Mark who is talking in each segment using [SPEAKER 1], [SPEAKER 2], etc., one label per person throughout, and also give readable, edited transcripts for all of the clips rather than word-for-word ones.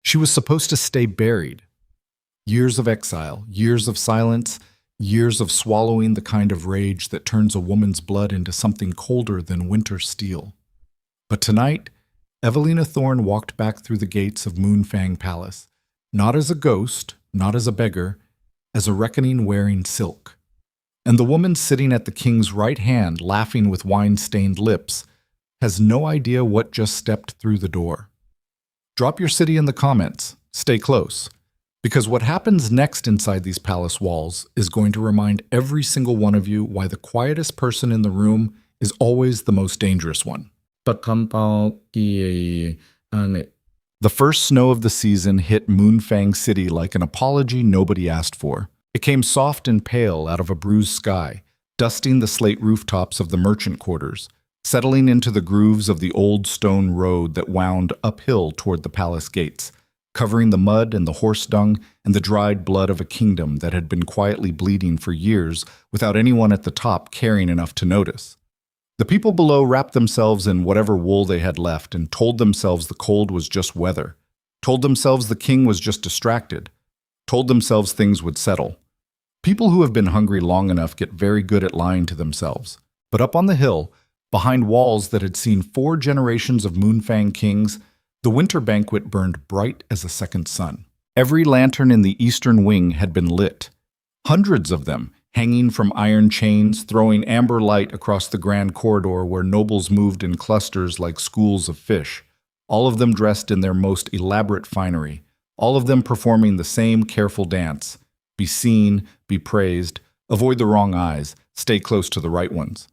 [SPEAKER 1] She was supposed to stay buried. Years of exile, years of silence, years of swallowing the kind of rage that turns a woman's blood into something colder than winter steel. But tonight, Evelina Thorne walked back through the gates of Moonfang Palace, not as a ghost, not as a beggar, as a reckoning wearing silk. And the woman sitting at the king's right hand, laughing with wine-stained lips, has no idea what just stepped through the door. Drop your city in the comments. Stay close. Because what happens next inside these palace walls is going to remind every single one of you why the quietest person in the room is always the most dangerous one. The first snow of the season hit Moonfang City like an apology nobody asked for. It came soft and pale out of a bruised sky, dusting the slate rooftops of the merchant quarters, settling into the grooves of the old stone road that wound uphill toward the palace gates, covering the mud and the horse dung and the dried blood of a kingdom that had been quietly bleeding for years without anyone at the top caring enough to notice. The people below wrapped themselves in whatever wool they had left and told themselves the cold was just weather, told themselves the king was just distracted, told themselves things would settle. People who have been hungry long enough get very good at lying to themselves. But up on the hill, behind walls that had seen 4 generations of Moonfang kings, the winter banquet burned bright as a second sun. Every lantern in the eastern wing had been lit. Hundreds of them, hanging from iron chains, throwing amber light across the grand corridor where nobles moved in clusters like schools of fish, all of them dressed in their most elaborate finery, all of them performing the same careful dance. Be seen, be praised, avoid the wrong eyes, stay close to the right ones.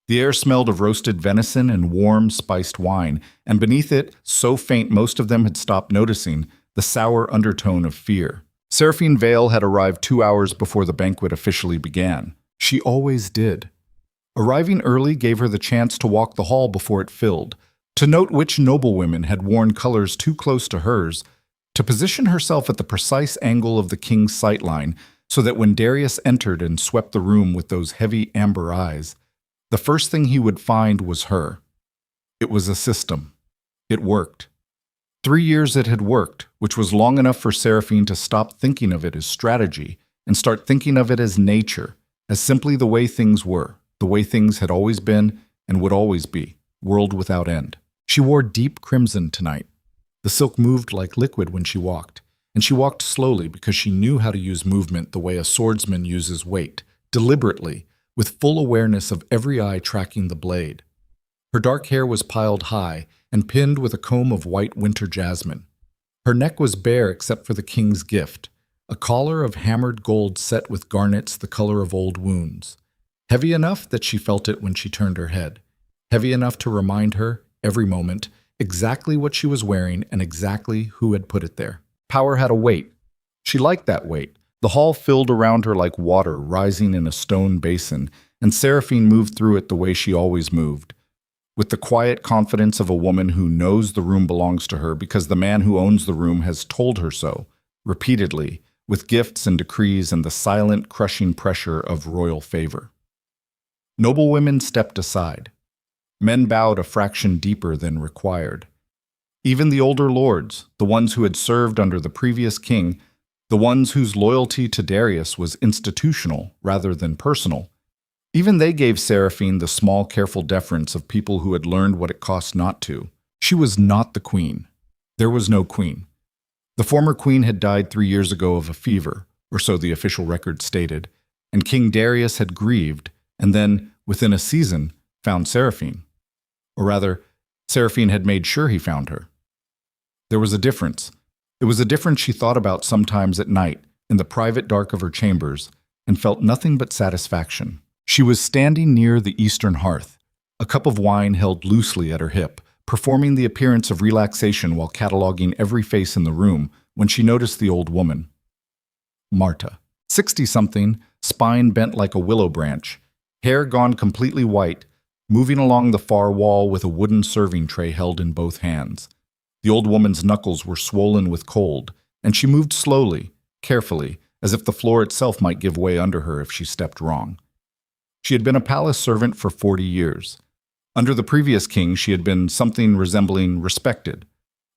[SPEAKER 1] The air smelled of roasted venison and warm, spiced wine, and beneath it, so faint most of them had stopped noticing, the sour undertone of fear. Seraphine Vale had arrived 2 hours before the banquet officially began. She always did. Arriving early gave her the chance to walk the hall before it filled, to note which noblewomen had worn colors too close to hers, to position herself at the precise angle of the king's sightline so that when Darius entered and swept the room with those heavy amber eyes, the first thing he would find was her. It was a system. It worked. 3 years it had worked, which was long enough for Seraphine to stop thinking of it as strategy and start thinking of it as nature, as simply the way things were, the way things had always been and would always be, world without end. She wore deep crimson tonight. The silk moved like liquid when she walked, and she walked slowly because she knew how to use movement the way a swordsman uses weight, deliberately, with full awareness of every eye tracking the blade. Her dark hair was piled high and pinned with a comb of white winter jasmine. Her neck was bare except for the king's gift, a collar of hammered gold set with garnets the color of old wounds, heavy enough that she felt it when she turned her head, heavy enough to remind her, every moment, exactly what she was wearing and exactly who had put it there. Power had a weight. She liked that weight. The hall filled around her like water rising in a stone basin, and Seraphine moved through it the way she always moved, with the quiet confidence of a woman who knows the room belongs to her because the man who owns the room has told her so, repeatedly, with gifts and decrees and the silent, crushing pressure of royal favor. Noblewomen stepped aside. Men bowed a fraction deeper than required. Even the older lords, the ones who had served under the previous king, the ones whose loyalty to Darius was institutional rather than personal, even they gave Seraphine the small, careful deference of people who had learned what it cost not to. She was not the queen. There was no queen. The former queen had died 3 years ago of a fever, or so the official record stated, and King Darius had grieved, and then, within a season, found Seraphine. Or rather, Seraphine had made sure he found her. There was a difference. It was a difference she thought about sometimes at night, in the private dark of her chambers, and felt nothing but satisfaction. She was standing near the eastern hearth, a cup of wine held loosely at her hip, performing the appearance of relaxation while cataloging every face in the room when she noticed the old woman. Marta, 60-something, spine bent like a willow branch, hair gone completely white, moving along the far wall with a wooden serving tray held in both hands. The old woman's knuckles were swollen with cold, and she moved slowly, carefully, as if the floor itself might give way under her if she stepped wrong. She had been a palace servant for 40 years. Under the previous king, she had been something resembling respected.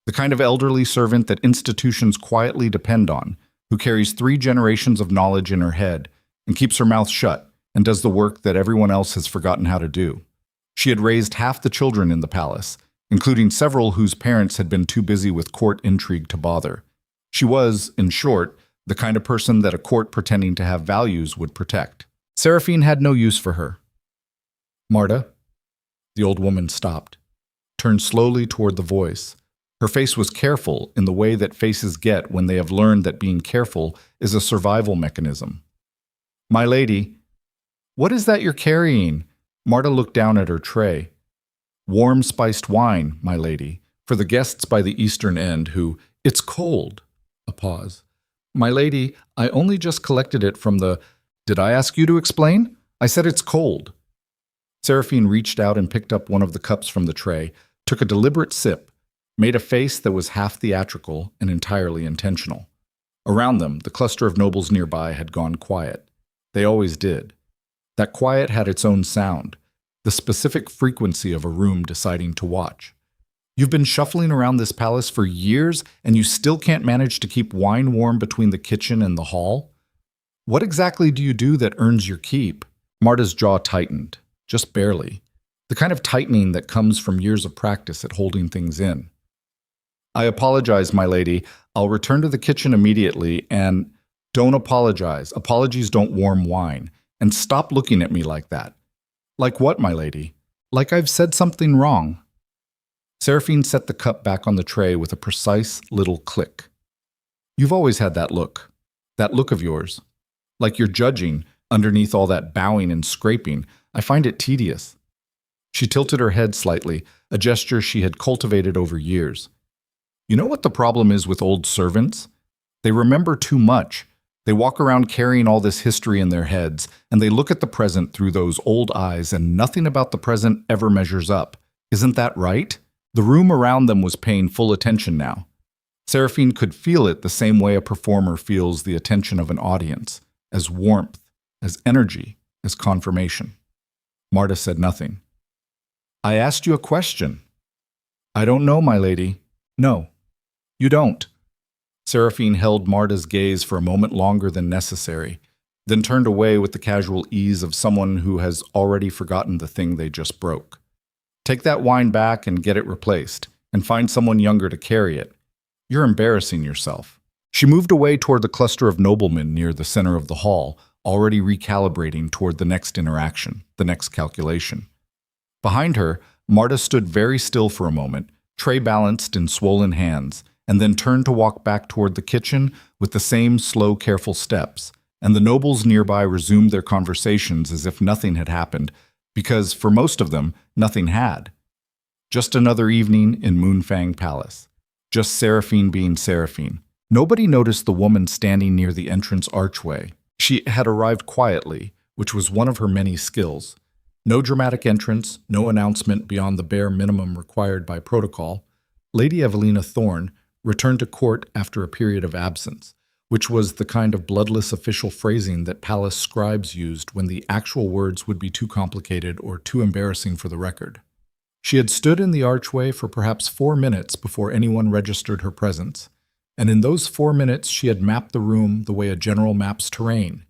[SPEAKER 1] The kind of elderly servant that institutions quietly depend on, who carries 3 generations of knowledge in her head and keeps her mouth shut and does the work that everyone else has forgotten how to do. She had raised half the children in the palace, including several whose parents had been too busy with court intrigue to bother. She was, in short, the kind of person that a court pretending to have values would protect. Seraphine had no use for her. "Marta?" The old woman stopped, turned slowly toward the voice. Her face was careful in the way that faces get when they have learned that being careful is a survival mechanism. "My lady, what is that you're carrying?" Marta looked down at her tray. "Warm spiced wine, my lady, for the guests by the eastern end who—" "It's cold." A pause. "My lady, I only just collected it from the—" "Did I ask you to explain? I said it's cold." Seraphine reached out and picked up one of the cups from the tray, took a deliberate sip, made a face that was half theatrical and entirely intentional. Around them, the cluster of nobles nearby had gone quiet. They always did. That quiet had its own sound, the specific frequency of a room deciding to watch. You've been shuffling around this palace for years, and you still can't manage to keep wine warm between the kitchen and the hall? What exactly do you do that earns your keep? Marta's jaw tightened, just barely, the kind of tightening that comes from years of practice at holding things in. "I apologize, my lady. I'll return to the kitchen immediately and—" "Don't apologize. Apologies don't warm wine. And stop looking at me like that." "Like what, my lady?" "Like I've said something wrong." Seraphine set the cup back on the tray with a precise little click. "You've always had that look of yours. Like you're judging underneath all that bowing and scraping. I find it tedious." She tilted her head slightly, a gesture she had cultivated over years. "You know what the problem is with old servants? They remember too much. They walk around carrying all this history in their heads, and they look at the present through those old eyes, and nothing about the present ever measures up. Isn't that right?" The room around them was paying full attention now. Seraphine could feel it the same way a performer feels the attention of an audience, as warmth, as energy, as confirmation. Marta said nothing. "I asked you a question." "I don't know, my lady." "No, you don't." Seraphine held Marta's gaze for a moment longer than necessary, then turned away with the casual ease of someone who has already forgotten the thing they just broke. "Take that wine back and get it replaced, and find someone younger to carry it. You're embarrassing yourself." She moved away toward the cluster of noblemen near the center of the hall, already recalibrating toward the next interaction, the next calculation. Behind her, Marta stood very still for a moment, tray balanced in swollen hands, and then turned to walk back toward the kitchen with the same slow, careful steps, and the nobles nearby resumed their conversations as if nothing had happened, because, for most of them, nothing had. Just another evening in Moonfang Palace. Just Seraphine being Seraphine. Nobody noticed the woman standing near the entrance archway. She had arrived quietly, which was one of her many skills. No dramatic entrance, no announcement beyond the bare minimum required by protocol. Lady Evelina Thorne returned to court after a period of absence, which was the kind of bloodless official phrasing that palace scribes used when the actual words would be too complicated or too embarrassing for the record. She had stood in the archway for perhaps 4 minutes before anyone registered her presence, and in those 4 minutes she had mapped the room the way a general maps terrain,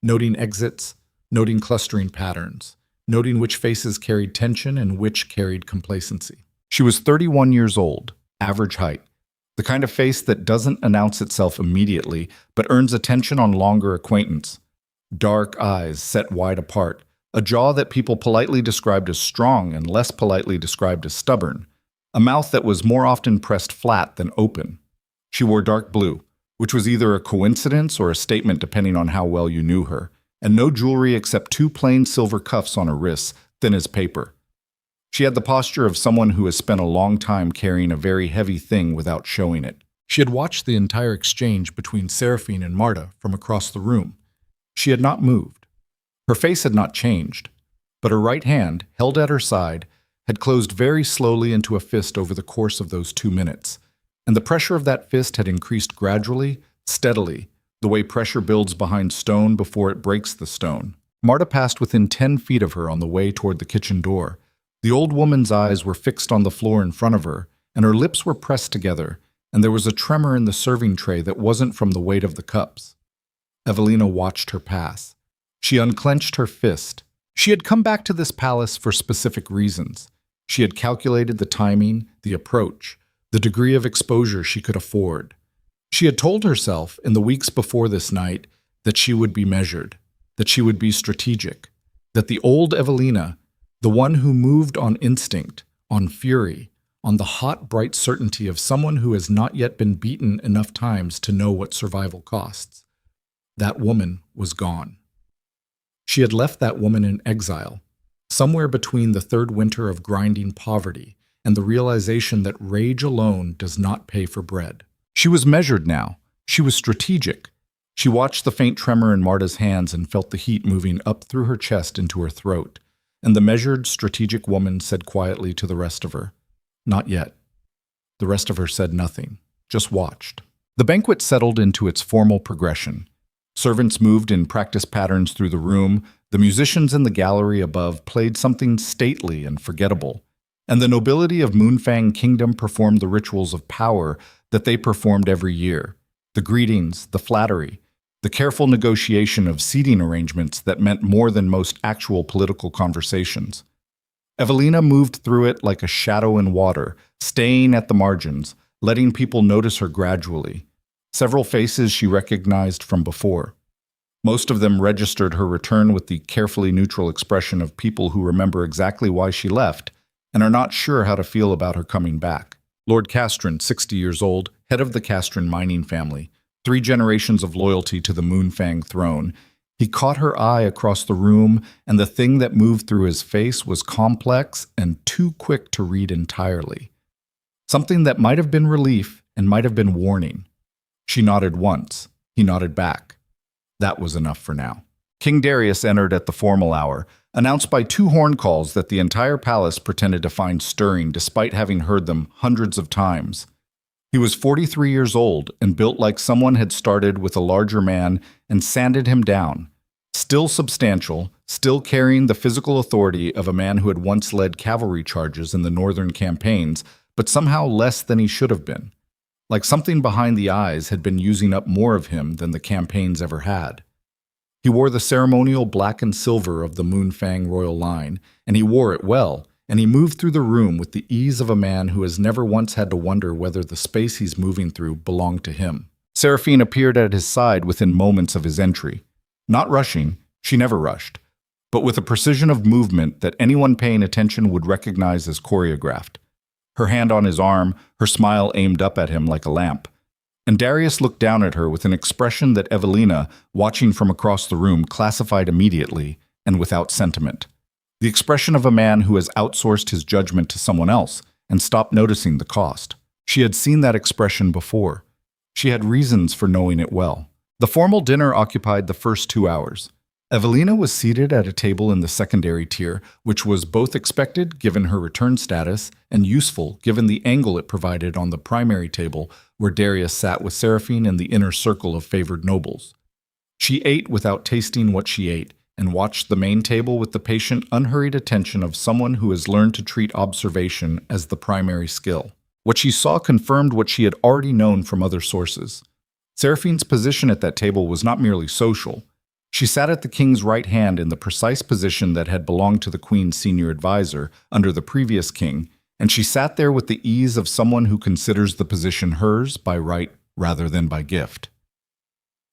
[SPEAKER 1] noting exits, noting clustering patterns, noting which faces carried tension and which carried complacency. She was 31 years old, average height, the kind of face that doesn't announce itself immediately, but earns attention on longer acquaintance. Dark eyes set wide apart, a jaw that people politely described as strong and less politely described as stubborn, a mouth that was more often pressed flat than open. She wore dark blue, which was either a coincidence or a statement depending on how well you knew her, and no jewelry except 2 plain silver cuffs on her wrists, thin as paper. She had the posture of someone who has spent a long time carrying a very heavy thing without showing it. She had watched the entire exchange between Seraphine and Marta from across the room. She had not moved. Her face had not changed, but her right hand, held at her side, had closed very slowly into a fist over the course of those 2 minutes, and the pressure of that fist had increased gradually, steadily, the way pressure builds behind stone before it breaks the stone. Marta passed within 10 feet of her on the way toward the kitchen door. The old woman's eyes were fixed on the floor in front of her, and her lips were pressed together, and there was a tremor in the serving tray that wasn't from the weight of the cups. Evelina watched her pass. She unclenched her fist. She had come back to this palace for specific reasons. She had calculated the timing, the approach, the degree of exposure she could afford. She had told herself in the weeks before this night that she would be measured, that she would be strategic, that the old Evelina, the one who moved on instinct, on fury, on the hot, bright certainty of someone who has not yet been beaten enough times to know what survival costs, that woman was gone. She had left that woman in exile, somewhere between the third winter of grinding poverty and the realization that rage alone does not pay for bread. She was measured now. She was strategic. She watched the faint tremor in Marta's hands and felt the heat moving up through her chest into her throat. And the measured, strategic woman said quietly to the rest of her, "Not yet." The rest of her said nothing, just watched. The banquet settled into its formal progression. Servants moved in practice patterns through the room. The musicians in the gallery above played something stately and forgettable. And the nobility of Moonfang Kingdom performed the rituals of power that they performed every year. The greetings, the flattery, the careful negotiation of seating arrangements that meant more than most actual political conversations. Evelina moved through it like a shadow in water, staying at the margins, letting people notice her gradually. Several faces she recognized from before. Most of them registered her return with the carefully neutral expression of people who remember exactly why she left and are not sure how to feel about her coming back. Lord Castron, 60 years old, head of the Castron mining family, 3 generations of loyalty to the Moonfang throne. He caught her eye across the room, and the thing that moved through his face was complex and too quick to read entirely. Something that might have been relief and might have been warning. She nodded once. He nodded back. That was enough for now. King Darius entered at the formal hour, announced by 2 horn calls that the entire palace pretended to find stirring despite having heard them hundreds of times. He was 43 years old and built like someone had started with a larger man and sanded him down. Still substantial, still carrying the physical authority of a man who had once led cavalry charges in the northern campaigns, but somehow less than he should have been. Like something behind the eyes had been using up more of him than the campaigns ever had. He wore the ceremonial black and silver of the Moonfang royal line, and he wore it well, and he moved through the room with the ease of a man who has never once had to wonder whether the space he's moving through belonged to him. Seraphine appeared at his side within moments of his entry. Not rushing, she never rushed, but with a precision of movement that anyone paying attention would recognize as choreographed. Her hand on his arm, her smile aimed up at him like a lamp. And Darius looked down at her with an expression that Evelina, watching from across the room, classified immediately and without sentiment. The expression of a man who has outsourced his judgment to someone else and stopped noticing the cost. She had seen that expression before. She had reasons for knowing it well. The formal dinner occupied the first 2 hours. Evelina was seated at a table in the secondary tier, which was both expected given her return status and useful given the angle it provided on the primary table where Darius sat with Seraphine and the inner circle of favored nobles. She ate without tasting what she ate and watched the main table with the patient, unhurried attention of someone who has learned to treat observation as the primary skill. What she saw confirmed what she had already known from other sources. Seraphine's position at that table was not merely social. She sat at the king's right hand in the precise position that had belonged to the queen's senior advisor under the previous king, and she sat there with the ease of someone who considers the position hers by right rather than by gift.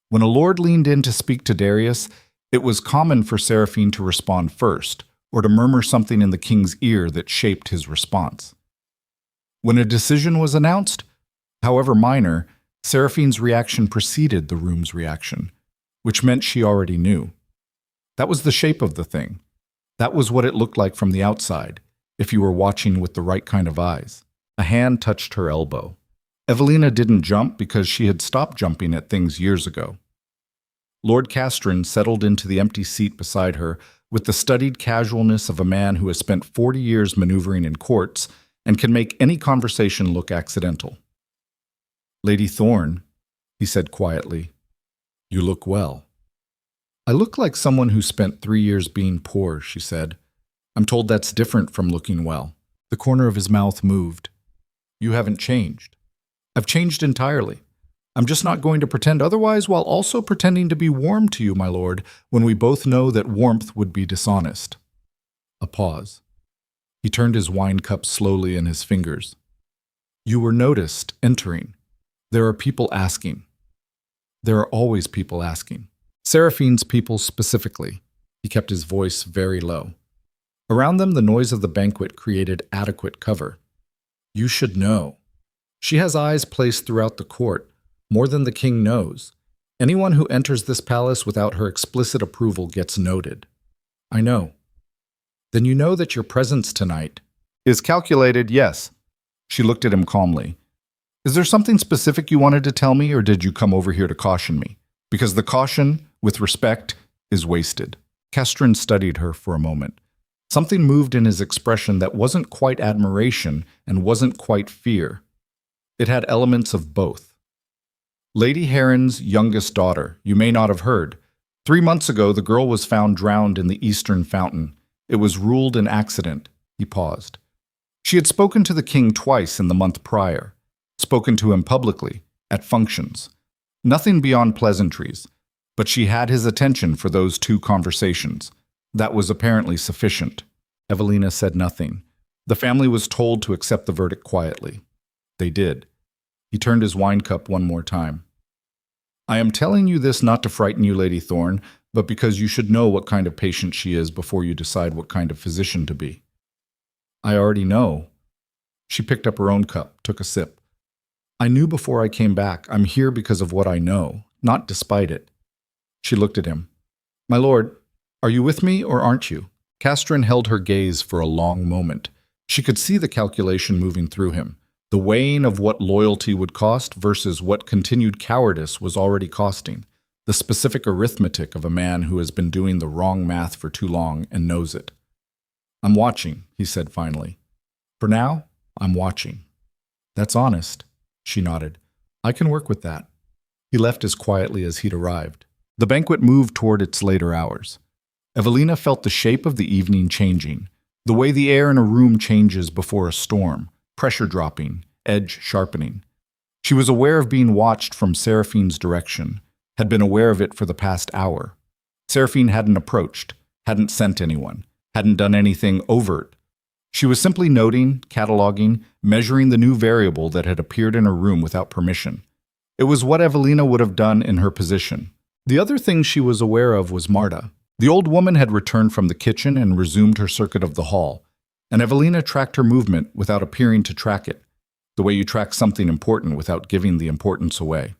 [SPEAKER 1] When a lord leaned in to speak to Darius, it was common for Seraphine to respond first, or to murmur something in the king's ear that shaped his response. When a decision was announced, however minor, Seraphine's reaction preceded the room's reaction, which meant she already knew. That was the shape of the thing. That was what it looked like from the outside, if you were watching with the right kind of eyes. A hand touched her elbow. Evelina didn't jump because she had stopped jumping at things years ago. Lord Castron settled into the empty seat beside her with the studied casualness of a man who has spent 40 years maneuvering in courts and can make any conversation look accidental. "Lady Thorne," he said quietly, "you look well." "I look like someone who spent 3 years being poor," she said. "I'm told that's different from looking well." The corner of his mouth moved. You haven't changed. I've changed entirely. I'm just not going to pretend otherwise while also pretending to be warm to you, my lord, when we both know that warmth would be dishonest. A pause. He turned his wine cup slowly in his fingers. You were noticed entering. There are people asking. There are always people asking. Seraphine's people specifically. He kept his voice very low. Around them, the noise of the banquet created adequate cover. You should know. She has eyes placed throughout the court, more than the king knows. Anyone who enters this palace without her explicit approval gets noted. I know. Then you know that your presence tonight is calculated, yes. She looked at him calmly. Is there something specific you wanted to tell me, or did you come over here to caution me? Because the caution, with respect, is wasted. Castron studied her for a moment. Something moved in his expression that wasn't quite admiration and wasn't quite fear. It had elements of both. Lady Heron's youngest daughter, you may not have heard. 3 months ago, the girl was found drowned in the eastern fountain. It was ruled an accident. He paused. She had spoken to the king twice in the month prior, spoken to him publicly, at functions. Nothing beyond pleasantries, but she had his attention for those 2 conversations. That was apparently sufficient. Evelina said nothing. The family was told to accept the verdict quietly. They did. He turned his wine cup one more time. I am telling you this not to frighten you, Lady Thorne, but because you should know what kind of patient she is before you decide what kind of physician to be. I already know. She picked up her own cup, took a sip. I knew before I came back. I'm here because of what I know, not despite it. She looked at him. My lord, are you with me or aren't you? Castron held her gaze for a long moment. She could see the calculation moving through him, the weighing of what loyalty would cost versus what continued cowardice was already costing, the specific arithmetic of a man who has been doing the wrong math for too long and knows it. I'm watching, he said finally. For now, I'm watching. That's honest, she nodded. I can work with that. He left as quietly as he'd arrived. The banquet moved toward its later hours. Evelina felt the shape of the evening changing, the way the air in a room changes before a storm, pressure dropping, edge sharpening. She was aware of being watched from Seraphine's direction, had been aware of it for the past hour. Seraphine hadn't approached, hadn't sent anyone, hadn't done anything overt. She was simply noting, cataloging, measuring the new variable that had appeared in her room without permission. It was what Evelina would have done in her position. The other thing she was aware of was Marta. The old woman had returned from the kitchen and resumed her circuit of the hall, and Evelina tracked her movement without appearing to track it, the way you track something important without giving the importance away.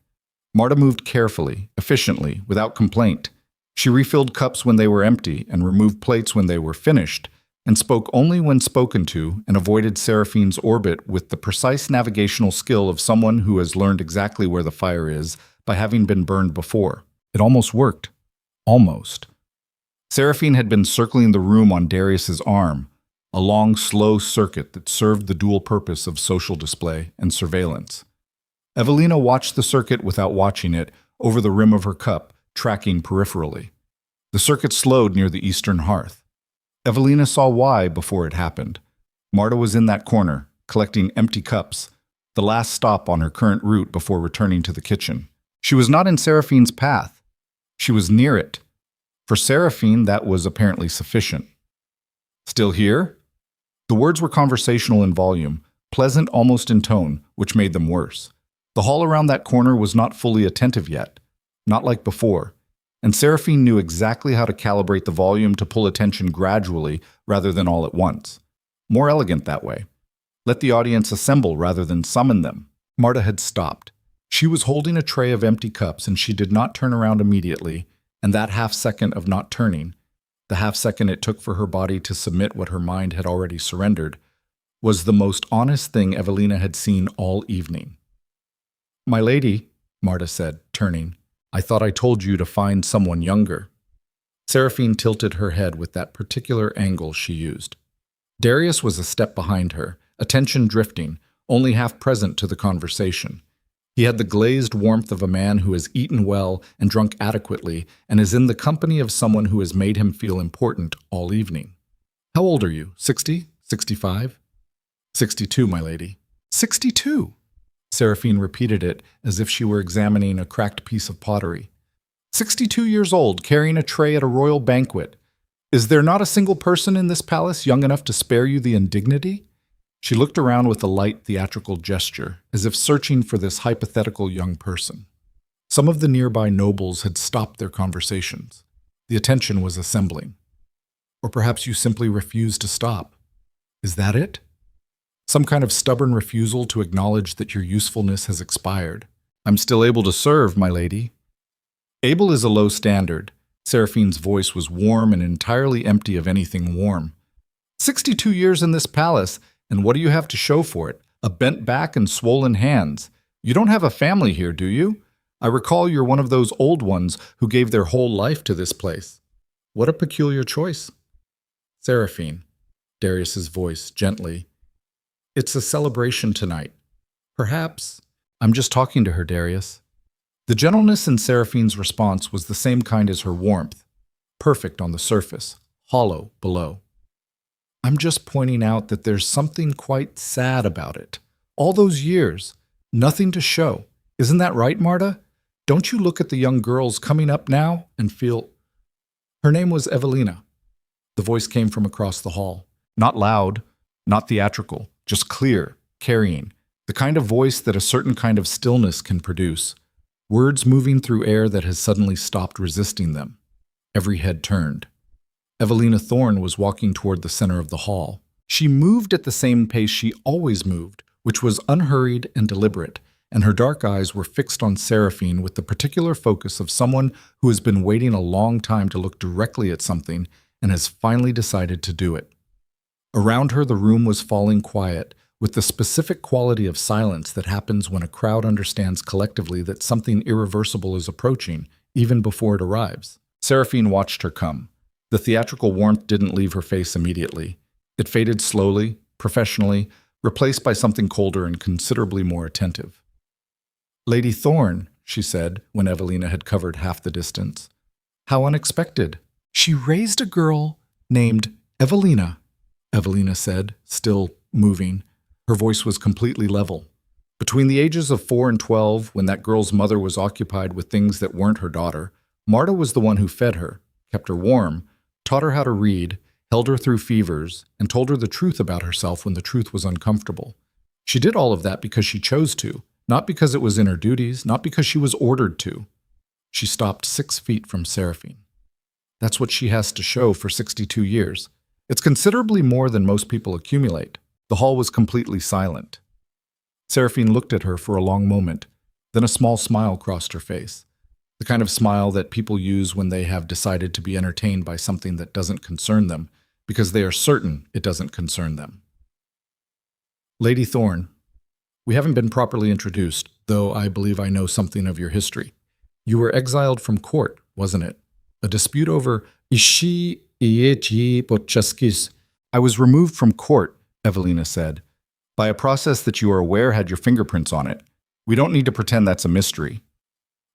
[SPEAKER 1] Marta moved carefully, efficiently, without complaint. She refilled cups when they were empty and removed plates when they were finished, and spoke only when spoken to and avoided Seraphine's orbit with the precise navigational skill of someone who has learned exactly where the fire is by having been burned before. It almost worked. Almost. Seraphine had been circling the room on Darius's arm, a long, slow circuit that served the dual purpose of social display and surveillance. Evelina watched the circuit without watching it, over the rim of her cup, tracking peripherally. The circuit slowed near the eastern hearth. Evelina saw why before it happened. Marta was in that corner, collecting empty cups, the last stop on her current route before returning to the kitchen. She was not in Seraphine's path. She was near it. For Seraphine, that was apparently sufficient. Still here? The words were conversational in volume, pleasant almost in tone, which made them worse. The hall around that corner was not fully attentive yet, not like before, and Seraphine knew exactly how to calibrate the volume to pull attention gradually rather than all at once. More elegant that way. Let the audience assemble rather than summon them. Marta had stopped. She was holding a tray of empty cups and she did not turn around immediately, and that half second of not turning, the half second it took for her body to submit what her mind had already surrendered, was the most honest thing Evelina had seen all evening. My lady, Marta said, turning, I thought I told you to find someone younger. Seraphine tilted her head with that particular angle she used. Darius was a step behind her, attention drifting, only half present to the conversation. He had the glazed warmth of a man who has eaten well and drunk adequately and is in the company of someone who has made him feel important all evening. How old are you? 60? 65? 62, my lady. 62. Seraphine repeated it as if she were examining a cracked piece of pottery. 62 years old, carrying a tray at a royal banquet. Is there not a single person in this palace young enough to spare you the indignity? She looked around with a light theatrical gesture, as if searching for this hypothetical young person. Some of the nearby nobles had stopped their conversations. The attention was assembling. Or perhaps you simply refused to stop. Is that it? Some kind of stubborn refusal to acknowledge that your usefulness has expired. I'm still able to serve, my lady. Able is a low standard. Seraphine's voice was warm and entirely empty of anything warm. 62 years in this palace, and what do you have to show for it? A bent back and swollen hands. You don't have a family here, do you? I recall you're one of those old ones who gave their whole life to this place. What a peculiar choice. Seraphine, Darius's voice gently. It's a celebration tonight. Perhaps. I'm just talking to her, Darius. The gentleness in Seraphine's response was the same kind as her warmth. Perfect on the surface, hollow below. I'm just pointing out that there's something quite sad about it. All those years, nothing to show. Isn't that right, Marta? Don't you look at the young girls coming up now and feel... Her name was Evelina. The voice came from across the hall. Not loud, not theatrical, just clear, carrying. The kind of voice that a certain kind of stillness can produce. Words moving through air that has suddenly stopped resisting them. Every head turned. Evelina Thorne was walking toward the center of the hall. She moved at the same pace she always moved, which was unhurried and deliberate, and her dark eyes were fixed on Seraphine with the particular focus of someone who has been waiting a long time to look directly at something and has finally decided to do it. Around her, the room was falling quiet, with the specific quality of silence that happens when a crowd understands collectively that something irreversible is approaching, even before it arrives. Seraphine watched her come. The theatrical warmth didn't leave her face immediately. It faded slowly, professionally, replaced by something colder and considerably more attentive. Lady Thorne, she said, when Evelina had covered half the distance. How unexpected. She raised a girl named Evelina, Evelina said, still moving. Her voice was completely level. Between the ages of 4 and 12, when that girl's mother was occupied with things that weren't her daughter, Marta was the one who fed her, kept her warm, taught her how to read, held her through fevers, and told her the truth about herself when the truth was uncomfortable. She did all of that because she chose to, not because it was in her duties, not because she was ordered to. She stopped 6 feet from Seraphine. That's what she has to show for 62 years. It's considerably more than most people accumulate. The hall was completely silent. Seraphine looked at her for a long moment, then a small smile crossed her face. The kind of smile that people use when they have decided to be entertained by something that doesn't concern them, because they are certain it doesn't concern them. Lady Thorne, we haven't been properly introduced, though I believe I know something of your history. You were exiled from court, wasn't it? A dispute over Ishi Ieji Bochaskis. I was removed from court, Evelina said, by a process that you are aware had your fingerprints on it. We don't need to pretend that's a mystery.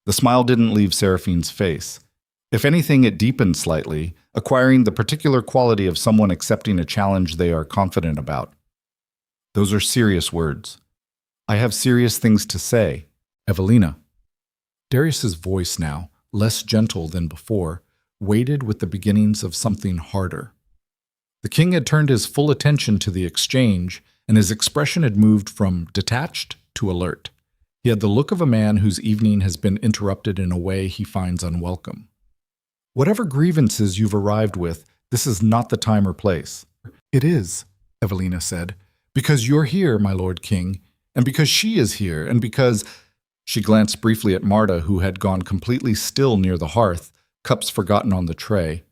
[SPEAKER 1] The smile didn't leave Seraphine's face. If anything, it deepened slightly, acquiring the particular quality of someone accepting a challenge they are confident about. Those are serious words. I have serious things to say, Evelina. Darius's voice now, less gentle than before, waited with the beginnings of something harder. The king had turned his full attention to the exchange, and his expression had moved from detached to alert. He had the look of a man whose evening has been interrupted in a way he finds unwelcome. Whatever grievances you've arrived with, this is not the time or place. It is, Evelina said, because you're here, my lord king, and because she is here, and because... She glanced briefly at Marta, who had gone completely still near the hearth, cups forgotten on the tray.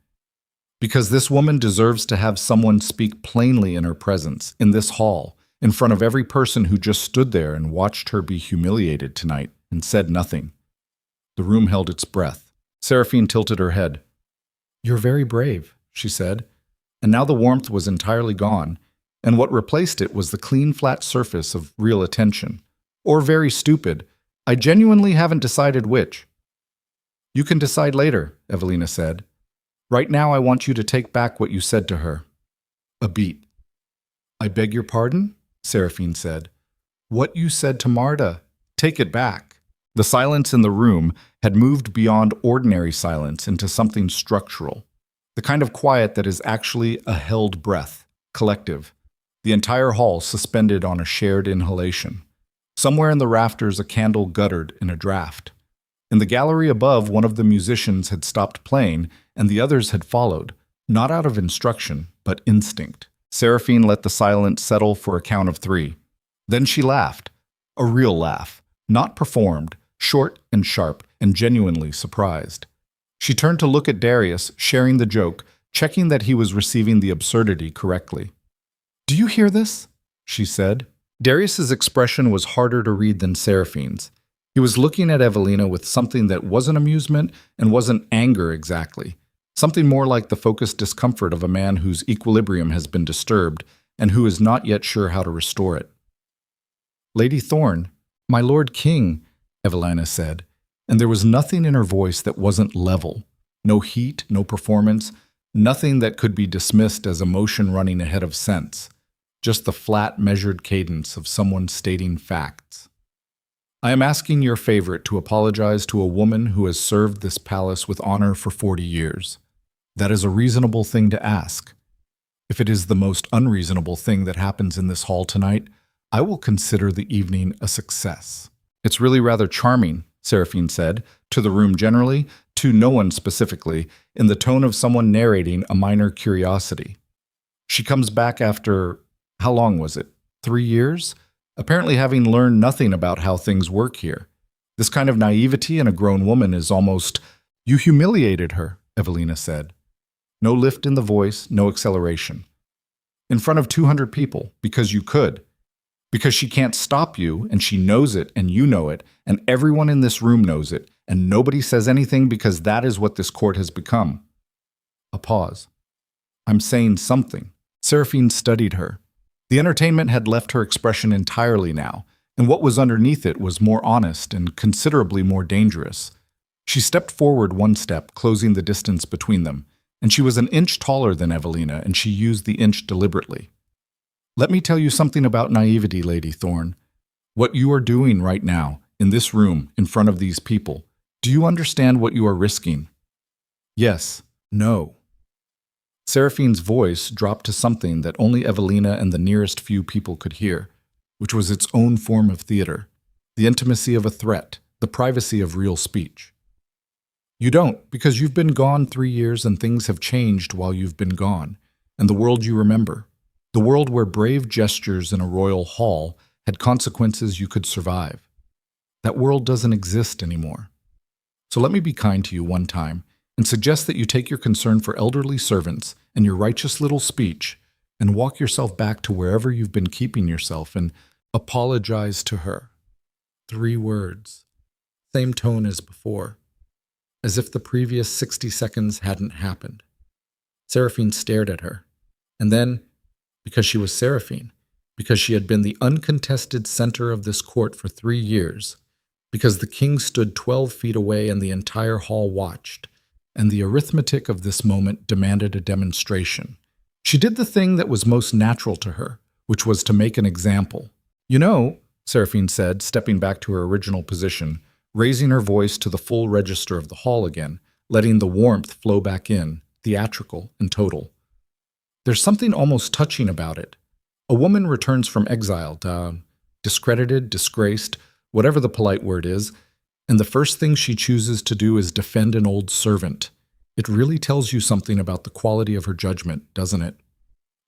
[SPEAKER 1] Because this woman deserves to have someone speak plainly in her presence, in this hall, in front of every person who just stood there and watched her be humiliated tonight and said nothing. The room held its breath. Seraphine tilted her head. You're very brave, she said, and now the warmth was entirely gone, and what replaced it was the clean, flat surface of real attention. Or very stupid. I genuinely haven't decided which. You can decide later, Evelina said. Right now I want you to take back what you said to her. A beat. I beg your pardon? Seraphine said. What you said to Marta. Take it back. The silence in the room had moved beyond ordinary silence into something structural. The kind of quiet that is actually a held breath, collective. The entire hall suspended on a shared inhalation. Somewhere in the rafters a candle guttered in a draft. In the gallery above, one of the musicians had stopped playing, and the others had followed, not out of instruction, but instinct. Seraphine let the silence settle for a count of 3. Then she laughed. A real laugh, not performed, short and sharp, and genuinely surprised. She turned to look at Darius, sharing the joke, checking that he was receiving the absurdity correctly. "Do you hear this?" she said. Darius's expression was harder to read than Seraphine's. He was looking at Evelina with something that wasn't amusement and wasn't anger exactly. Something more like the focused discomfort of a man whose equilibrium has been disturbed and who is not yet sure how to restore it. "Lady Thorne, my Lord King," Evelina said, and there was nothing in her voice that wasn't level. No heat, no performance, nothing that could be dismissed as emotion running ahead of sense. Just the flat, measured cadence of someone stating facts. "I am asking your favorite to apologize to a woman who has served this palace with honor for 40 years. That is a reasonable thing to ask. If it is the most unreasonable thing that happens in this hall tonight, I will consider the evening a success." "It's really rather charming," Seraphine said, to the room generally, to no one specifically, in the tone of someone narrating a minor curiosity. "She comes back after, how long was it? 3 years? Apparently having learned nothing about how things work here. This kind of naivety in a grown woman is almost—" "You humiliated her," Evelina said. No lift in the voice, no acceleration. "In front of 200 people, because you could. Because she can't stop you, and she knows it, and you know it, and everyone in this room knows it, and nobody says anything because that is what this court has become." A pause. "I'm saying something." Seraphine studied her. The entertainment had left her expression entirely now, and what was underneath it was more honest and considerably more dangerous. She stepped forward 1 step, closing the distance between them, and she was an inch taller than Evelina, and she used the inch deliberately. "Let me tell you something about naivety, Lady Thorne. What you are doing right now, in this room, in front of these people, do you understand what you are risking?" "Yes. No." Seraphine's voice dropped to something that only Evelina and the nearest few people could hear, which was its own form of theater, the intimacy of a threat, the privacy of real speech. "You don't, because you've been gone 3 years and things have changed while you've been gone, and the world you remember. The world where brave gestures in a royal hall had consequences you could survive. That world doesn't exist anymore. So let me be kind to you one time and suggest that you take your concern for elderly servants and your righteous little speech and walk yourself back to wherever you've been keeping yourself and apologize to her." 3 words. Same tone as before, as if the previous 60 seconds hadn't happened. Seraphine stared at her, and then, because she was Seraphine, because she had been the uncontested center of this court for 3 years, because the king stood 12 feet away and the entire hall watched, and the arithmetic of this moment demanded a demonstration. She did the thing that was most natural to her, which was to make an example. "You know," Seraphine said, stepping back to her original position, raising her voice to the full register of the hall again, letting the warmth flow back in, theatrical and total. "There's something almost touching about it. A woman returns from exile, discredited, disgraced, whatever the polite word is, and the first thing she chooses to do is defend an old servant. It really tells you something about the quality of her judgment, doesn't it?"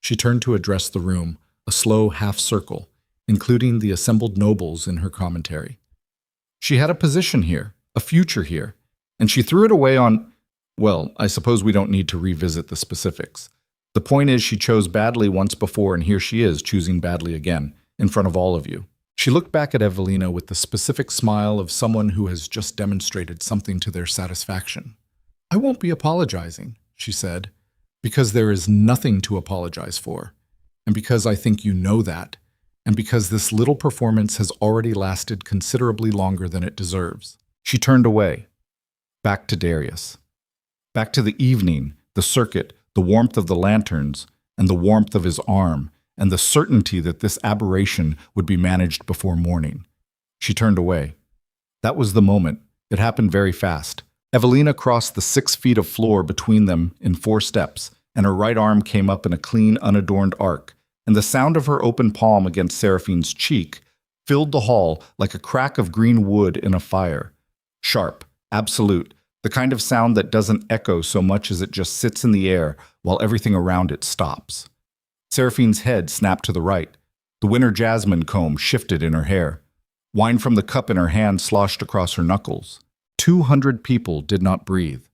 [SPEAKER 1] She turned to address the room, a slow half-circle, including the assembled nobles in her commentary. She had a position here, a future here, and she threw it away on— well, I suppose we don't need to revisit the specifics. The point is she chose badly once before, and here she is choosing badly again, in front of all of you. She looked back at Evelina with the specific smile of someone who has just demonstrated something to their satisfaction. "I won't be apologizing," she said, "because there is nothing to apologize for, and because I think you know that, and because this little performance has already lasted considerably longer than it deserves." She turned away, back to Darius, back to the evening, the circuit, the warmth of the lanterns, and the warmth of his arm, and the certainty that this aberration would be managed before morning. She turned away. That was the moment. It happened very fast. Evelina crossed the 6 feet of floor between them in 4 steps, and her right arm came up in a clean, unadorned arc, and the sound of her open palm against Seraphine's cheek filled the hall like a crack of green wood in a fire. Sharp, absolute, the kind of sound that doesn't echo so much as it just sits in the air while everything around it stops. Seraphine's head snapped to the right. The winter jasmine comb shifted in her hair. Wine from the cup in her hand sloshed across her knuckles. 200 people did not breathe.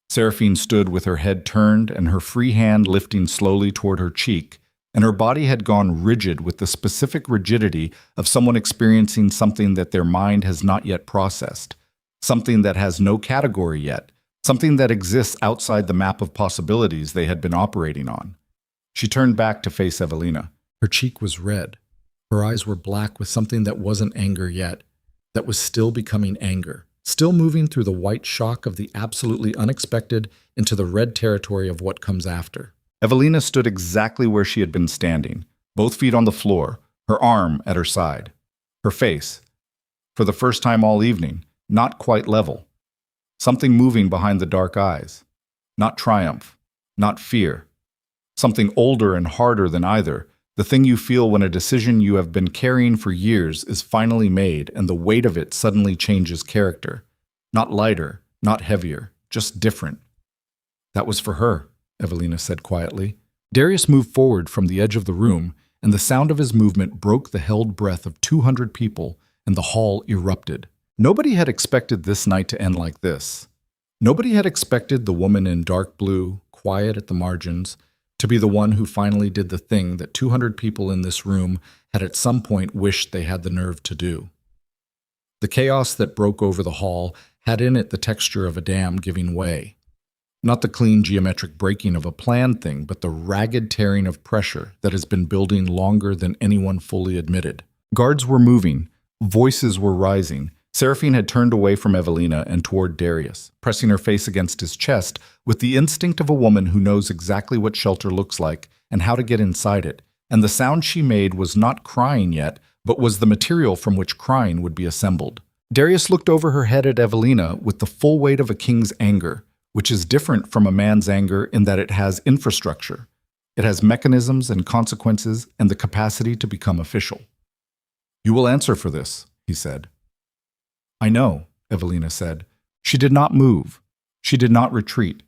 [SPEAKER 1] Seraphine stood with her head turned and her free hand lifting slowly toward her cheek, and her body had gone rigid with the specific rigidity of someone experiencing something that their mind has not yet processed, something that has no category yet, something that exists outside the map of possibilities they had been operating on. She turned back to face Evelina. Her cheek was red. Her eyes were black with something that wasn't anger yet, that was still becoming anger, still moving through the white shock of the absolutely unexpected into the red territory of what comes after. Evelina stood exactly where she had been standing, both feet on the floor, her arm at her side. Her face, for the first time all evening, not quite level. Something moving behind the dark eyes. Not triumph, not fear. Something older and harder than either, the thing you feel when a decision you have been carrying for years is finally made and the weight of it suddenly changes character. Not lighter, not heavier, just different. That was for her, Evelina said quietly. Darius moved forward from the edge of the room, and the sound of his movement broke the held breath of 200 people, and the hall erupted. Nobody had expected this night to end like this. Nobody had expected the woman in dark blue, quiet at the margins, to be the one who finally did the thing that 200 people in this room had at some point wished they had the nerve to do. The chaos that broke over the hall had in it the texture of a dam giving way. Not the clean geometric breaking of a planned thing, but the ragged tearing of pressure that has been building longer than anyone fully admitted. Guards were moving. Voices were rising. Seraphine had turned away from Evelina and toward Darius, pressing her face against his chest with the instinct of a woman who knows exactly what shelter looks like and how to get inside it, and the sound she made was not crying yet, but was the material from which crying would be assembled. Darius looked over her head at Evelina with the full weight of a king's anger, which is different from a man's anger in that it has infrastructure. It has mechanisms and consequences and the capacity to become official. "You will answer for this," he said. "I know," Evelina said. She did not move. She did not retreat.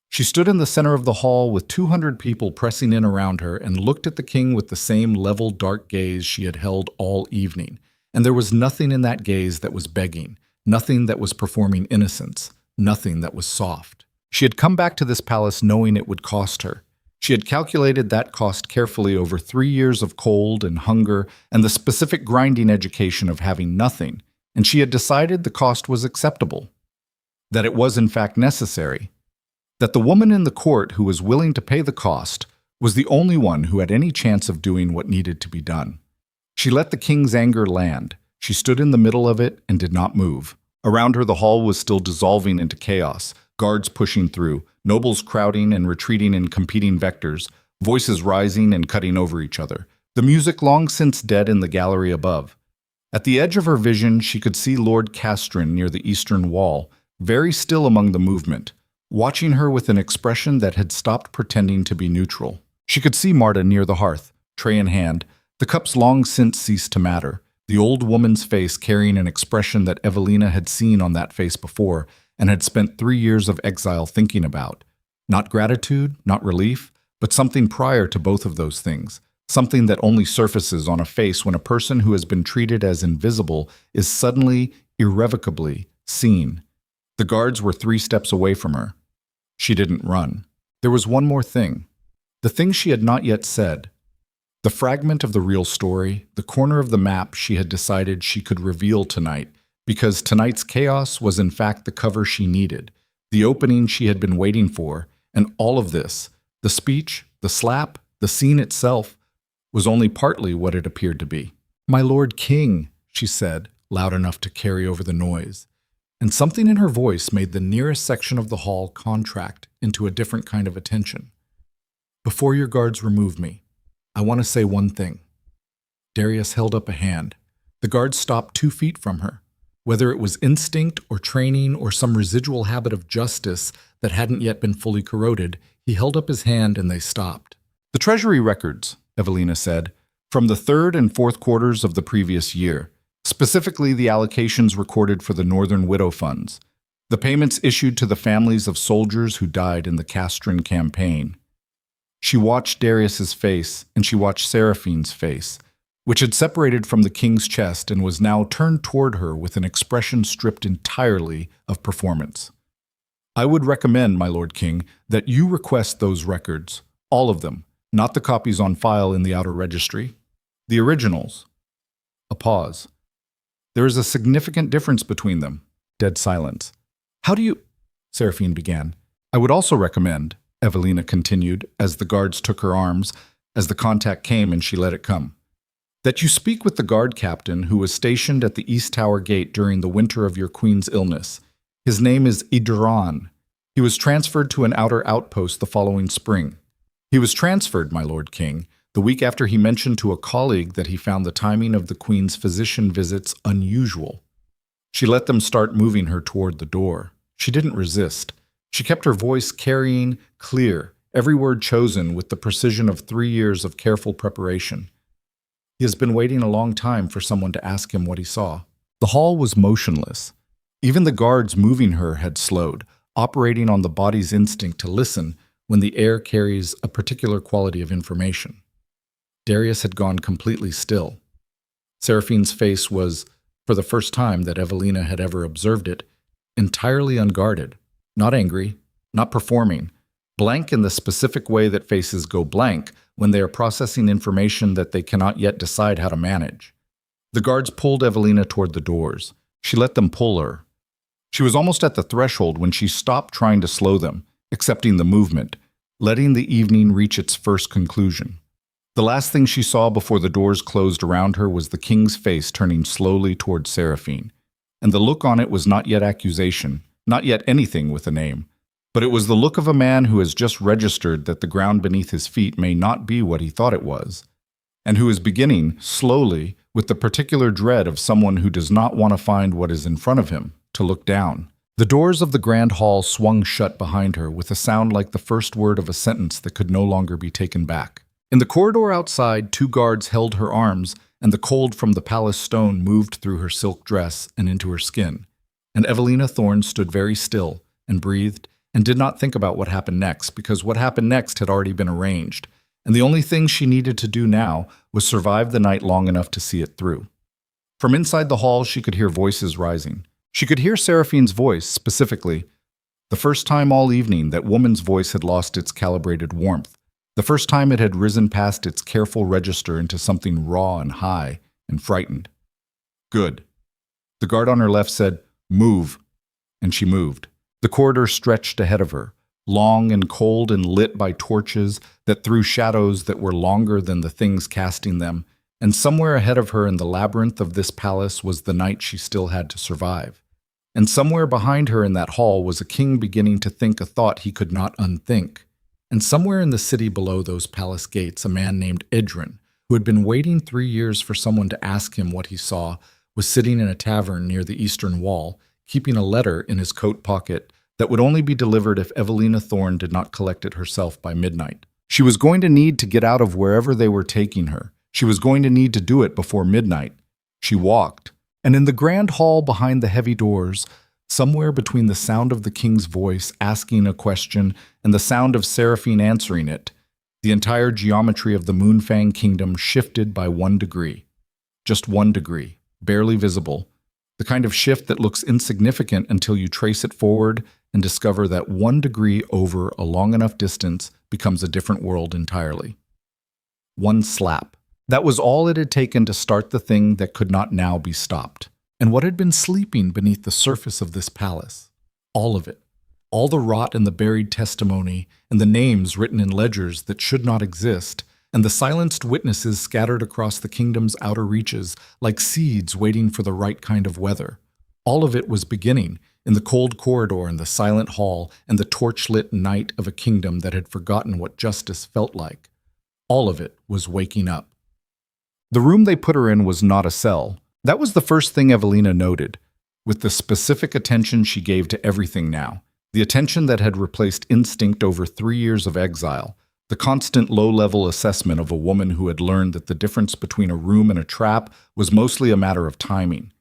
[SPEAKER 1] She stood in the center of the hall with 200 people pressing in around her and looked at the king with the same level, dark gaze she had held all evening. And there was nothing in that gaze that was begging, nothing that was performing innocence, nothing that was soft. She had come back to this palace knowing it would cost her. She had calculated that cost carefully over 3 years of cold and hunger and the specific grinding education of having nothing, and she had decided the cost was acceptable, that it was in fact necessary, that the woman in the court who was willing to pay the cost was the only one who had any chance of doing what needed to be done. She let the king's anger land. She stood in the middle of it and did not move. Around her the hall was still dissolving into chaos, guards pushing through, nobles crowding and retreating in competing vectors, voices rising and cutting over each other, the music long since dead in the gallery above. At the edge of her vision she could see Lord Castrin near the eastern wall, very still among the movement, watching her with an expression that had stopped pretending to be neutral. She could see Marta near the hearth, tray in hand, the cups long since ceased to matter, the old woman's face carrying an expression that Evelina had seen on that face before and had spent 3 years of exile thinking about. Not gratitude, not relief, but something prior to both of those things, something that only surfaces on a face when a person who has been treated as invisible is suddenly, irrevocably, seen. The guards were 3 steps away from her. She didn't run. There was one more thing. The thing she had not yet said. The fragment of the real story, the corner of the map she had decided she could reveal tonight, because tonight's chaos was in fact the cover she needed, the opening she had been waiting for, and all of this, the speech, the slap, the scene itself, was only partly what it appeared to be. "My Lord King," she said, loud enough to carry over the noise, and something in her voice made the nearest section of the hall contract into a different kind of attention. "Before your guards remove me, I want to say one thing. Darius held up a hand. The guard stopped 2 feet from her. Whether it was instinct or training or some residual habit of justice that hadn't yet been fully corroded, he held up his hand and they stopped. The Treasury records, Evelina said, from the 3rd and 4th quarters of the previous year, specifically the allocations recorded for the Northern Widow Funds, the payments issued to the families of soldiers who died in the Castron campaign. She watched Darius's face, and she watched Seraphine's face, which had separated from the king's chest and was now turned toward her with an expression stripped entirely of performance. I would recommend, my Lord King, that you request those records, all of them, not the copies on file in the outer registry. The originals. A pause. There is a significant difference between them. Dead silence. How do you... Seraphine began. I would also recommend, Evelina continued, as the guards took her arms, as the contact came and she let it come, that you speak with the guard captain who was stationed at the East Tower Gate during the winter of your queen's illness. His name is Idran. He was transferred to an outer outpost the following spring. He was transferred, my Lord King, the week after he mentioned to a colleague that he found the timing of the queen's physician visits unusual. She let them start moving her toward the door. She didn't resist. She kept her voice carrying, clear, every word chosen with the precision of 3 years of careful preparation. He has been waiting a long time for someone to ask him what he saw. The hall was motionless. Even the guards moving her had slowed, operating on the body's instinct to listen when the air carries a particular quality of information. Darius had gone completely still. Seraphine's face was, for the first time that Evelina had ever observed it, entirely unguarded, not angry, not performing, blank in the specific way that faces go blank when they are processing information that they cannot yet decide how to manage. The guards pulled Evelina toward the doors. She let them pull her. She was almost at the threshold when she stopped trying to slow them, accepting the movement, letting the evening reach its first conclusion. The last thing she saw before the doors closed around her was the king's face turning slowly toward Seraphine, and the look on it was not yet accusation, not yet anything with a name, but it was the look of a man who has just registered that the ground beneath his feet may not be what he thought it was, and who is beginning, slowly, with the particular dread of someone who does not want to find what is in front of him, to look down. The doors of the grand hall swung shut behind her with a sound like the first word of a sentence that could no longer be taken back. In the corridor outside, 2 guards held her arms, and the cold from the palace stone moved through her silk dress and into her skin. And Evelina Thorne stood very still and breathed and did not think about what happened next, because what happened next had already been arranged, and the only thing she needed to do now was survive the night long enough to see it through. From inside the hall, she could hear voices rising. She could hear Seraphine's voice, specifically, the first time all evening that woman's voice had lost its calibrated warmth, the first time it had risen past its careful register into something raw and high and frightened. Good. The guard on her left said, "Move," and she moved. The corridor stretched ahead of her, long and cold and lit by torches that threw shadows that were longer than the things casting them, and somewhere ahead of her in the labyrinth of this palace was the night she still had to survive. And somewhere behind her in that hall was a king beginning to think a thought he could not unthink. And somewhere in the city below those palace gates, a man named Idran, who had been waiting 3 years for someone to ask him what he saw, was sitting in a tavern near the eastern wall, keeping a letter in his coat pocket that would only be delivered if Evelina Thorne did not collect it herself by midnight. She was going to need to get out of wherever they were taking her. She was going to need to do it before midnight. She walked, and in the grand hall behind the heavy doors, somewhere between the sound of the king's voice asking a question and the sound of Seraphine answering it, the entire geometry of the Moonfang kingdom shifted by 1 degree. Just 1 degree, barely visible, the kind of shift that looks insignificant until you trace it forward and discover that 1 degree over a long enough distance becomes a different world entirely. 1 slap. That was all it had taken to start the thing that could not now be stopped. And what had been sleeping beneath the surface of this palace? All of it. All the rot and the buried testimony, and the names written in ledgers that should not exist, and the silenced witnesses scattered across the kingdom's outer reaches like seeds waiting for the right kind of weather. All of it was beginning in the cold corridor and the silent hall and the torch-lit night of a kingdom that had forgotten what justice felt like. All of it was waking up. The room they put her in was not a cell. That was the first thing Evelina noted, with the specific attention she gave to everything now. The attention that had replaced instinct over 3 years of exile. The constant low-level assessment of a woman who had learned that the difference between a room and a trap was mostly a matter of timing.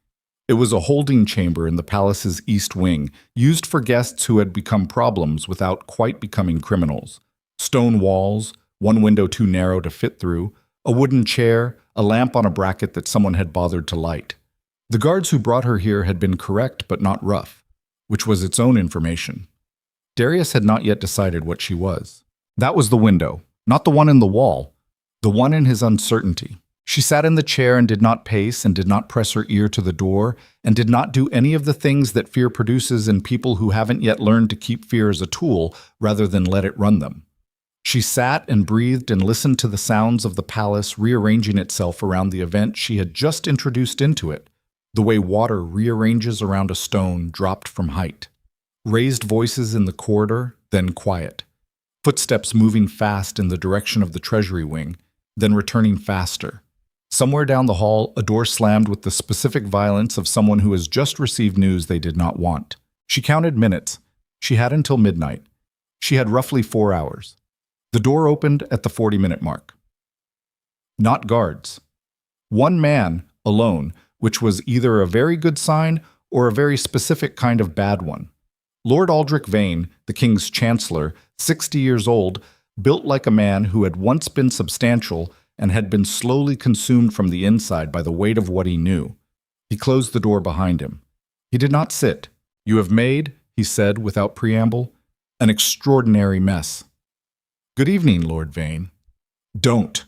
[SPEAKER 1] It was a holding chamber in the palace's east wing, used for guests who had become problems without quite becoming criminals. Stone walls, one window too narrow to fit through, a wooden chair, a lamp on a bracket that someone had bothered to light. The guards who brought her here had been correct but not rough, which was its own information. Darius had not yet decided what she was. That was the window, not the one in the wall, the one in his uncertainty. She sat in the chair and did not pace and did not press her ear to the door and did not do any of the things that fear produces in people who haven't yet learned to keep fear as a tool rather than let it run them. She sat and breathed and listened to the sounds of the palace rearranging itself around the event she had just introduced into it, the way water rearranges around a stone dropped from height. Raised voices in the corridor, then quiet. Footsteps moving fast in the direction of the treasury wing, then returning faster. Somewhere down the hall, a door slammed with the specific violence of someone who has just received news they did not want. She counted minutes. She had until midnight. She had roughly 4 hours. The door opened at the 40-minute mark. Not guards. One man, alone, which was either a very good sign or a very specific kind of bad one. Lord Aldrich Vane, the king's chancellor, 60 years old, built like a man who had once been substantial and had been slowly consumed from the inside by the weight of what he knew. He closed the door behind him. He did not sit. "You have made," he said without preamble, "an extraordinary mess." "Good evening, Lord Vane." "Don't."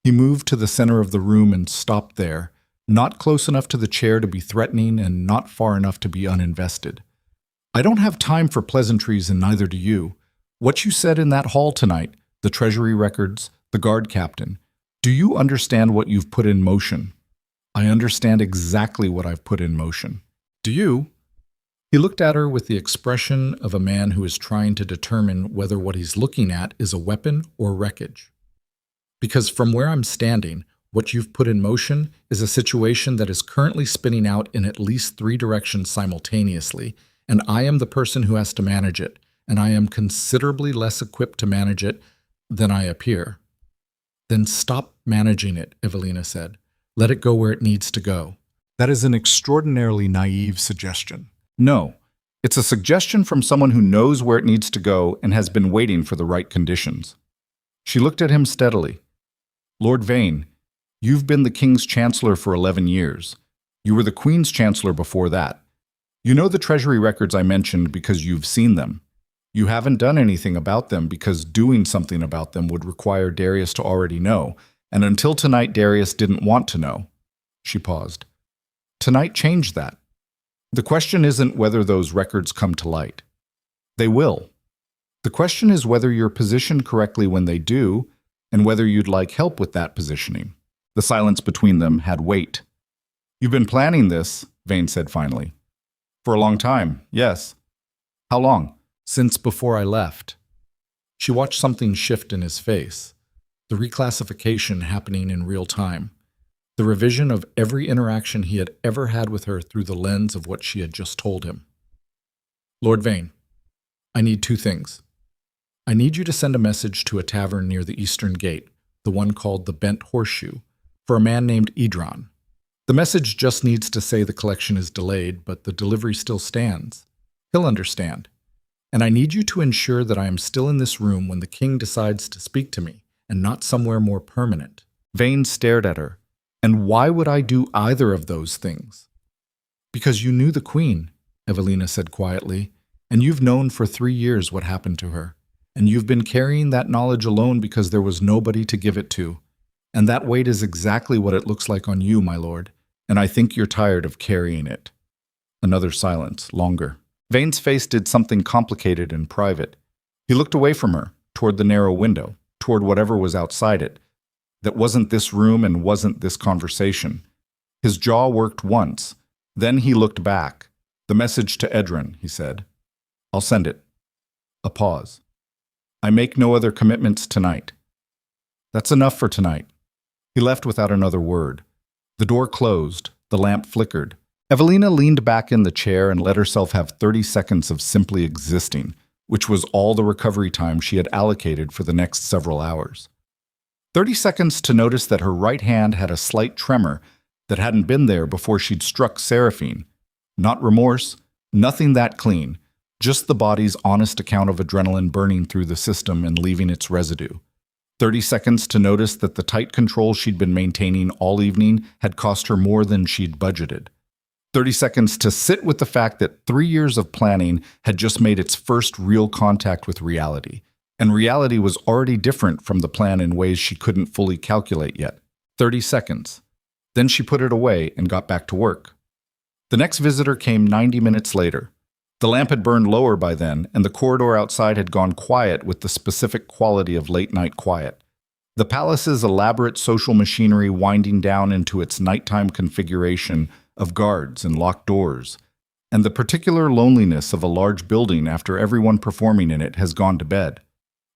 [SPEAKER 1] He moved to the center of the room and stopped there, not close enough to the chair to be threatening and not far enough to be uninvested. "I don't have time for pleasantries, and neither do you. What you said in that hall tonight, the treasury records, the guard captain, do you understand what you've put in motion?" "I understand exactly what I've put in motion." "Do you?" He looked at her with the expression of a man who is trying to determine whether what he's looking at is a weapon or wreckage. "Because from where I'm standing, what you've put in motion is a situation that is currently spinning out in at least 3 directions simultaneously, and I am the person who has to manage it, and I am considerably less equipped to manage it than I appear." "Then stop managing it," Evelina said. "Let it go where it needs to go." "That is an extraordinarily naive suggestion." "No, it's a suggestion from someone who knows where it needs to go and has been waiting for the right conditions." She looked at him steadily. "Lord Vane, you've been the king's chancellor for 11 years. You were the queen's chancellor before that. You know the treasury records I mentioned because you've seen them. You haven't done anything about them because doing something about them would require Darius to already know, and until tonight Darius didn't want to know." She paused. "Tonight changed that. The question isn't whether those records come to light. They will. The question is whether you're positioned correctly when they do, and whether you'd like help with that positioning." The silence between them had weight. "You've been planning this," Vane said finally. "For a long time, yes." "How long?" "Since before I left." She watched something shift in his face, the reclassification happening in real time, the revision of every interaction he had ever had with her through the lens of what she had just told him. "Lord Vane, I need 2 things. I need you to send a message to a tavern near the eastern gate, the one called the Bent Horseshoe, for a man named Idron. The message just needs to say the collection is delayed, but the delivery still stands. He'll understand. And I need you to ensure that I am still in this room when the king decides to speak to me, and not somewhere more permanent." Vane stared at her. "And why would I do either of those things?" "Because you knew the queen," Evelina said quietly, "and you've known for 3 years what happened to her. And you've been carrying that knowledge alone because there was nobody to give it to. And that weight is exactly what it looks like on you, my lord. And I think you're tired of carrying it." Another silence, longer. Vane's face did something complicated and private. He looked away from her, toward the narrow window, toward whatever was outside it. That wasn't this room and wasn't this conversation. His jaw worked once. Then he looked back. "The message to Edron," he said. "I'll send it." A pause. "I make no other commitments tonight." That's enough for tonight." He left without another word. The door closed. The lamp flickered. Evelina leaned back in the chair and let herself have 30 seconds of simply existing, which was all the recovery time she had allocated for the next several hours. 30 seconds to notice that her right hand had a slight tremor that hadn't been there before she'd struck Seraphine. Not remorse, nothing that clean, just the body's honest account of adrenaline burning through the system and leaving its residue. 30 seconds to notice that the tight control she'd been maintaining all evening had cost her more than she'd budgeted. 30 seconds to sit with the fact that 3 years of planning had just made its first real contact with reality, and reality was already different from the plan in ways she couldn't fully calculate yet. 30 seconds. Then she put it away and got back to work. The next visitor came 90 minutes later. The lamp had burned lower by then, and the corridor outside had gone quiet with the specific quality of late-night quiet. The palace's elaborate social machinery winding down into its nighttime configuration of guards and locked doors, and the particular loneliness of a large building after everyone performing in it has gone to bed.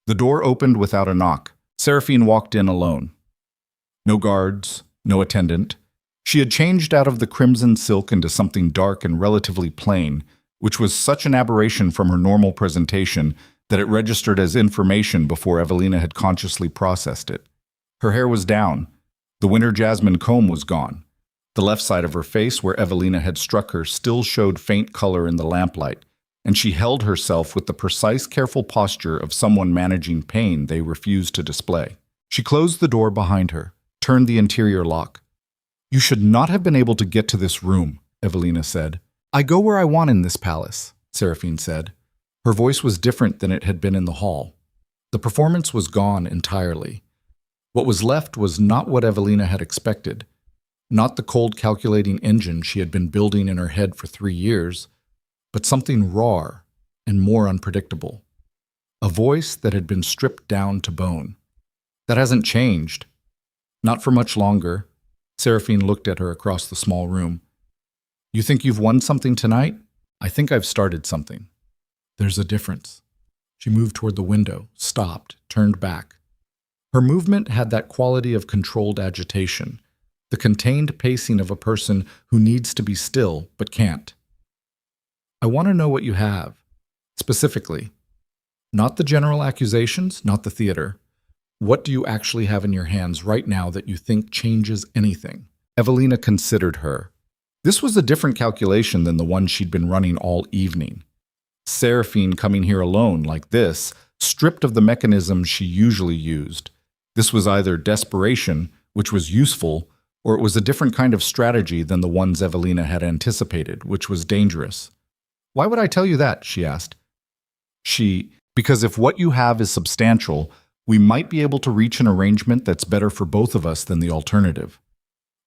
[SPEAKER 1] The door opened without a knock. Seraphine walked in alone. No guards, no attendant. She had changed out of the crimson silk into something dark and relatively plain, which was such an aberration from her normal presentation that it registered as information before Evelina had consciously processed it. Her hair was down. The winter jasmine comb was gone. The left side of her face, where Evelina had struck her, still showed faint color in the lamplight, and she held herself with the precise, careful posture of someone managing pain they refused to display. She closed the door behind her, turned the interior lock. "You should not have been able to get to this room," Evelina said. "I go where I want in this palace," Seraphine said. Her voice was different than it had been in the hall. The performance was gone entirely. What was left was not what Evelina had expected, not the cold calculating engine she had been building in her head for 3 years, but something rawer and more unpredictable. A voice that had been stripped down to bone. That hasn't changed. Not for much longer. Seraphine looked at her across the small room. "You think you've won something tonight? I think I've started something. There's a difference." She moved toward the window, stopped, turned back. Her movement had that quality of controlled agitation, the contained pacing of a person who needs to be still but can't. "I want to know what you have, specifically. Not the general accusations, not the theater. What do you actually have in your hands right now that you think changes anything?" Evelina considered her. This was a different calculation than the one she'd been running all evening. Seraphine coming here alone like this, stripped of the mechanisms she usually used. This was either desperation, which was useful, or it was a different kind of strategy than the ones Evelina had anticipated, which was dangerous. "Why would I tell you that?" she asked. Because if what you have is substantial, we might be able to reach an arrangement that's better for both of us than the alternative.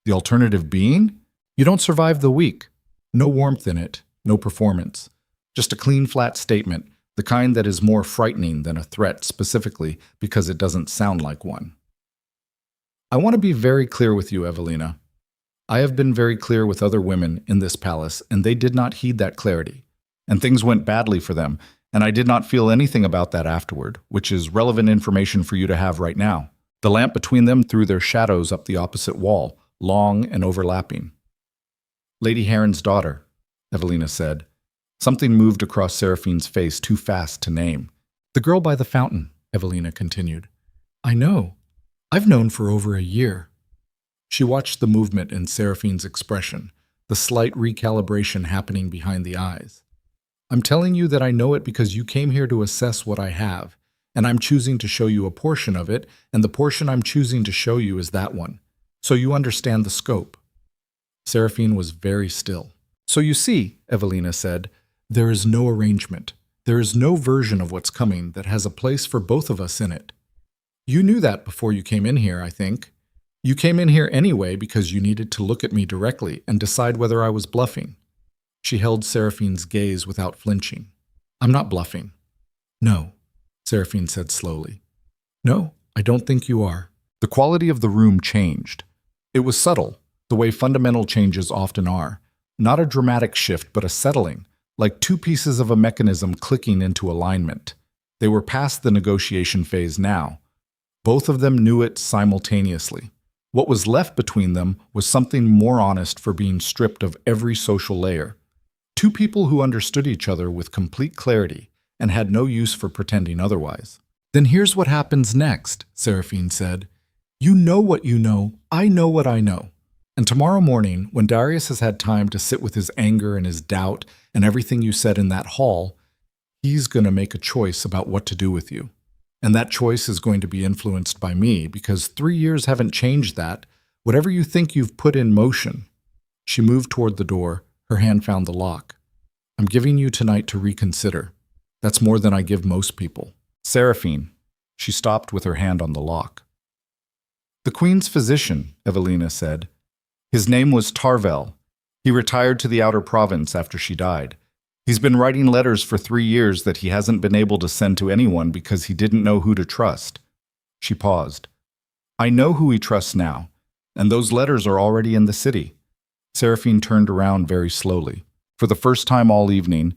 [SPEAKER 1] The alternative being? You don't survive the week. No warmth in it, no performance. Just a clean, flat statement, the kind that is more frightening than a threat specifically because it doesn't sound like one. I want to be very clear with you, Evelina. I have been very clear with other women in this palace, and they did not heed that clarity. And things went badly for them, and I did not feel anything about that afterward, which is relevant information for you to have right now. The lamp between them threw their shadows up the opposite wall, long and overlapping. "Lady Heron's daughter," Evelina said. Something moved across Seraphine's face too fast to name. "The girl by the fountain," Evelina continued. "I know. I've known for over a year." She watched the movement in Seraphine's expression, the slight recalibration happening behind the eyes. "I'm telling you that I know it because you came here to assess what I have, and I'm choosing to show you a portion of it, and the portion I'm choosing to show you is that one, so you understand the scope." Seraphine was very still. "So you see," Evelina said, "there is no arrangement. There is no version of what's coming that has a place for both of us in it. You knew that before you came in here, I think. You came in here anyway because you needed to look at me directly and decide whether I was bluffing." She held Seraphine's gaze without flinching. "I'm not bluffing." "No," Seraphine said slowly. "No, I don't think you are." The quality of the room changed. It was subtle, the way fundamental changes often are. Not a dramatic shift, but a settling, like two pieces of a mechanism clicking into alignment. They were past the negotiation phase now. Both of them knew it simultaneously. What was left between them was something more honest for being stripped of every social layer. Two people who understood each other with complete clarity and had no use for pretending otherwise. "Then here's what happens next," Seraphine said. "You know what you know, I know what I know. And tomorrow morning, when Darius has had time to sit with his anger and his doubt and everything you said in that hall, he's going to make a choice about what to do with you. And that choice is going to be influenced by me, because 3 years haven't changed that. Whatever you think you've put in motion." She moved toward the door. Her hand found the lock. "I'm giving you tonight to reconsider. That's more than I give most people." "Seraphine." She stopped with her hand on the lock. "The Queen's physician," Evelina said. "His name was Tarvel. He retired to the outer province after she died. He's been writing letters for 3 years that he hasn't been able to send to anyone because he didn't know who to trust." She paused. "I know who he trusts now, and those letters are already in the city." Seraphine turned around very slowly. For the first time all evening,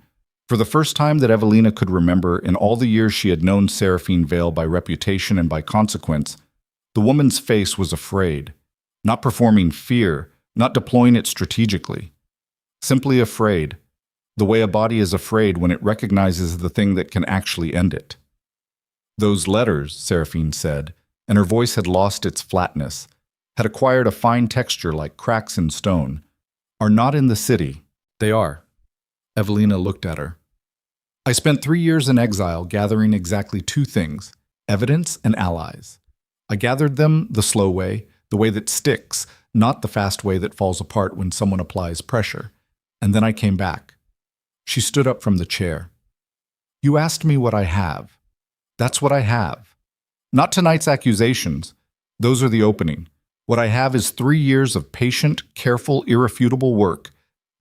[SPEAKER 1] for the first time that Evelina could remember in all the years she had known Seraphine Vale by reputation and by consequence, the woman's face was afraid, not performing fear, not deploying it strategically. Simply afraid, the way a body is afraid when it recognizes the thing that can actually end it. "Those letters," Seraphine said, and her voice had lost its flatness, had acquired a fine texture like cracks in stone, "are not in the city." "They are." Evelina looked at her. "I spent 3 years in exile gathering exactly 2 things, evidence and allies. I gathered them the slow way, the way that sticks, not the fast way that falls apart when someone applies pressure. And then I came back." She stood up from the chair. "You asked me what I have. That's what I have. Not tonight's accusations. Those are the opening. What I have is 3 years of patient, careful, irrefutable work,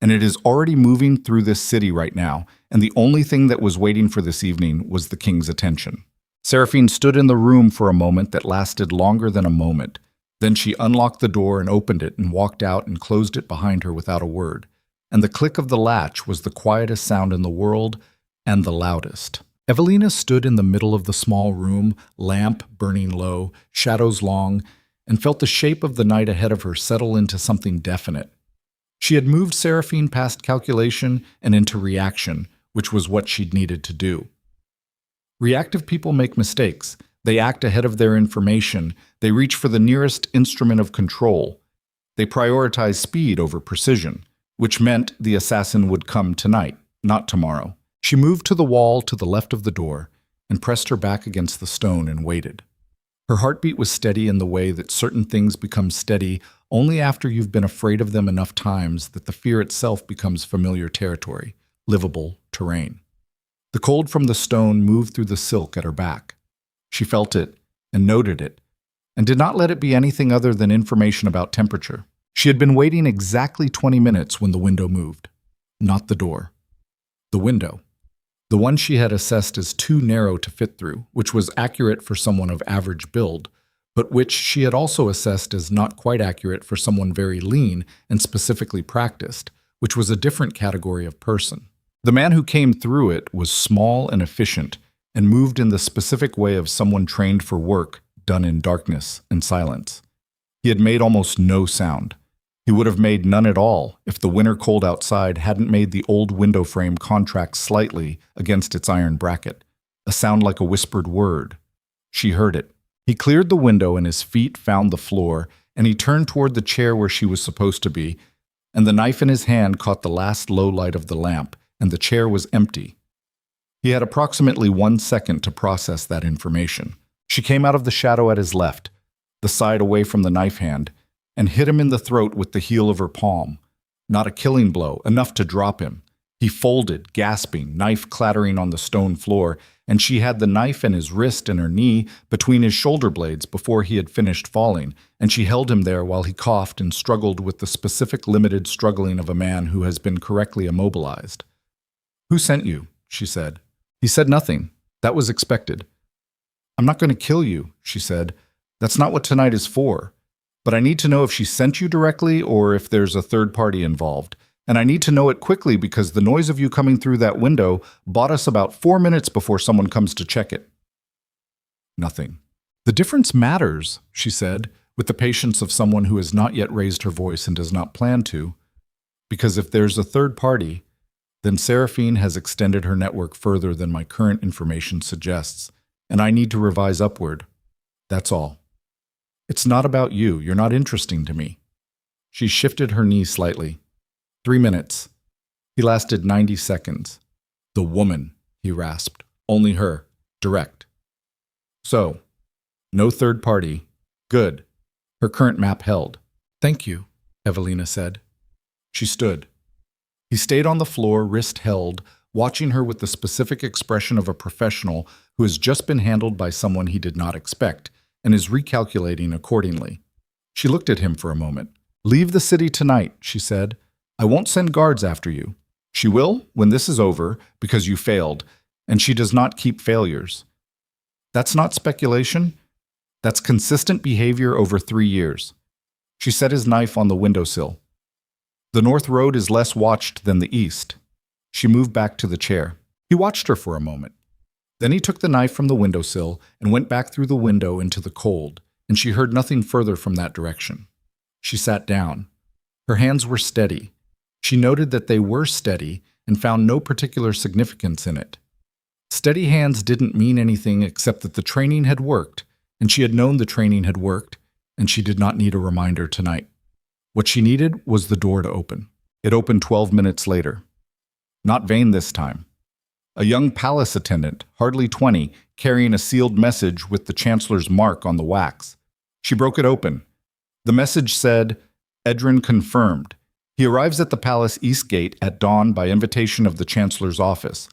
[SPEAKER 1] and it is already moving through this city right now, and the only thing that was waiting for this evening was the king's attention." Seraphine stood in the room for a moment that lasted longer than a moment. Then she unlocked the door and opened it and walked out and closed it behind her without a word. And the click of the latch was the quietest sound in the world and the loudest. Evelina stood in the middle of the small room, lamp burning low, shadows long, and felt the shape of the night ahead of her settle into something definite. She had moved Seraphine past calculation and into reaction, which was what she'd needed to do. Reactive people make mistakes. They act ahead of their information. They reach for the nearest instrument of control. They prioritize speed over precision, which meant the assassin would come tonight, not tomorrow. She moved to the wall to the left of the door and pressed her back against the stone and waited. Her heartbeat was steady in the way that certain things become steady only after you've been afraid of them enough times that the fear itself becomes familiar territory, livable terrain. The cold from the stone moved through the silk at her back. She felt it and noted it, and did not let it be anything other than information about temperature. She had been waiting exactly 20 minutes when the window moved. Not the door. The window. The one she had assessed as too narrow to fit through, which was accurate for someone of average build, but which she had also assessed as not quite accurate for someone very lean and specifically practiced, which was a different category of person. The man who came through it was small and efficient, and moved in the specific way of someone trained for work done in darkness and silence. He had made almost no sound. He would have made none at all if the winter cold outside hadn't made the old window frame contract slightly against its iron bracket, a sound like a whispered word. She heard it. He cleared the window and his feet found the floor, and he turned toward the chair where she was supposed to be, and the knife in his hand caught the last low light of the lamp, and the chair was empty. He had approximately 1 second to process that information. She came out of the shadow at his left, the side away from the knife hand, and hit him in the throat with the heel of her palm. Not a killing blow, enough to drop him. He folded, gasping, knife clattering on the stone floor, and she had the knife in his wrist and her knee between his shoulder blades before he had finished falling, and she held him there while he coughed and struggled with the specific limited struggling of a man who has been correctly immobilized. "Who sent you?" she said. He said nothing. That was expected. "I'm not going to kill you," she said. "That's not what tonight is for. But I need to know if she sent you directly or if there's a third party involved. And I need to know it quickly because the noise of you coming through that window bought us about 4 minutes before someone comes to check it." Nothing. The difference matters, she said, with the patience of someone who has not yet raised her voice and does not plan to, because if there's a third party, then Seraphine has extended her network further than my current information suggests, and I need to revise upward. That's all. It's not about you. You're not interesting to me. She shifted her knee slightly. 3 minutes. He lasted 90 seconds. The woman, he rasped. Only her. Direct. So, no third party. Good. Her current map held. Thank you, Evelina said. She stood. He stayed on the floor, wrist held, watching her with the specific expression of a professional who has just been handled by someone he did not expect and is recalculating accordingly. She looked at him for a moment. Leave the city tonight, she said. I won't send guards after you. She will when this is over because you failed, and she does not keep failures. That's not speculation. That's consistent behavior over 3 years. She set his knife on the windowsill. The North Road is less watched than the East. She moved back to the chair. He watched her for a moment. Then he took the knife from the windowsill and went back through the window into the cold, and she heard nothing further from that direction. She sat down. Her hands were steady. She noted that they were steady and found no particular significance in it. Steady hands didn't mean anything except that the training had worked, and she had known the training had worked, and she did not need a reminder tonight. What she needed was the door to open. It opened 12 minutes later. Not vain this time. A young palace attendant, hardly 20, carrying a sealed message with the chancellor's mark on the wax. She broke it open. The message said, Edrin confirmed. He arrives at the palace east gate at dawn by invitation of the chancellor's office,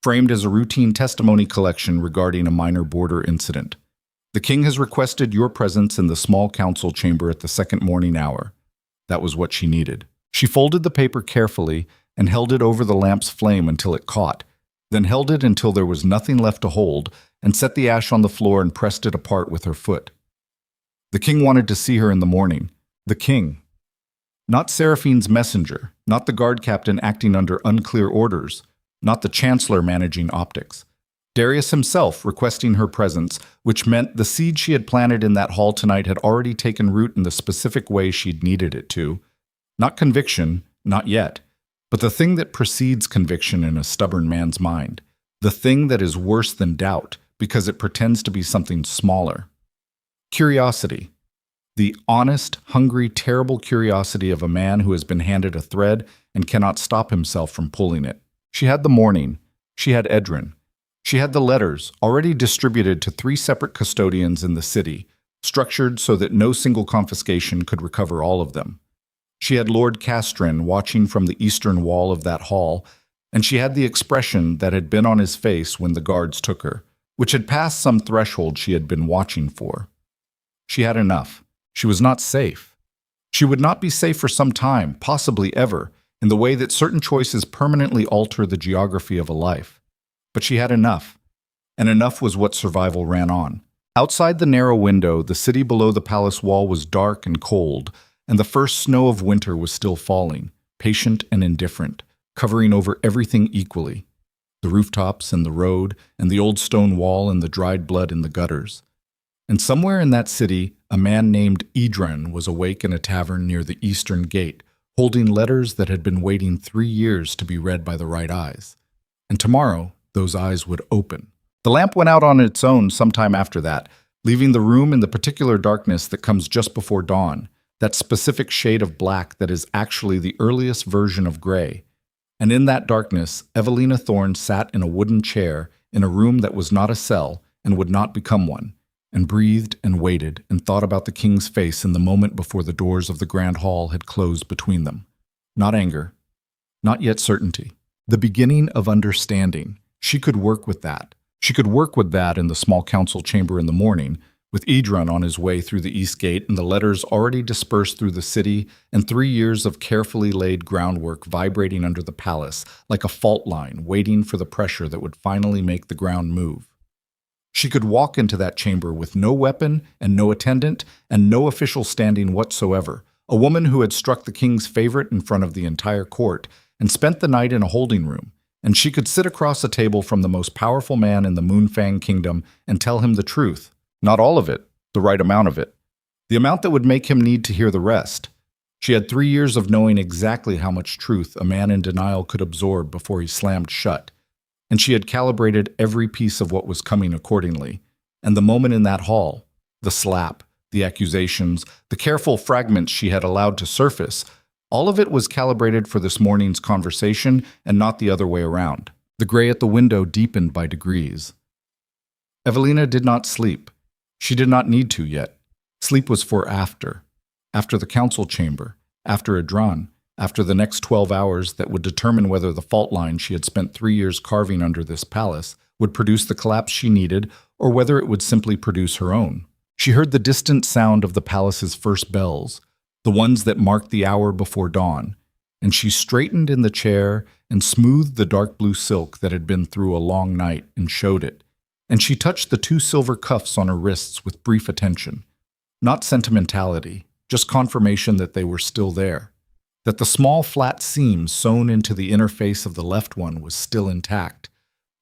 [SPEAKER 1] framed as a routine testimony collection regarding a minor border incident. The king has requested your presence in the small council chamber at the second morning hour. That was what she needed. She folded the paper carefully and held it over the lamp's flame until it caught, then held it until there was nothing left to hold, and set the ash on the floor and pressed it apart with her foot. The king wanted to see her in the morning. The king. Not Seraphine's messenger, not the guard captain acting under unclear orders, not the chancellor managing optics. Darius himself requesting her presence, which meant the seed she had planted in that hall tonight had already taken root in the specific way she'd needed it to. Not conviction, not yet, but the thing that precedes conviction in a stubborn man's mind. The thing that is worse than doubt, because it pretends to be something smaller. Curiosity. The honest, hungry, terrible curiosity of a man who has been handed a thread and cannot stop himself from pulling it. She had the morning. She had Edrin. She had the letters, already distributed to 3 separate custodians in the city, structured so that no single confiscation could recover all of them. She had Lord Castrin watching from the eastern wall of that hall, and she had the expression that had been on his face when the guards took her, which had passed some threshold she had been watching for. She had enough. She was not safe. She would not be safe for some time, possibly ever, in the way that certain choices permanently alter the geography of a life. But she had enough, and enough was what survival ran on. Outside the narrow window, the city below the palace wall was dark and cold, and the first snow of winter was still falling, patient and indifferent, covering over everything equally. The rooftops and the road, and the old stone wall and the dried blood in the gutters. And somewhere in that city, a man named Edrin was awake in a tavern near the eastern gate, holding letters that had been waiting 3 years to be read by the right eyes. And tomorrow, those eyes would open. The lamp went out on its own sometime after that, leaving the room in the particular darkness that comes just before dawn, that specific shade of black that is actually the earliest version of gray. And in that darkness, Evelina Thorne sat in a wooden chair in a room that was not a cell and would not become one, and breathed and waited and thought about the king's face in the moment before the doors of the grand hall had closed between them. Not anger, not yet certainty. The beginning of understanding. She could work with that. She could work with that in the small council chamber in the morning, with Edrin on his way through the east gate and the letters already dispersed through the city and 3 years of carefully laid groundwork vibrating under the palace like a fault line waiting for the pressure that would finally make the ground move. She could walk into that chamber with no weapon and no attendant and no official standing whatsoever, a woman who had struck the king's favorite in front of the entire court and spent the night in a holding room. And she could sit across a table from the most powerful man in the Moonfang kingdom and tell him the truth, Not all of it, the right amount of it. The amount that would make him need to hear the rest. She had 3 years of knowing exactly how much truth a man in denial could absorb before he slammed shut, and she had calibrated every piece of what was coming accordingly. And the moment in that hall, the slap, the accusations, the careful fragments she had allowed to surface, all of it was calibrated for this morning's conversation and not the other way around. The gray at the window deepened by degrees. Evelina did not sleep. She did not need to yet. Sleep was for after the council chamber, after Adran, after the next 12 hours that would determine whether the fault line she had spent 3 years carving under this palace would produce the collapse she needed or whether it would simply produce her own. She heard the distant sound of the palace's first bells, the ones that marked the hour before dawn, and she straightened in the chair and smoothed the dark blue silk that had been through a long night and showed it, and she touched the 2 silver cuffs on her wrists with brief attention. Not sentimentality, just confirmation that they were still there, that the small flat seam sewn into the inner face of the left one was still intact,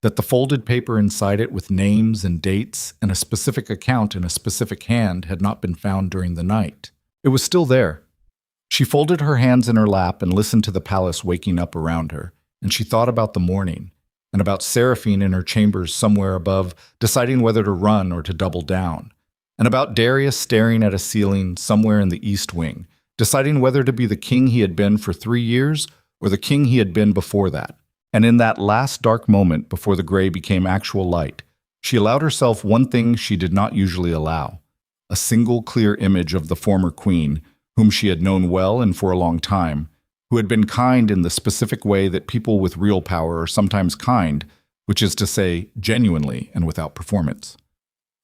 [SPEAKER 1] that the folded paper inside it with names and dates and a specific account in a specific hand had not been found during the night. It was still there. She folded her hands in her lap and listened to the palace waking up around her, and she thought about the morning, and about Seraphine in her chambers somewhere above, deciding whether to run or to double down, and about Darius staring at a ceiling somewhere in the east wing, deciding whether to be the king he had been for 3 years or the king he had been before that. And in that last dark moment before the gray became actual light, she allowed herself one thing she did not usually allow, a single clear image of the former queen, whom she had known well and for a long time, who had been kind in the specific way that people with real power are sometimes kind, which is to say, genuinely and without performance,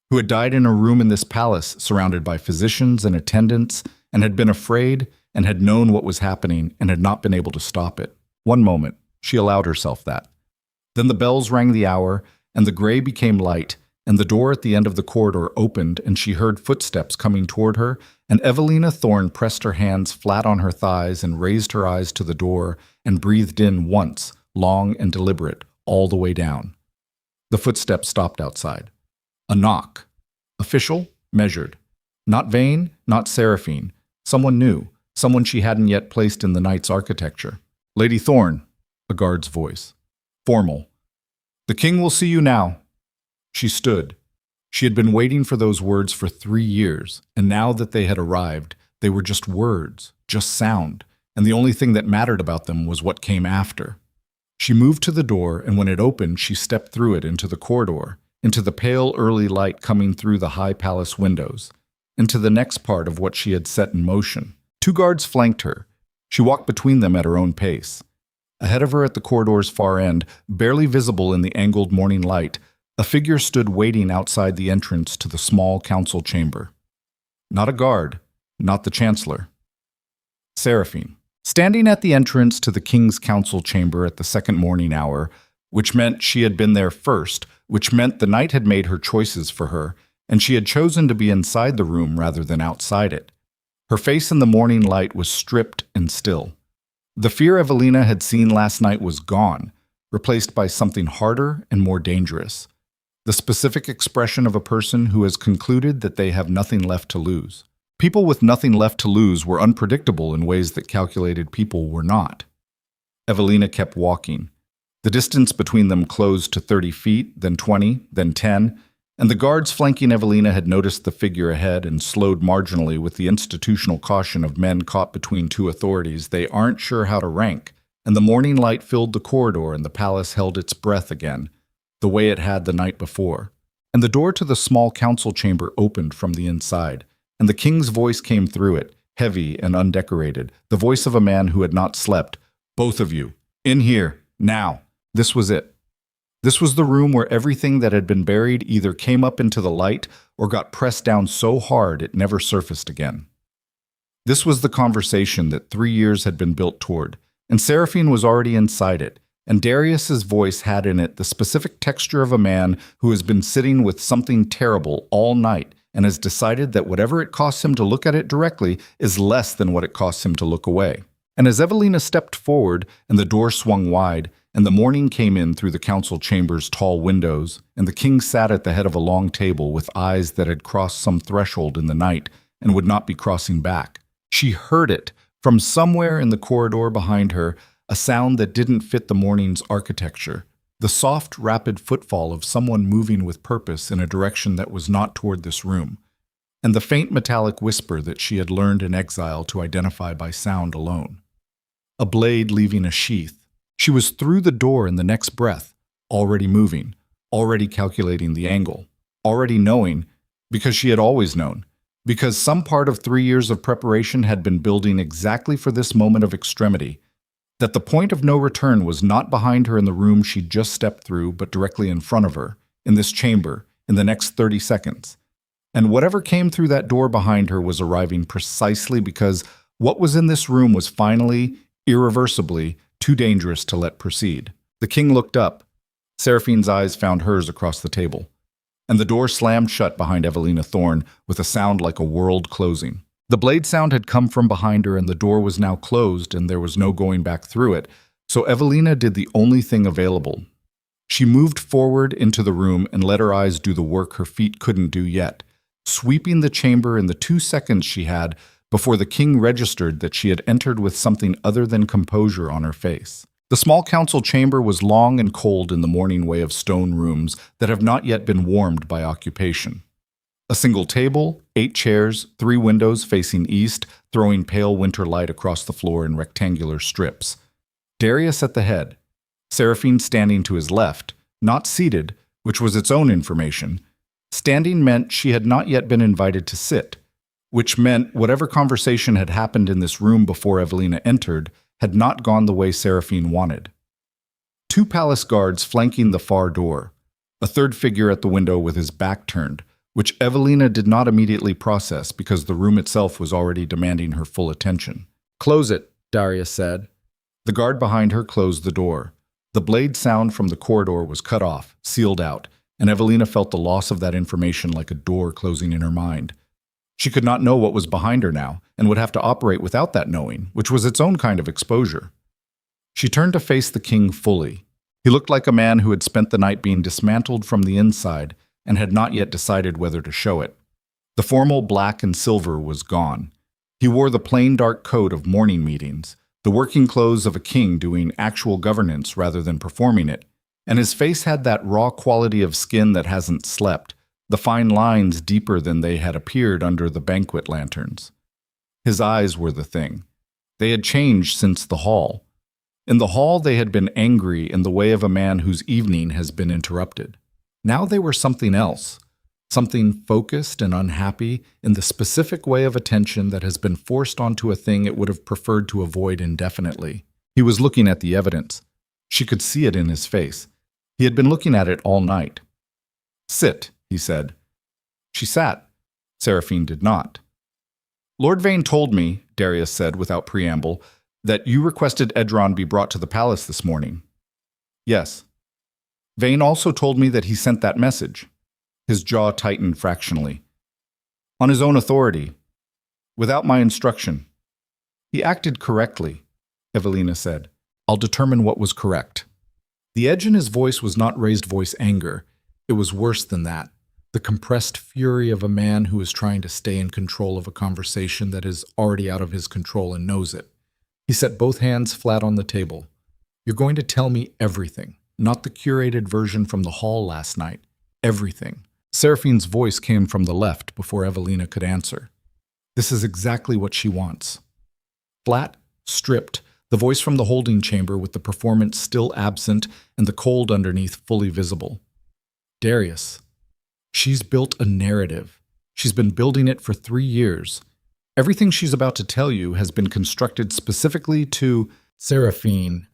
[SPEAKER 1] who had died in a room in this palace surrounded by physicians and attendants and had been afraid and had known what was happening and had not been able to stop it. One moment, she allowed herself that. Then the bells rang the hour, and the gray became light, and the door at the end of the corridor opened, and she heard footsteps coming toward her, and Evelina Thorne pressed her hands flat on her thighs and raised her eyes to the door and breathed in once, long and deliberate, all the way down. The footsteps stopped outside. A knock. Official, measured. Not vain, not Seraphine. Someone new, someone she hadn't yet placed in the night's architecture. Lady Thorne, a guard's voice. Formal. The king will see you now. She stood. She had been waiting for those words for 3 years, and now that they had arrived, they were just words, just sound, and the only thing that mattered about them was what came after. She moved to the door, and when it opened, she stepped through it into the corridor, into the pale early light coming through the high palace windows, into the next part of what she had set in motion. 2 guards flanked her. She walked between them at her own pace. Ahead of her at the corridor's far end, barely visible in the angled morning light, a figure stood waiting outside the entrance to the small council chamber. Not a guard, not the chancellor. Seraphine. Standing at the entrance to the king's council chamber at the second morning hour, which meant she had been there first, which meant the night had made her choices for her, and she had chosen to be inside the room rather than outside it. Her face in the morning light was stripped and still. The fear Evelina had seen last night was gone, replaced by something harder and more dangerous. The specific expression of a person who has concluded that they have nothing left to lose. People with nothing left to lose were unpredictable in ways that calculated people were not. Evelina kept walking. The distance between them closed to 30 feet, then 20, then 10, and the guards flanking Evelina had noticed the figure ahead and slowed marginally with the institutional caution of men caught between 2 authorities they aren't sure how to rank, and the morning light filled the corridor and the palace held its breath again, the way it had the night before. And the door to the small council chamber opened from the inside, and the king's voice came through it, heavy and undecorated, the voice of a man who had not slept. Both of you, in here, now. This was it. This was the room where everything that had been buried either came up into the light or got pressed down so hard it never surfaced again. This was the conversation that 3 years had been built toward, and Seraphine was already inside it, and Darius's voice had in it the specific texture of a man who has been sitting with something terrible all night and has decided that whatever it costs him to look at it directly is less than what it costs him to look away. And as Evelina stepped forward and the door swung wide, and the morning came in through the council chamber's tall windows, and the king sat at the head of a long table with eyes that had crossed some threshold in the night and would not be crossing back. She heard it from somewhere in the corridor behind her, a sound that didn't fit the morning's architecture, the soft, rapid footfall of someone moving with purpose in a direction that was not toward this room, and the faint metallic whisper that she had learned in exile to identify by sound alone. A blade leaving a sheath. She was through the door in the next breath, already moving, already calculating the angle, already knowing, because she had always known, because some part of 3 years of preparation had been building exactly for this moment of extremity, that the point of no return was not behind her in the room she'd just stepped through, but directly in front of her, in this chamber, in the next 30 seconds. And whatever came through that door behind her was arriving precisely because what was in this room was finally, irreversibly, too dangerous to let proceed. The king looked up. Seraphine's eyes found hers across the table, and the door slammed shut behind Evelina Thorne with a sound like a world closing. The blade sound had come from behind her, and the door was now closed, and there was no going back through it, so Evelina did the only thing available. She moved forward into the room and let her eyes do the work her feet couldn't do yet, sweeping the chamber in the 2 seconds she had before the king registered that she had entered with something other than composure on her face. The small council chamber was long and cold in the morning way of stone rooms that have not yet been warmed by occupation. A single table, 8 chairs, 3 windows facing east, throwing pale winter light across the floor in rectangular strips. Darius at the head, Seraphine standing to his left, not seated, which was its own information. Standing meant she had not yet been invited to sit, which meant whatever conversation had happened in this room before Evelina entered had not gone the way Seraphine wanted. 2 palace guards flanking the far door, a third figure at the window with his back turned, which Evelina did not immediately process because the room itself was already demanding her full attention. "Close it," Darius said. The guard behind her closed the door. The blade sound from the corridor was cut off, sealed out, and Evelina felt the loss of that information like a door closing in her mind. She could not know what was behind her now, and would have to operate without that knowing, which was its own kind of exposure. She turned to face the king fully. He looked like a man who had spent the night being dismantled from the inside and had not yet decided whether to show it. The formal black and silver was gone. He wore the plain dark coat of morning meetings, the working clothes of a king doing actual governance rather than performing it, and his face had that raw quality of skin that hasn't slept, the fine lines deeper than they had appeared under the banquet lanterns. His eyes were the thing. They had changed since the hall. In the hall they had been angry in the way of a man whose evening has been interrupted. Now they were something else, something focused and unhappy in the specific way of attention that has been forced onto a thing it would have preferred to avoid indefinitely. He was looking at the evidence. She could see it in his face. He had been looking at it all night. "Sit," he said. She sat. Seraphine did not. "Lord Vane told me," Darius said without preamble, "that you requested Edron be brought to the palace this morning." "Yes." "Vane also told me that he sent that message." His jaw tightened fractionally. "On his own authority, without my instruction." "He acted correctly," Evelina said. "I'll determine what was correct." The edge in his voice was not raised voice anger. It was worse than that. The compressed fury of a man who is trying to stay in control of a conversation that is already out of his control and knows it. He set both hands flat on the table. "You're going to tell me everything, not the curated version from the hall last night. Everything." Seraphine's voice came from the left before Evelina could answer. This is exactly what she wants. Flat, stripped, the voice from the holding chamber with the performance still absent and the cold underneath fully visible. "Darius, she's built a narrative. She's been building it for 3 years. Everything she's about to tell you has been constructed specifically to—" "Seraphine."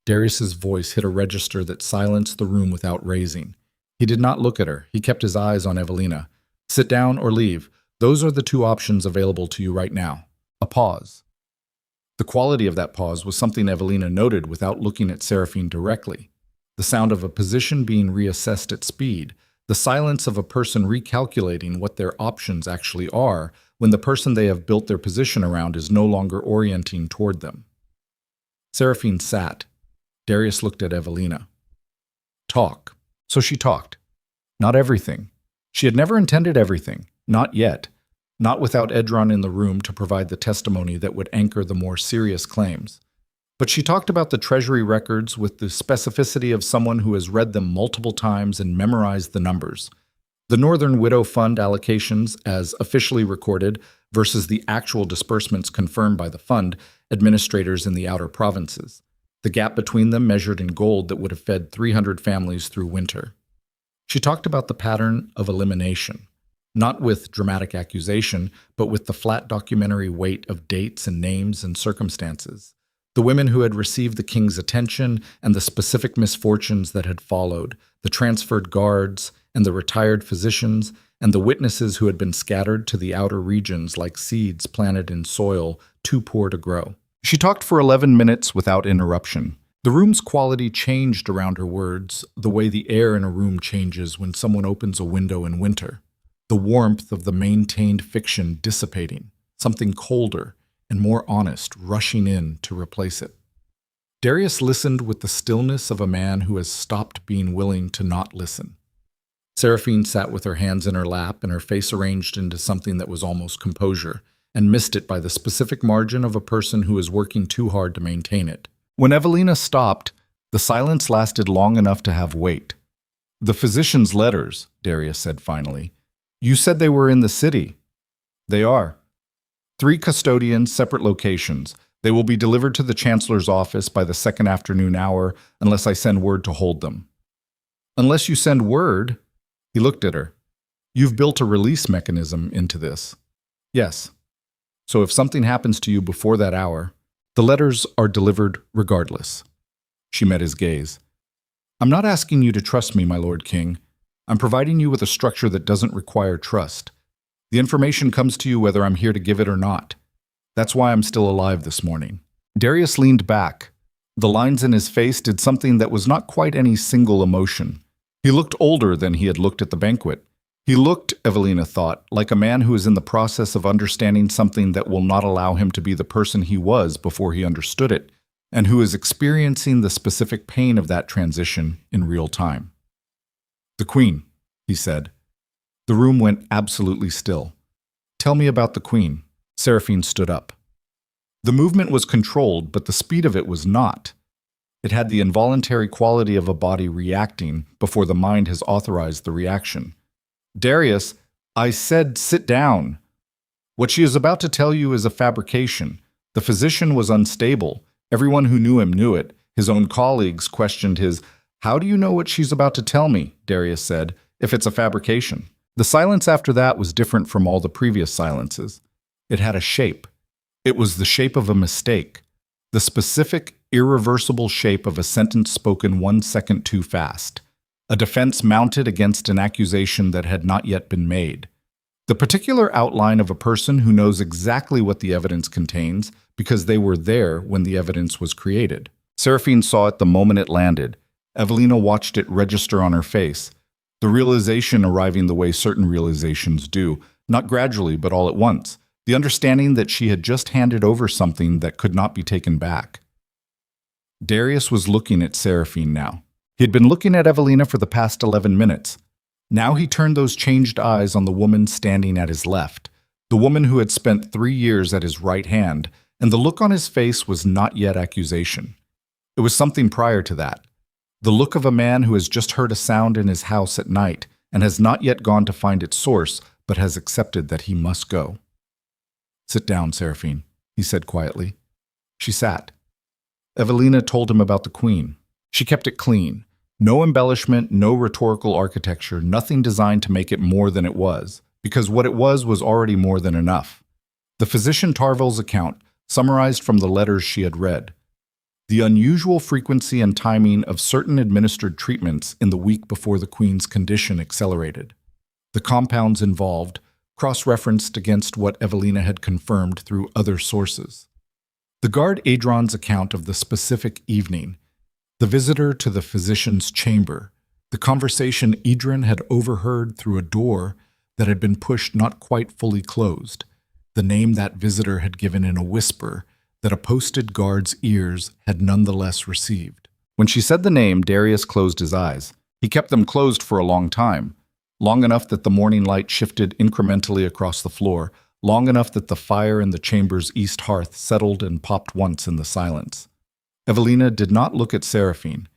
[SPEAKER 1] Darius's voice hit a register that silenced the room without raising. He did not look at her. He kept his eyes on Evelina. "Sit down or leave. Those are the 2 options available to you right now." A pause. The quality of that pause was something Evelina noted without looking at Seraphine directly. The sound of a position being reassessed at speed, the silence of a person recalculating what their options actually are when the person they have built their position around is no longer orienting toward them. Seraphine sat. Darius looked at Evelina. Talk. So she talked. Not everything. She had never intended everything. Not yet. Not without Edron in the room to provide the testimony that would anchor the more serious claims. But she talked about the Treasury records with the specificity of someone who has read them multiple times and memorized the numbers. The Northern Widow Fund allocations, as officially recorded, versus the actual disbursements confirmed by the fund administrators in the outer provinces. The gap between them measured in gold that would have fed 300 families through winter. She talked about the pattern of elimination, not with dramatic accusation, but with the flat documentary weight of dates and names and circumstances. The women who had received the king's attention and the specific misfortunes that had followed, the transferred guards and the retired physicians, and the witnesses who had been scattered to the outer regions like seeds planted in soil too poor to grow. She talked for 11 minutes without interruption. The room's quality changed around her words, the way the air in a room changes when someone opens a window in winter. The warmth of the maintained fiction dissipating, something colder and more honest rushing in to replace it. Darius listened with the stillness of a man who has stopped being willing to not listen. Seraphine sat with her hands in her lap and her face arranged into something that was almost composure, and missed it by the specific margin of a person who is working too hard to maintain it. When Evelina stopped, the silence lasted long enough to have weight. "The physician's letters," Darius said finally. "You said they were in the city." "They are. 3 custodians, separate locations. They will be delivered to the Chancellor's office by the second afternoon hour unless I send word to hold them." "Unless you send word?" He looked at her. "You've built a release mechanism into this." "Yes. So if something happens to you before that hour, the letters are delivered regardless." She met his gaze. "I'm not asking you to trust me, my Lord King. I'm providing you with a structure that doesn't require trust. The information comes to you whether I'm here to give it or not. That's why I'm still alive this morning." Darius leaned back. The lines in his face did something that was not quite any single emotion. He looked older than he had looked at the banquet. He looked, Evelina thought, like a man who is in the process of understanding something that will not allow him to be the person he was before he understood it, and who is experiencing the specific pain of that transition in real time. "The Queen," he said. The room went absolutely still. "Tell me about the Queen." Seraphine stood up. The movement was controlled, but the speed of it was not. It had the involuntary quality of a body reacting before the mind has authorized the reaction. "Darius, I said sit down. What she is about to tell you is a fabrication. The physician was unstable. Everyone who knew him knew it. His own colleagues questioned his, 'How do you know what she's about to tell me?' Darius said, 'if it's a fabrication.' The silence after that was different from all the previous silences. It had a shape. It was the shape of a mistake, the specific, irreversible shape of a sentence spoken 1 second too fast, a defense mounted against an accusation that had not yet been made. The particular outline of a person who knows exactly what the evidence contains because they were there when the evidence was created. Seraphine saw it the moment it landed. Evelina watched it register on her face, the realization arriving the way certain realizations do, not gradually but all at once, the understanding that she had just handed over something that could not be taken back. Darius was looking at Seraphine now. He had been looking at Evelina for the past 11 minutes. Now he turned those changed eyes on the woman standing at his left, the woman who had spent 3 years at his right hand, and the look on his face was not yet accusation. It was something prior to that. The look of a man who has just heard a sound in his house at night and has not yet gone to find its source, but has accepted that he must go. "Sit down, Seraphine," he said quietly. She sat. Evelina told him about the Queen. She kept it clean. No embellishment, no rhetorical architecture, nothing designed to make it more than it was, because what it was already more than enough. The physician Tarville's account, summarized from the letters she had read. The unusual frequency and timing of certain administered treatments in the week before the Queen's condition accelerated. The compounds involved, cross-referenced against what Evelina had confirmed through other sources. The guard Adron's account of the specific evening, the visitor to the physician's chamber, the conversation Adron had overheard through a door that had been pushed not quite fully closed, the name that visitor had given in a whisper that a posted guard's ears had nonetheless received. When she said the name, Darius closed his eyes. He kept them closed for a long time, long enough that the morning light shifted incrementally across the floor, long enough that the fire in the chamber's east hearth settled and popped once in the silence. Evelina did not look at Seraphine.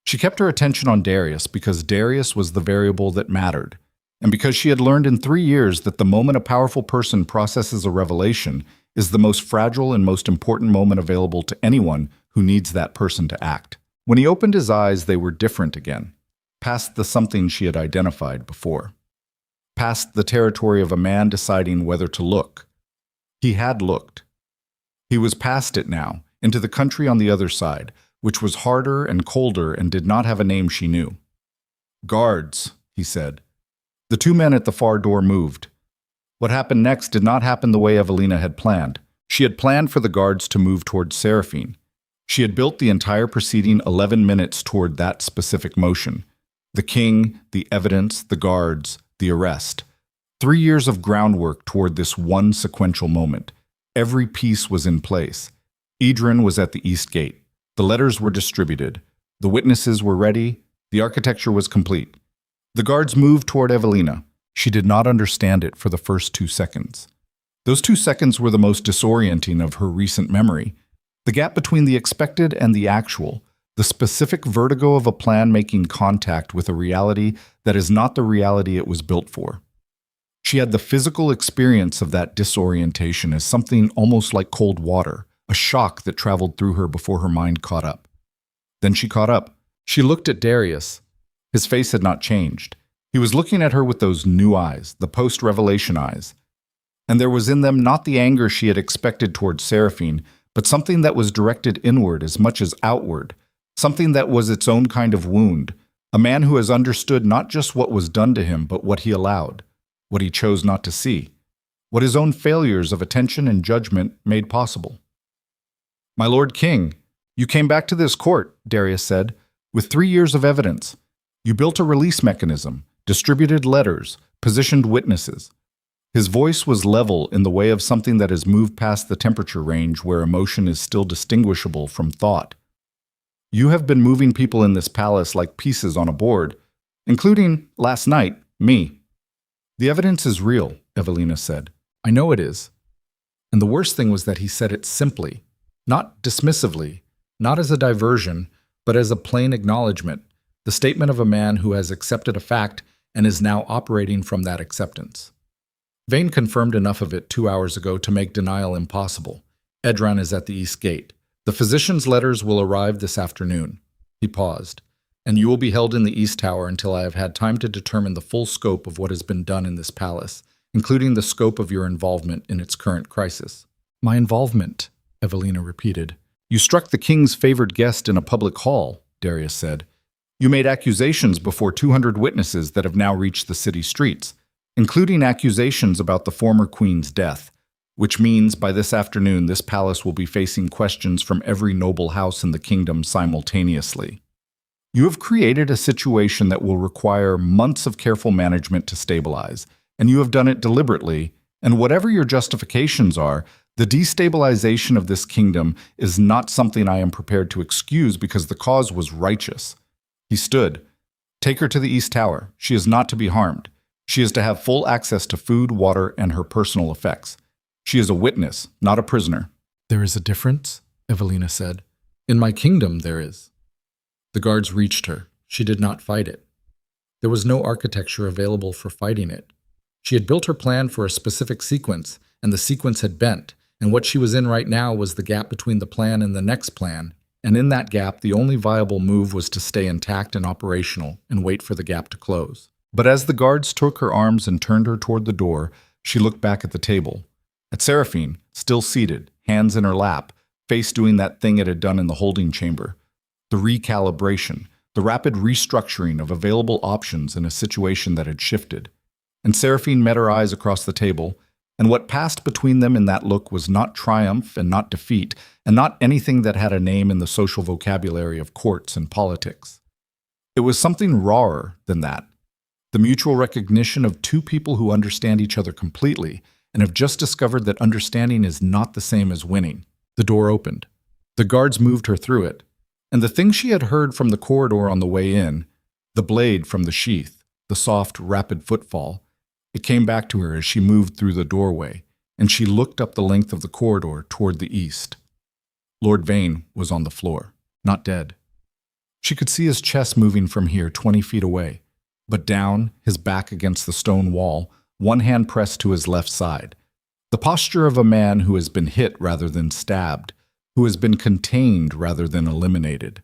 [SPEAKER 1] She kept her attention on Darius because Darius was the variable that mattered, and because she had learned in 3 years that the moment a powerful person processes a revelation is the most fragile and most important moment available to anyone who needs that person to act. When he opened his eyes, they were different again, past the something she had identified before, past the territory of a man deciding whether to look. He had looked. He was past it now, into the country on the other side, which was harder and colder and did not have a name she knew. "Guards," he said. The 2 men at the far door moved. What happened next did not happen the way Evelina had planned. She had planned for the guards to move toward Seraphine. She had built the entire preceding 11 minutes toward that specific motion. The king, the evidence, the guards, the arrest. 3 years of groundwork toward this one sequential moment. Every piece was in place. Idrin was at the east gate. The letters were distributed. The witnesses were ready. The architecture was complete. The guards moved toward Evelina. She did not understand it for the first 2 seconds. Those 2 seconds were the most disorienting of her recent memory. The gap between the expected and the actual, the specific vertigo of a plan making contact with a reality that is not the reality it was built for. She had the physical experience of that disorientation as something almost like cold water, a shock that traveled through her before her mind caught up. Then she caught up. She looked at Darius. His face had not changed. He was looking at her with those new eyes, the post-revelation eyes. And there was in them not the anger she had expected toward Seraphine, but something that was directed inward as much as outward, something that was its own kind of wound, a man who has understood not just what was done to him, but what he allowed, what he chose not to see, what his own failures of attention and judgment made possible. "My Lord King, you came back to this court," Darius said, "with 3 years of evidence. You built a release mechanism, distributed letters, positioned witnesses." His voice was level in the way of something that has moved past the temperature range where emotion is still distinguishable from thought. "You have been moving people in this palace like pieces on a board, including, last night, me." "The evidence is real," Evelina said. "I know it is." And the worst thing was that he said it simply, not dismissively, not as a diversion, but as a plain acknowledgement, the statement of a man who has accepted a fact and is now operating from that acceptance. Vane confirmed enough of it 2 hours ago to make denial impossible. Edran is at the east gate. The physician's letters will arrive this afternoon. He paused. "And you will be held in the east tower until I have had time to determine the full scope of what has been done in this palace, including the scope of your involvement in its current crisis." "My involvement," Evelina repeated. "You struck the king's favored guest in a public hall," Darius said. "You made accusations before 200 witnesses that have now reached the city streets, including accusations about the former queen's death, which means by this afternoon this palace will be facing questions from every noble house in the kingdom simultaneously. You have created a situation that will require months of careful management to stabilize, and you have done it deliberately, and whatever your justifications are, the destabilization of this kingdom is not something I am prepared to excuse because the cause was righteous." He stood. "Take her to the East Tower. She is not to be harmed. She is to have full access to food, water, and her personal effects. She is a witness, not a prisoner." "There is a difference," Evelina said. "In my kingdom, there is." The guards reached her. She did not fight it. There was no architecture available for fighting it. She had built her plan for a specific sequence, and the sequence had bent, and what she was in right now was the gap between the plan and the next plan, and in that gap, the only viable move was to stay intact and operational and wait for the gap to close. But as the guards took her arms and turned her toward the door, she looked back at the table. At Seraphine, still seated, hands in her lap, face doing that thing it had done in the holding chamber. The recalibration, the rapid restructuring of available options in a situation that had shifted. And Seraphine met her eyes across the table, and what passed between them in that look was not triumph and not defeat, and not anything that had a name in the social vocabulary of courts and politics. It was something rawer than that. The mutual recognition of 2 people who understand each other completely and have just discovered that understanding is not the same as winning. The door opened. The guards moved her through it, And the thing she had heard from the corridor on the way in, the blade from the sheath, the soft, rapid footfall, it came back to her as she moved through the doorway, and she looked up the length of the corridor toward the east. Lord Vane was on the floor, not dead. She could see his chest moving from here 20 feet away, but down, his back against the stone wall, one hand pressed to his left side. The posture of a man who has been hit rather than stabbed, who has been contained rather than eliminated.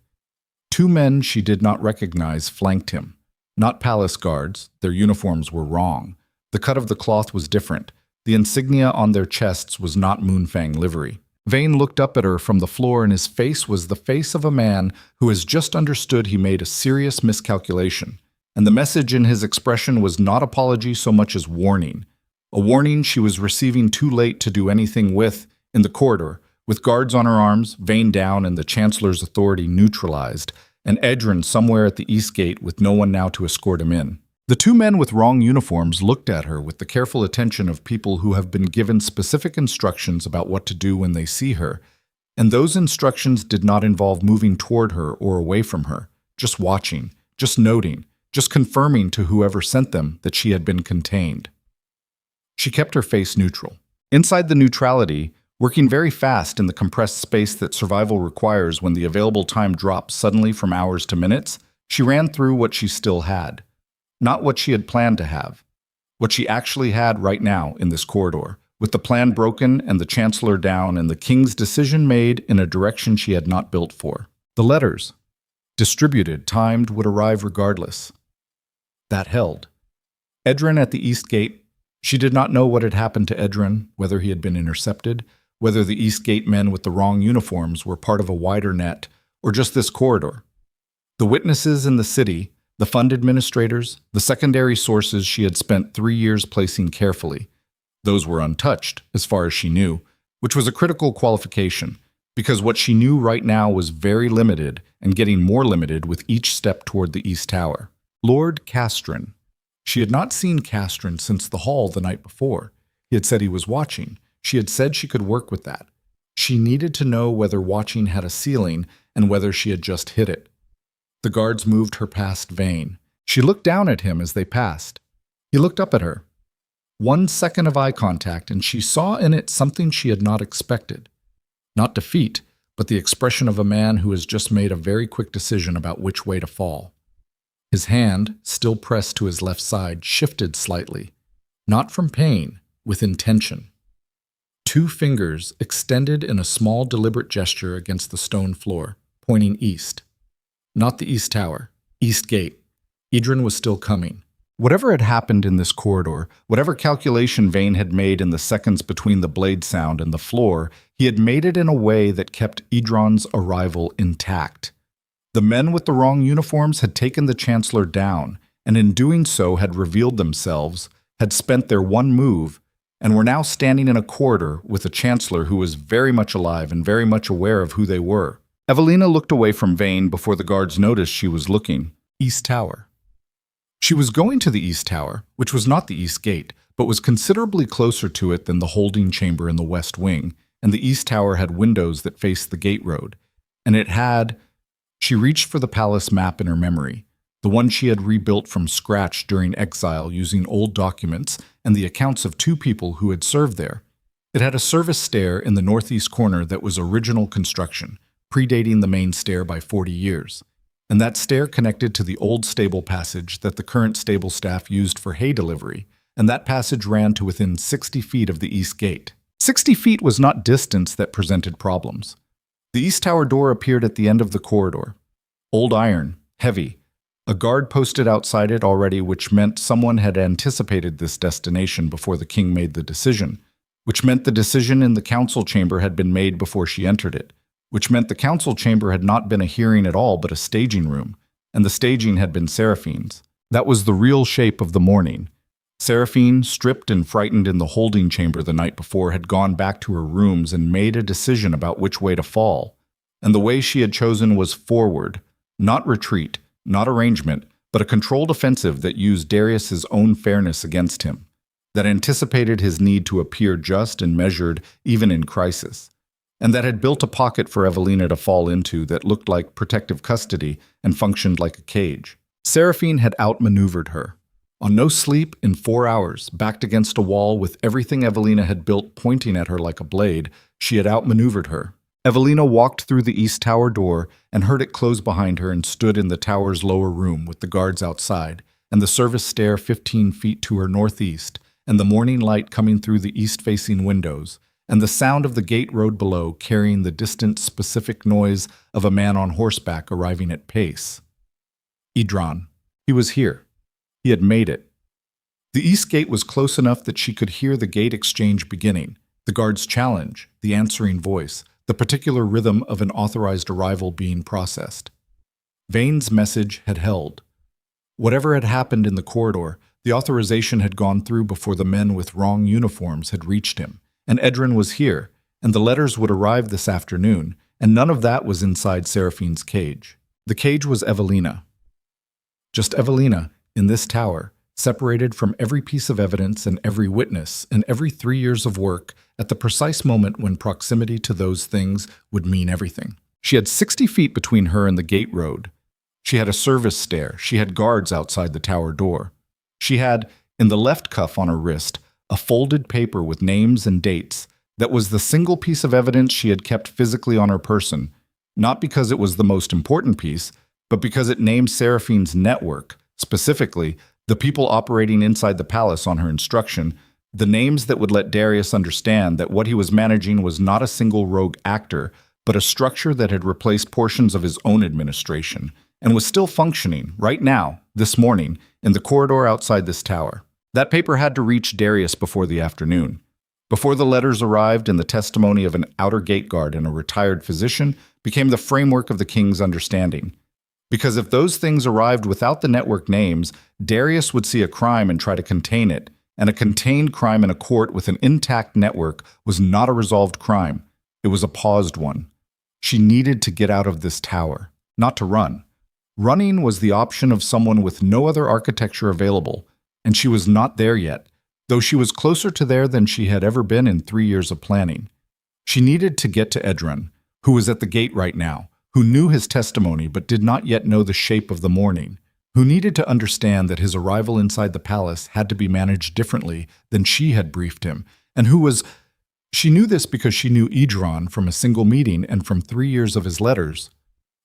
[SPEAKER 1] Two men she did not recognize flanked him. Not palace guards, their uniforms were wrong. The cut of the cloth was different. The insignia on their chests was not Moonfang livery. Vane looked up at her from the floor, and his face was the face of a man who has just understood he made a serious miscalculation. And the message in his expression was not apology so much as warning. A warning she was receiving too late to do anything with in the corridor, with guards on her arms, Vane down and the Chancellor's authority neutralized, and Edrin somewhere at the east gate with no one now to escort him in. The two men with wrong uniforms looked at her with the careful attention of people who have been given specific instructions about what to do when they see her, and those instructions did not involve moving toward her or away from her, just watching, just noting, just confirming to whoever sent them that she had been contained. She kept her face neutral. Inside the neutrality, working very fast in the compressed space that survival requires when the available time drops suddenly from hours to minutes, she ran through what she still had. Not what she had planned to have. What she actually had right now in this corridor, with the plan broken and the Chancellor down and the King's decision made in a direction she had not built for. The letters, distributed, timed, would arrive regardless. That held. Edrin at the east gate. She did not know what had happened to Edrin, whether he had been intercepted, whether the east gate men with the wrong uniforms were part of a wider net, or just this corridor. The witnesses in the city, the fund administrators, the secondary sources she had spent 3 years placing carefully. Those were untouched, as far as she knew, which was a critical qualification, because what she knew right now was very limited and getting more limited with each step toward the East Tower. Lord Castron. She had not seen Castron since the hall the night before. He had said he was watching. She had said she could work with that. She needed to know whether watching had a ceiling and whether she had just hit it. The guards moved her past Vane. She looked down at him as they passed. He looked up at her. 1 second of eye contact, and she saw in it something she had not expected. Not defeat, but the expression of a man who has just made a very quick decision about which way to fall. His hand, still pressed to his left side, shifted slightly. Not from pain, with intention. 2 fingers extended in a small, deliberate gesture against the stone floor, pointing east. Not the East Tower. East Gate. Edrin was still coming. Whatever had happened in this corridor, whatever calculation Vane had made in the seconds between the blade sound and the floor, he had made it in a way that kept Edron's arrival intact. The men with the wrong uniforms had taken the Chancellor down, and in doing so had revealed themselves, had spent their one move, and were now standing in a corridor with a Chancellor who was very much alive and very much aware of who they were. Evelina looked away from Vane before the guards noticed she was looking. East Tower. She was going to the East Tower, which was not the East Gate, but was considerably closer to it than the holding chamber in the West Wing, and the East Tower had windows that faced the gate road. And it had... She reached for the palace map in her memory, the one she had rebuilt from scratch during exile using old documents and the accounts of 2 people who had served there. It had a service stair in the northeast corner that was original construction, predating the main stair by 40 years, and that stair connected to the old stable passage that the current stable staff used for hay delivery, and that passage ran to within 60 feet of the East Gate. 60 feet was not distance that presented problems. The East Tower door appeared at the end of the corridor. Old iron, heavy. A guard posted outside it already, which meant someone had anticipated this destination before the king made the decision, which meant the decision in the council chamber had been made before she entered it, which meant the council chamber had not been a hearing at all but a staging room, and the staging had been Seraphine's. That was the real shape of the morning. Seraphine, stripped and frightened in the holding chamber the night before, had gone back to her rooms and made a decision about which way to fall. And the way she had chosen was forward, not retreat, not arrangement, but a controlled offensive that used Darius's own fairness against him, that anticipated his need to appear just and measured even in crisis. and that had built a pocket for Evelina to fall into that looked like protective custody and functioned like a cage. Seraphine had outmaneuvered her. On no sleep, in 4 hours, backed against a wall with everything Evelina had built pointing at her like a blade, she had outmaneuvered her. Evelina walked through the east tower door and heard it close behind her and stood in the tower's lower room with the guards outside, and the service stair 15 feet to her northeast, and the morning light coming through the east-facing windows, and the sound of the gate road below carrying the distant, specific noise of a man on horseback arriving at pace. Idran. He was here. He had made it. The east gate was close enough that she could hear the gate exchange beginning, the guard's challenge, the answering voice, the particular rhythm of an authorized arrival being processed. Vane's message had held. Whatever had happened in the corridor, the authorization had gone through before the men with wrong uniforms had reached him, and Edrin was here, and the letters would arrive this afternoon, and none of that was inside Seraphine's cage. The cage was Evelina. Just Evelina, in this tower, separated from every piece of evidence and every witness and every 3 years of work at the precise moment when proximity to those things would mean everything. She had 60 feet between her and the gate road. She had a service stair. She had guards outside the tower door. She had, in the left cuff on her wrist, a folded paper with names and dates that was the single piece of evidence she had kept physically on her person, not because it was the most important piece, but because it named Seraphine's network, specifically, the people operating inside the palace on her instruction, the names that would let Darius understand that what he was managing was not a single rogue actor, but a structure that had replaced portions of his own administration, and was still functioning, right now, this morning, in the corridor outside this tower. That paper had to reach Darius before the afternoon. Before the letters arrived, and the testimony of an outer gate guard and a retired physician became the framework of the king's understanding. Because if those things arrived without the network names, Darius would see a crime and try to contain it, and a contained crime in a court with an intact network was not a resolved crime. It was a paused one. She needed to get out of this tower, not to run. Running was the option of someone with no other architecture available, and she was not there yet, though she was closer to there than she had ever been in 3 years of planning. She needed to get to Edran, who was at the gate right now, who knew his testimony but did not yet know the shape of the morning, who needed to understand that his arrival inside the palace had to be managed differently than she had briefed him, and who was... She knew this because she knew Idran from a single meeting and from 3 years of his letters.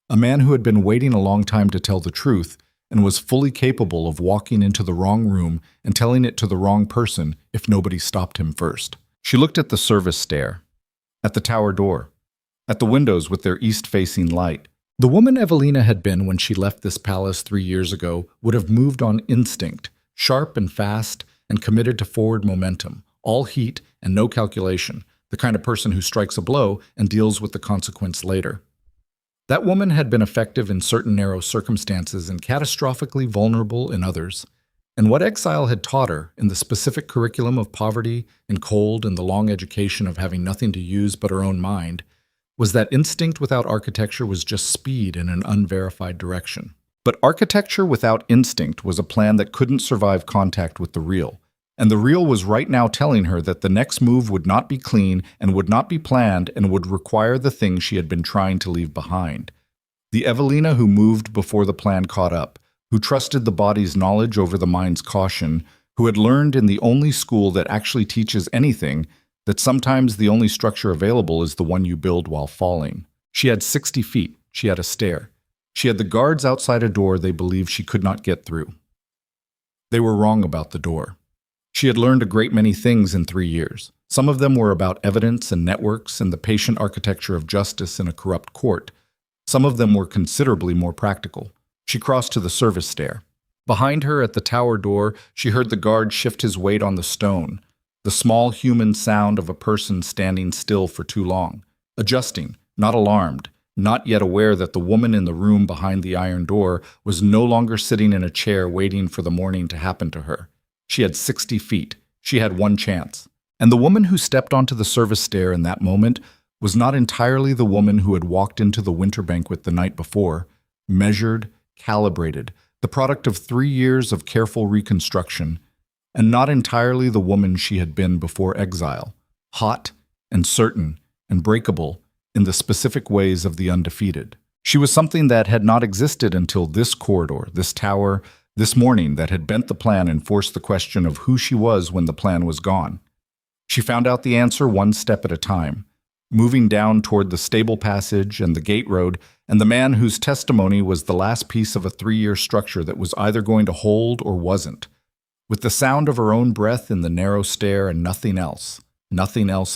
[SPEAKER 1] A man who had been waiting a long time to tell the truth and was fully capable of walking into the wrong room and telling it to the wrong person if nobody stopped him first. She looked at the service stair, at the tower door, at the windows with their east-facing light. The woman Evelina had been when she left this palace 3 years ago would have moved on instinct, sharp and fast and committed to forward momentum, all heat and no calculation, the kind of person who strikes a blow and deals with the consequence later. That woman had been effective in certain narrow circumstances and catastrophically vulnerable in others. And what exile had taught her, in the specific curriculum of poverty and cold and the long education of having nothing to use but her own mind, was that instinct without architecture was just speed in an unverified direction. But architecture without instinct was a plan that couldn't survive contact with the real. And the real was right now telling her that the next move would not be clean and would not be planned and would require the thing she had been trying to leave behind. The Evelina who moved before the plan caught up, who trusted the body's knowledge over the mind's caution, who had learned in the only school that actually teaches anything that sometimes the only structure available is the one you build while falling. She had 60 feet. She had a stair. She had the guards outside a door they believed she could not get through. They were wrong about the door. She had learned a great many things in 3 years. Some of them were about evidence and networks and the patient architecture of justice in a corrupt court. Some of them were considerably more practical. She crossed to the service stair. Behind her at the tower door, she heard the guard shift his weight on the stone, the small human sound of a person standing still for too long, adjusting, not alarmed, not yet aware that the woman in the room behind the iron door was no longer sitting in a chair waiting for the morning to happen to her. She had 60 feet. She had one chance. And the woman who stepped onto the service stair in that moment was not entirely the woman who had walked into the winter banquet the night before, measured, calibrated, the product of 3 years of careful reconstruction, and not entirely the woman she had been before exile, hot and certain and breakable in the specific ways of the undefeated. She was something that had not existed until this corridor, this tower, this morning that had bent the plan and forced the question of who she was when the plan was gone. She found out the answer one step at a time, moving down toward the stable passage and the gate road, and the man whose testimony was the last piece of a 3-year structure that was either going to hold or wasn't, with the sound of her own breath in the narrow stair and nothing else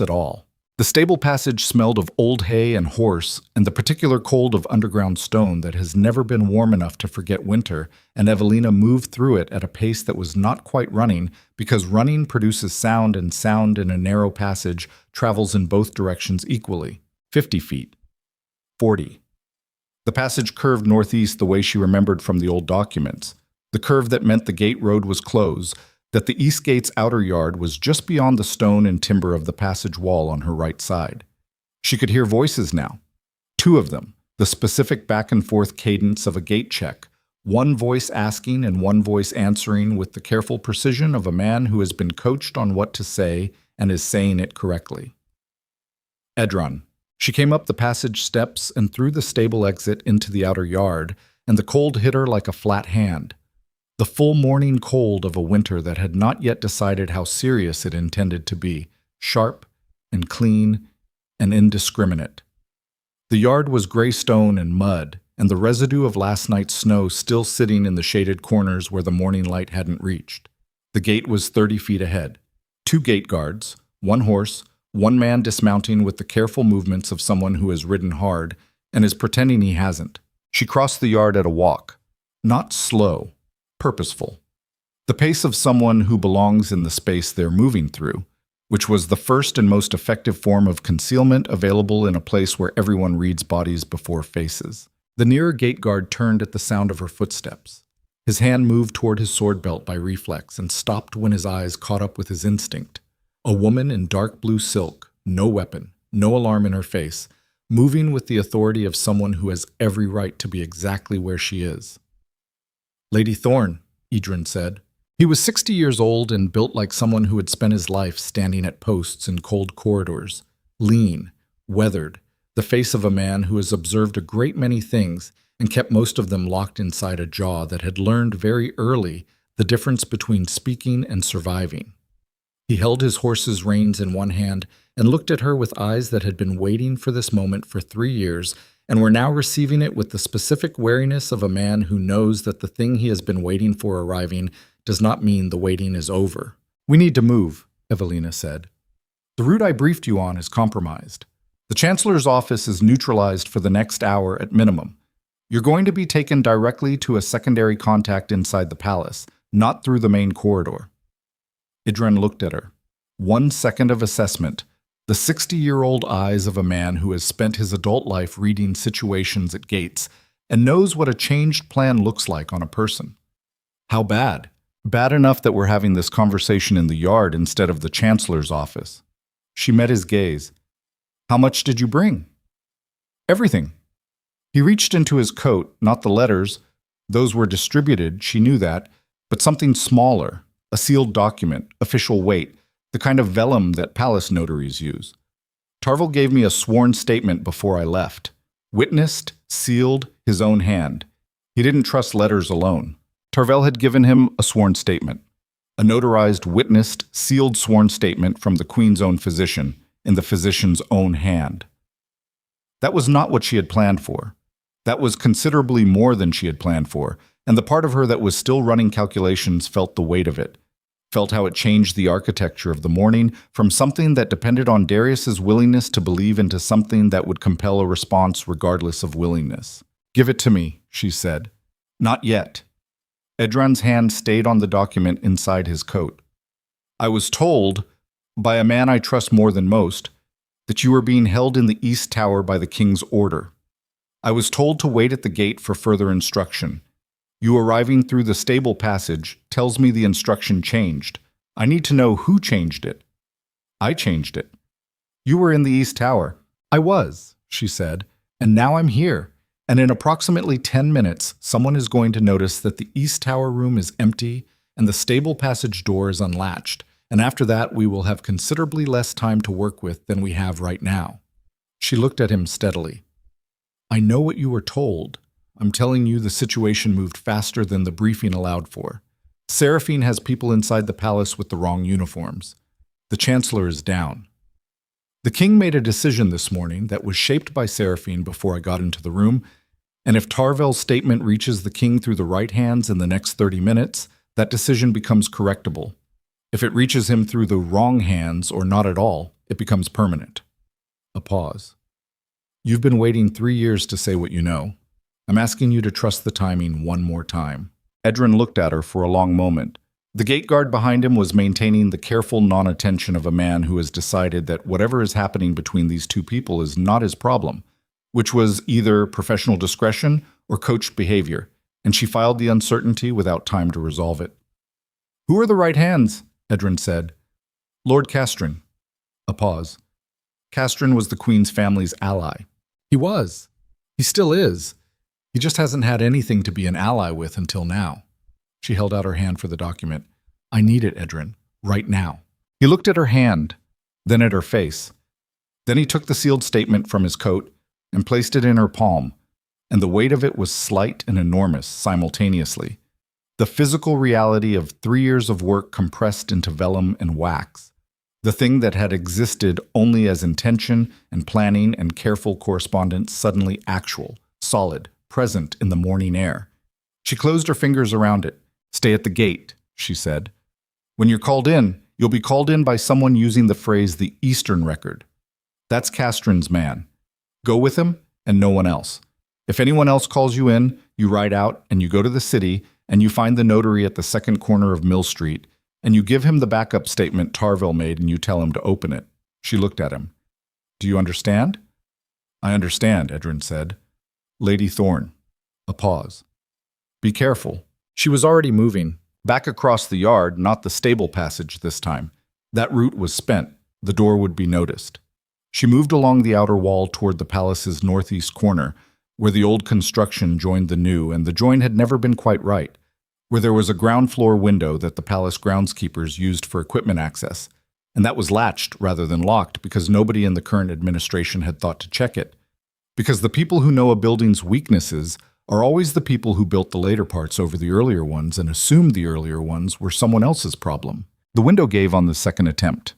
[SPEAKER 1] at all. The stable passage smelled of old hay and horse and the particular cold of underground stone that has never been warm enough to forget winter, and Evelina moved through it at a pace that was not quite running, because running produces sound, and sound in a narrow passage travels in both directions equally. 50 feet. 40. The passage curved northeast the way she remembered from the old documents, the curve that meant the gate road was closed, that the east gate's outer yard was just beyond the stone and timber of the passage wall on her right side. She could hear voices now. 2 of them, the specific back-and-forth cadence of a gate check, one voice asking and one voice answering with the careful precision of a man who has been coached on what to say and is saying it correctly. Edron. She came up the passage steps and through the stable exit into the outer yard, and the cold hit her like a flat hand. The full morning cold of a winter that had not yet decided how serious it intended to be, sharp and clean and indiscriminate. The yard was gray stone and mud, and the residue of last night's snow still sitting in the shaded corners where the morning light hadn't reached. The gate was 30 feet ahead. 2 gate guards, 1 horse, 1 man dismounting with the careful movements of someone who has ridden hard and is pretending he hasn't. She crossed the yard at a walk, not slow, purposeful. The pace of someone who belongs in the space they're moving through, which was the first and most effective form of concealment available in a place where everyone reads bodies before faces. The nearer gate guard turned at the sound of her footsteps. His hand moved toward his sword belt by reflex and stopped when his eyes caught up with his instinct. A woman in dark blue silk, no weapon, no alarm in her face, moving with the authority of someone who has every right to be exactly where she is. Lady Thorne, Edron said. He was 60 years old and built like someone who had spent his life standing at posts in cold corridors, lean, weathered, the face of a man who has observed a great many things and kept most of them locked inside a jaw that had learned very early the difference between speaking and surviving. He held his horse's reins in one hand and looked at her with eyes that had been waiting for this moment for 3 years and were now receiving it with the specific wariness of a man who knows that the thing he has been waiting for arriving does not mean the waiting is over. "We need to move," Evelina said. "The route I briefed you on is compromised. The Chancellor's office is neutralized for the next hour at minimum. You're going to be taken directly to a secondary contact inside the palace, not through the main corridor." Idren looked at her. 1 second of assessment. The 60-year-old eyes of a man who has spent his adult life reading situations at gates and knows what a changed plan looks like on a person. How bad? Bad enough that we're having this conversation in the yard instead of the Chancellor's office. She met his gaze. "How much did you bring?" "Everything." He reached into his coat, not the letters. Those were distributed, she knew that, but something smaller, a sealed document, official weight, the kind of vellum that palace notaries use. "Tarvel gave me a sworn statement before I left. Witnessed, sealed, his own hand. He didn't trust letters alone. Tarvel had given him a sworn statement. A notarized, witnessed, sealed sworn statement from the Queen's own physician, in the physician's own hand. That was not what she had planned for. That was considerably more than she had planned for, and the part of her that was still running calculations felt the weight of it. Felt how it changed the architecture of the morning from something that depended on Darius's willingness to believe into something that would compel a response regardless of willingness. "Give it to me," she said. "Not yet." Edron's hand stayed on the document inside his coat. "I was told, by a man I trust more than most, that you were being held in the East Tower by the King's order. I was told to wait at the gate for further instruction. You arriving through the stable passage tells me the instruction changed. I need to know who changed it." "I changed it." "You were in the East Tower." "I was," she said, "and now I'm here. And in approximately 10 minutes, someone is going to notice that the East Tower room is empty and the stable passage door is unlatched. And after that, we will have considerably less time to work with than we have right now." She looked at him steadily. I know what you were told. I'm telling you the situation moved faster than the briefing allowed for. Seraphine has people inside the palace with the wrong uniforms. The Chancellor is down. The king made a decision this morning that was shaped by Seraphine before I got into the room, and if Tarvel's statement reaches the king through the right hands in the next 30 minutes, that decision becomes correctable. If it reaches him through the wrong hands or not at all, it becomes permanent. A pause. You've been waiting 3 years to say what you know. I'm asking you to trust the timing one more time. Edrin looked at her for a long moment. The gate guard behind him was maintaining the careful non-attention of a man who has decided that whatever is happening between these two people is not his problem, which was either professional discretion or coached behavior, and she filed the uncertainty without time to resolve it. Who are the right hands? Edrin said. Lord Castrin. A pause. Castrin was the Queen's family's ally. He was. He still is. He just hasn't had anything to be an ally with until now. She held out her hand for the document. I need it, Edrin, right now. He looked at her hand, then at her face. Then he took the sealed statement from his coat and placed it in her palm, and the weight of it was slight and enormous simultaneously. The physical reality of 3 years of work compressed into vellum and wax. The thing that had existed only as intention and planning and careful correspondence suddenly actual, solid, present in the morning air. She closed her fingers around it. Stay at the gate, she said. When you're called in, you'll be called in by someone using the phrase the Eastern record. That's Castrin's man. Go with him and no one else. If anyone else calls you in, you ride out and you go to the city and you find the notary at the second corner of Mill Street and you give him the backup statement Tarvel made and you tell him to open it. She looked at him. Do you understand? I understand, Edrin said. Lady Thorne. A pause. Be careful. She was already moving, back across the yard, not the stable passage this time. That route was spent. The door would be noticed. She moved along the outer wall toward the palace's northeast corner, where the old construction joined the new, and the join had never been quite right, where there was a ground floor window that the palace groundskeepers used for equipment access, and that was latched rather than locked because nobody in the current administration had thought to check it. Because the people who know a building's weaknesses are always the people who built the later parts over the earlier ones and assumed the earlier ones were someone else's problem. The window gave on the second attempt.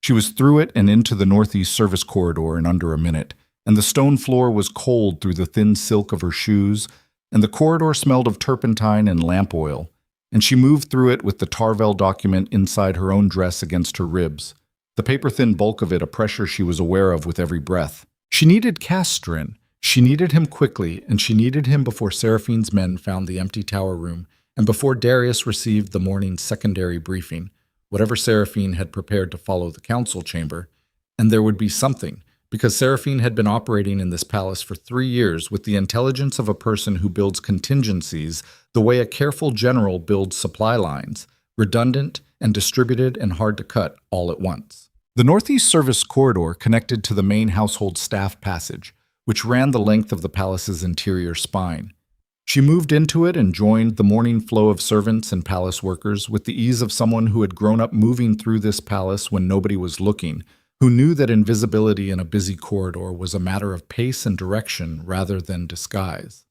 [SPEAKER 1] She was through it and into the northeast service corridor in under a minute, and the stone floor was cold through the thin silk of her shoes, and the corridor smelled of turpentine and lamp oil, and she moved through it with the Tarvel document inside her own dress against her ribs, the paper-thin bulk of it a pressure she was aware of with every breath. She needed Castrin. She needed him quickly, and she needed him before Seraphine's men found the empty tower room, and before Darius received the morning's secondary briefing, whatever Seraphine had prepared to follow the council chamber. And there would be something, because Seraphine had been operating in this palace for 3 years with the intelligence of a person who builds contingencies the way a careful general builds supply lines, redundant and distributed and hard to cut all at once. The northeast service corridor connected to the main household staff passage, which ran the length of the palace's interior spine. She moved into it and joined the morning flow of servants and palace workers with the ease of someone who had grown up moving through this palace when nobody was looking, who knew that invisibility in a busy corridor was a matter of pace and direction rather than disguise.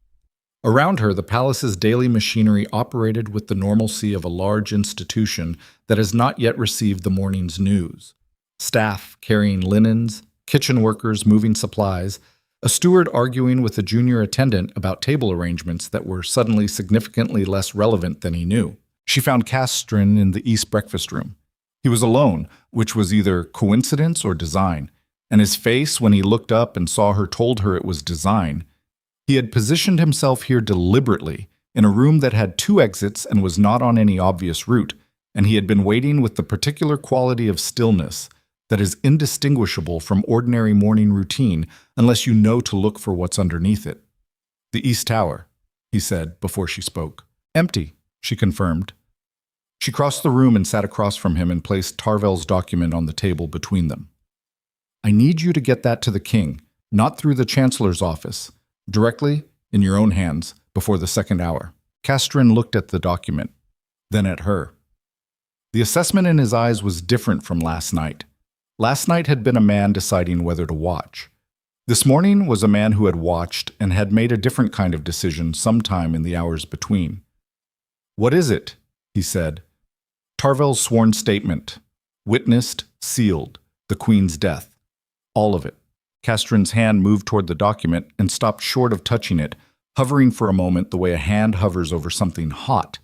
[SPEAKER 1] Around her, the palace's daily machinery operated with the normalcy of a large institution that has not yet received the morning's news. Staff carrying linens, kitchen workers moving supplies, a steward arguing with a junior attendant about table arrangements that were suddenly significantly less relevant than he knew. She found Castrin in the east breakfast room. He was alone, which was either coincidence or design, and his face, when he looked up and saw her, told her it was design. He had positioned himself here deliberately, in a room that had 2 exits and was not on any obvious route, and he had been waiting with the particular quality of stillness that is indistinguishable from ordinary morning routine unless you know to look for what's underneath it. The East Tower, he said before she spoke. Empty, she confirmed. She crossed the room and sat across from him and placed Tarvel's document on the table between them. I need you to get that to the king, not through the Chancellor's office, directly in your own hands before the second hour. Castrin looked at the document, then at her. The assessment in his eyes was different from last night. Last night had been a man deciding whether to watch. This morning was a man who had watched and had made a different kind of decision sometime in the hours between. "What is it?" he said. Tarvel's sworn statement. Witnessed, sealed, the Queen's death. All of it. Castron's hand moved toward the document and stopped short of touching it, hovering for a moment the way a hand hovers over something hot.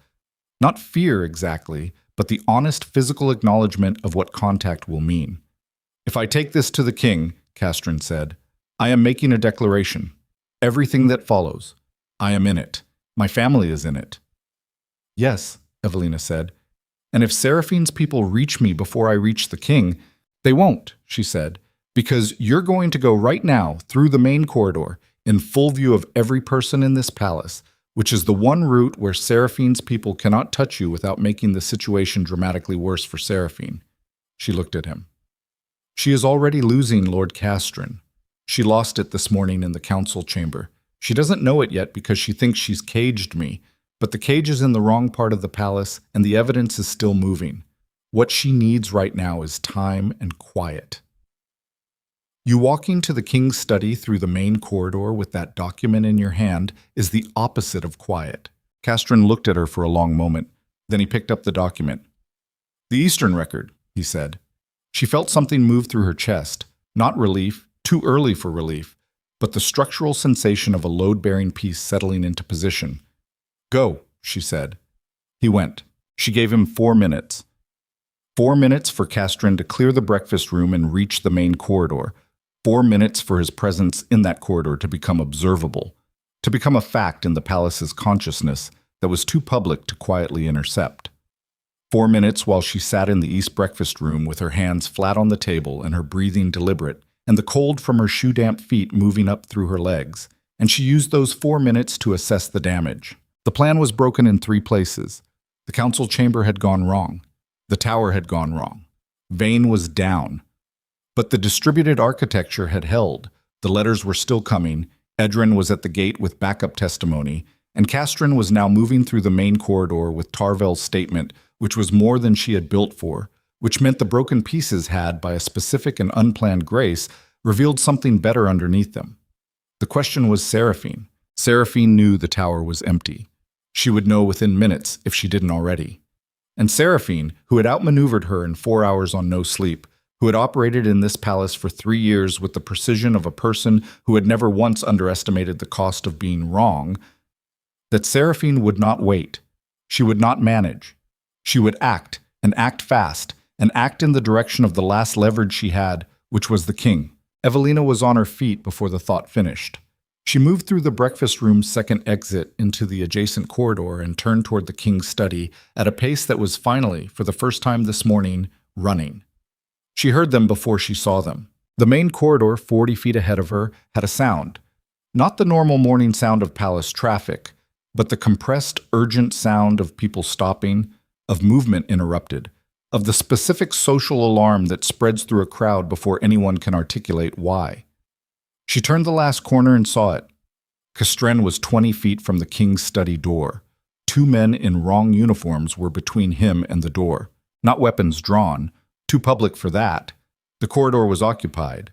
[SPEAKER 1] Not fear exactly, but the honest physical acknowledgement of what contact will mean. "If I take this to the king," Castron said, "I am making a declaration. Everything that follows. I am in it. My family is in it." "Yes," Evelina said. "And if Seraphine's people reach me before I reach the king," "They won't," she said, "because you're going to go right now through the main corridor in full view of every person in this palace, which is the one route where Seraphine's people cannot touch you without making the situation dramatically worse for Seraphine." She looked at him. "She is already losing Lord Castron. She lost it this morning in the council chamber. She doesn't know it yet because she thinks she's caged me, but the cage is in the wrong part of the palace and the evidence is still moving. What she needs right now is time and quiet." You walking to the king's study through the main corridor with that document in your hand is the opposite of quiet. Castron looked at her for a long moment. Then he picked up the document. "The Eastern record," he said. She felt something move through her chest. Not relief, too early for relief, but the structural sensation of a load-bearing piece settling into position. "Go," she said. He went. She gave him 4 minutes. 4 minutes for Castron to clear the breakfast room and reach the main corridor. 4 minutes for his presence in that corridor to become observable, to become a fact in the palace's consciousness that was too public to quietly intercept. 4 minutes while she sat in the East breakfast room with her hands flat on the table and her breathing deliberate, and the cold from her shoe-damp feet moving up through her legs, and she used those 4 minutes to assess the damage. The plan was broken in 3 places. The council chamber had gone wrong. The tower had gone wrong. Vane was down. But the distributed architecture had held. The letters were still coming. Edrin was at the gate with backup testimony, and Castron was now moving through the main corridor with Tarvel's statement, which was more than she had built for, which meant the broken pieces had, by a specific and unplanned grace, revealed something better underneath them. The question was Seraphine. Seraphine knew the tower was empty. She would know within minutes if she didn't already. And Seraphine, who had outmaneuvered her in 4 hours on no sleep, who had operated in this palace for 3 years with the precision of a person who had never once underestimated the cost of being wrong, that Seraphine would not wait. She would not manage. She would act, and act fast, and act in the direction of the last leverage she had, which was the king. Evelina was on her feet before the thought finished. She moved through the breakfast room's second exit into the adjacent corridor and turned toward the king's study at a pace that was finally, for the first time this morning, running. She heard them before she saw them. The main corridor, 40 feet ahead of her, had a sound. Not the normal morning sound of palace traffic, but the compressed, urgent sound of people stopping, of movement interrupted, of the specific social alarm that spreads through a crowd before anyone can articulate why. She turned the last corner and saw it. Castron was 20 feet from the king's study door. 2 men in wrong uniforms were between him and the door. Not weapons drawn. Too public for that. The corridor was occupied.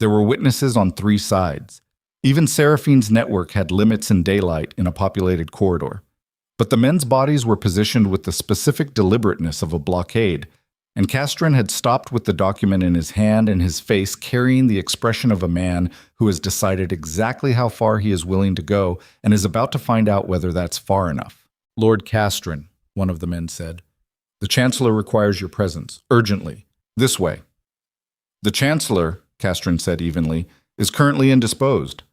[SPEAKER 1] There were witnesses on 3 sides. Even Seraphine's network had limits in daylight in a populated corridor. But the men's bodies were positioned with the specific deliberateness of a blockade, and Castron had stopped with the document in his hand and his face carrying the expression of a man who has decided exactly how far he is willing to go and is about to find out whether that's far enough. "Lord Castron," one of the men said, "the Chancellor requires your presence, urgently. This way." "The Chancellor," Castron said evenly, "is currently indisposed.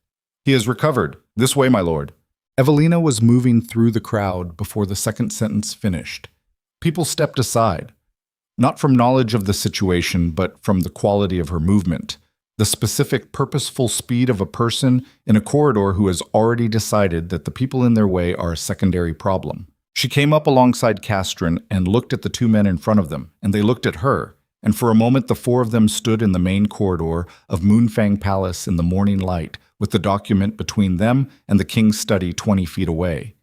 [SPEAKER 1] He has recovered. This way, my lord." Evelina was moving through the crowd before the second sentence finished. People stepped aside, not from knowledge of the situation, but from the quality of her movement, the specific, purposeful speed of a person in a corridor who has already decided that the people in their way are a secondary problem. She came up alongside Castron and looked at the 2 men in front of them, and they looked at her, and for a moment the 4 of them stood in the main corridor of Moonfang Palace in the morning light, with the document between them and the king's study 20 feet away.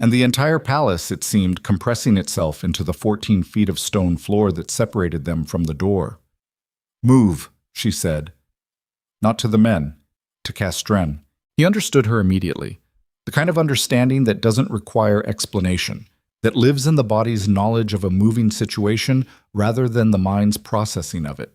[SPEAKER 1] And the entire palace, it seemed, compressing itself into the 14 feet of stone floor that separated them from the door. "Move," she said. Not to the men, to Castren. He understood her immediately. The kind of understanding that doesn't require explanation, that lives in the body's knowledge of a moving situation rather than the mind's processing of it.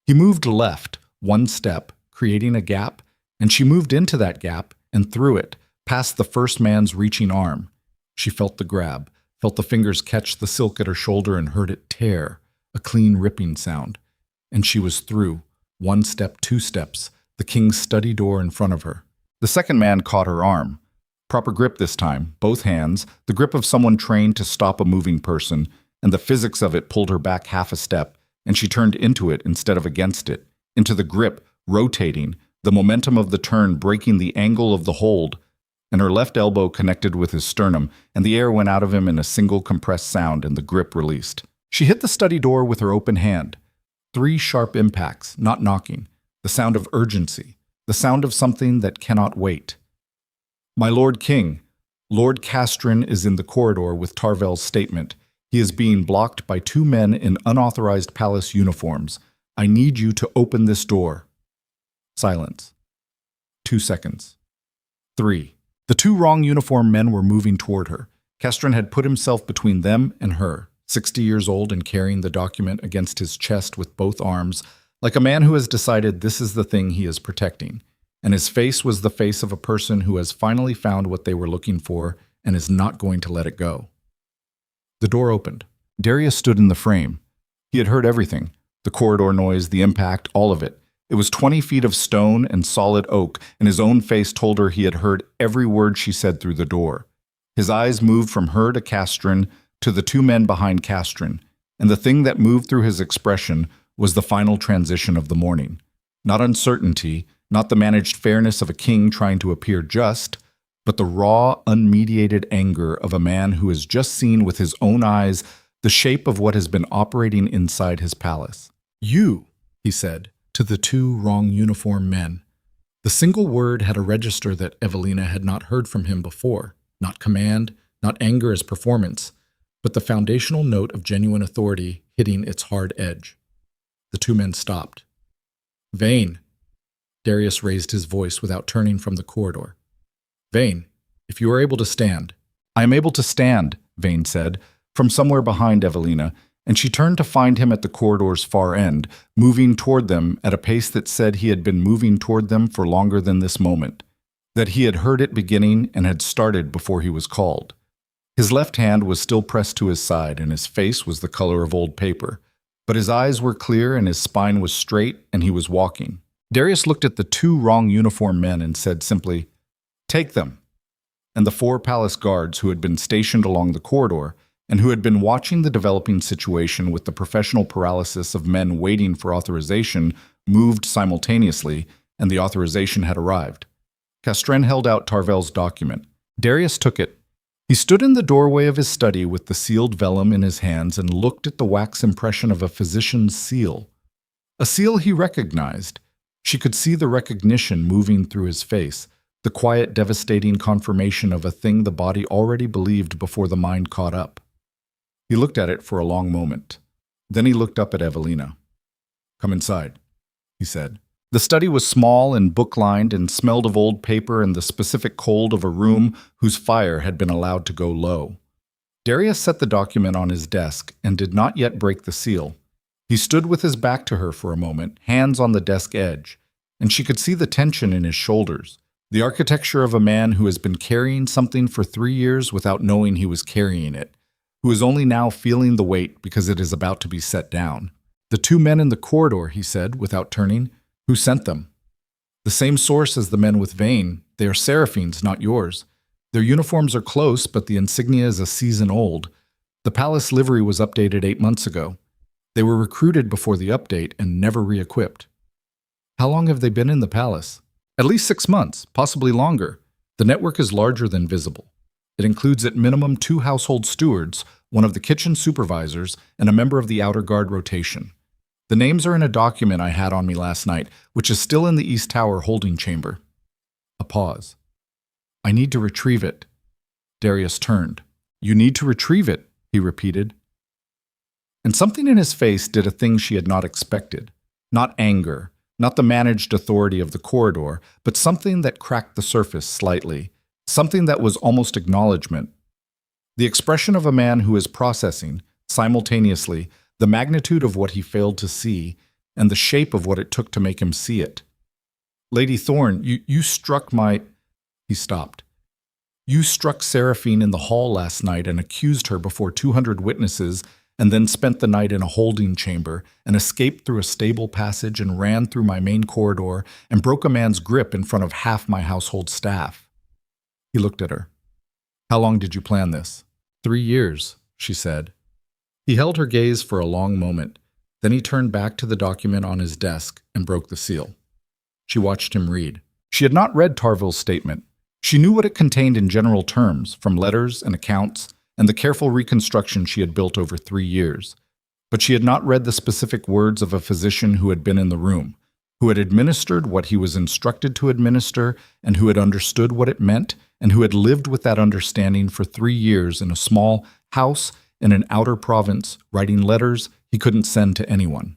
[SPEAKER 1] He moved left, one step, creating a gap, and she moved into that gap and through it, past the first man's reaching arm. She felt the grab, felt the fingers catch the silk at her shoulder and heard it tear, a clean ripping sound. And she was through, one step, two steps, the king's study door in front of her. The second man caught her arm. Proper grip this time, both hands, the grip of someone trained to stop a moving person, and the physics of it pulled her back half a step, and she turned into it instead of against it, into the grip, rotating, the momentum of the turn breaking the angle of the hold, and her left elbow connected with his sternum, and the air went out of him in a single compressed sound, and the grip released. She hit the study door with her open hand. 3 sharp impacts, not knocking, the sound of urgency, the sound of something that cannot wait. My Lord King, Lord Castren is in the corridor with Tarvel's statement. He is being blocked by 2 men in unauthorized palace uniforms. I need you to open this door. Silence. 2 seconds. 3. The 2 wrong uniform men were moving toward her. Castren had put himself between them and her, 60 years old and carrying the document against his chest with both arms, like a man who has decided this is the thing he is protecting. And his face was the face of a person who has finally found what they were looking for and is not going to let it go. The door opened. Darius stood in the frame. He had heard everything, the corridor noise, the impact, all of it. It was 20 feet of stone and solid oak, and his own face told her he had heard every word she said through the door. His eyes moved from her to Castren to the 2 men behind Castren, and the thing that moved through his expression was the final transition of the morning. Not uncertainty, not the managed fairness of a king trying to appear just, but the raw, unmediated anger of a man who has just seen with his own eyes the shape of what has been operating inside his palace. You, he said, to the 2 wrong uniform men. The single word had a register that Evelina had not heard from him before, not command, not anger as performance, but the foundational note of genuine authority hitting its hard edge. The 2 men stopped. Vane. Darius raised his voice without turning from the corridor. Vane, if you are able to stand. I am able to stand, Vane said, from somewhere behind Evelina, and she turned to find him at the corridor's far end, moving toward them at a pace that said he had been moving toward them for longer than this moment, that he had heard it beginning and had started before he was called. His left hand was still pressed to his side, and his face was the color of old paper, but his eyes were clear and his spine was straight, and he was walking. Darius looked at the 2 wrong uniform men and said simply, "Take them." And the 4 palace guards who had been stationed along the corridor and who had been watching the developing situation with the professional paralysis of men waiting for authorization moved simultaneously, and the authorization had arrived. Castren held out Tarvel's document. Darius took it. He stood in the doorway of his study with the sealed vellum in his hands and looked at the wax impression of a physician's seal. A seal he recognized. She could see the recognition moving through his face, the quiet, devastating confirmation of a thing the body already believed before the mind caught up. He looked at it for a long moment. Then he looked up at Evelina. "Come inside," he said. The study was small and book-lined and smelled of old paper and the specific cold of a room whose fire had been allowed to go low. Darius set the document on his desk and did not yet break the seal. He stood with his back to her for a moment, hands on the desk edge, and she could see the tension in his shoulders, the architecture of a man who has been carrying something for 3 years without knowing he was carrying it, who is only now feeling the weight because it is about to be set down. "The 2 men in the corridor," he said, without turning. "Who sent them?" "The same source as the men with Vane. They are Seraphine's, not yours. Their uniforms are close, but the insignia is a season old. The palace livery was updated 8 months ago. They were recruited before the update and never re-equipped." "How long have they been in the palace?" "At least 6 months, possibly longer. The network is larger than visible. It includes at minimum 2 household stewards, one of the kitchen supervisors, and a member of the outer guard rotation. The names are in a document I had on me last night, which is still in the East Tower holding chamber." A pause. "I need to retrieve it." Darius turned. "You need to retrieve it," he repeated. And something in his face did a thing she had not expected. Not anger, Not the managed authority of the corridor, but something that cracked the surface slightly, something that was almost acknowledgement. The expression of a man who is processing, simultaneously, the magnitude of what he failed to see and the shape of what it took to make him see it. Lady Thorne, you struck my... He stopped. You struck Seraphine in the hall last night and accused her before 200 witnesses and then spent the night in a holding chamber and escaped through a stable passage and ran through my main corridor and broke a man's grip in front of half my household staff. He looked at her. How long did you plan this? 3 years, she said. He held her gaze for a long moment. Then he turned back to the document on his desk and broke the seal. She watched him read. She had not read Tarville's statement. She knew what it contained in general terms, from letters and accounts, and the careful reconstruction she had built over 3 years. But she had not read the specific words of a physician who had been in the room, who had administered what he was instructed to administer, and who had understood what it meant, and who had lived with that understanding for 3 years in a small house in an outer province, writing letters he couldn't send to anyone.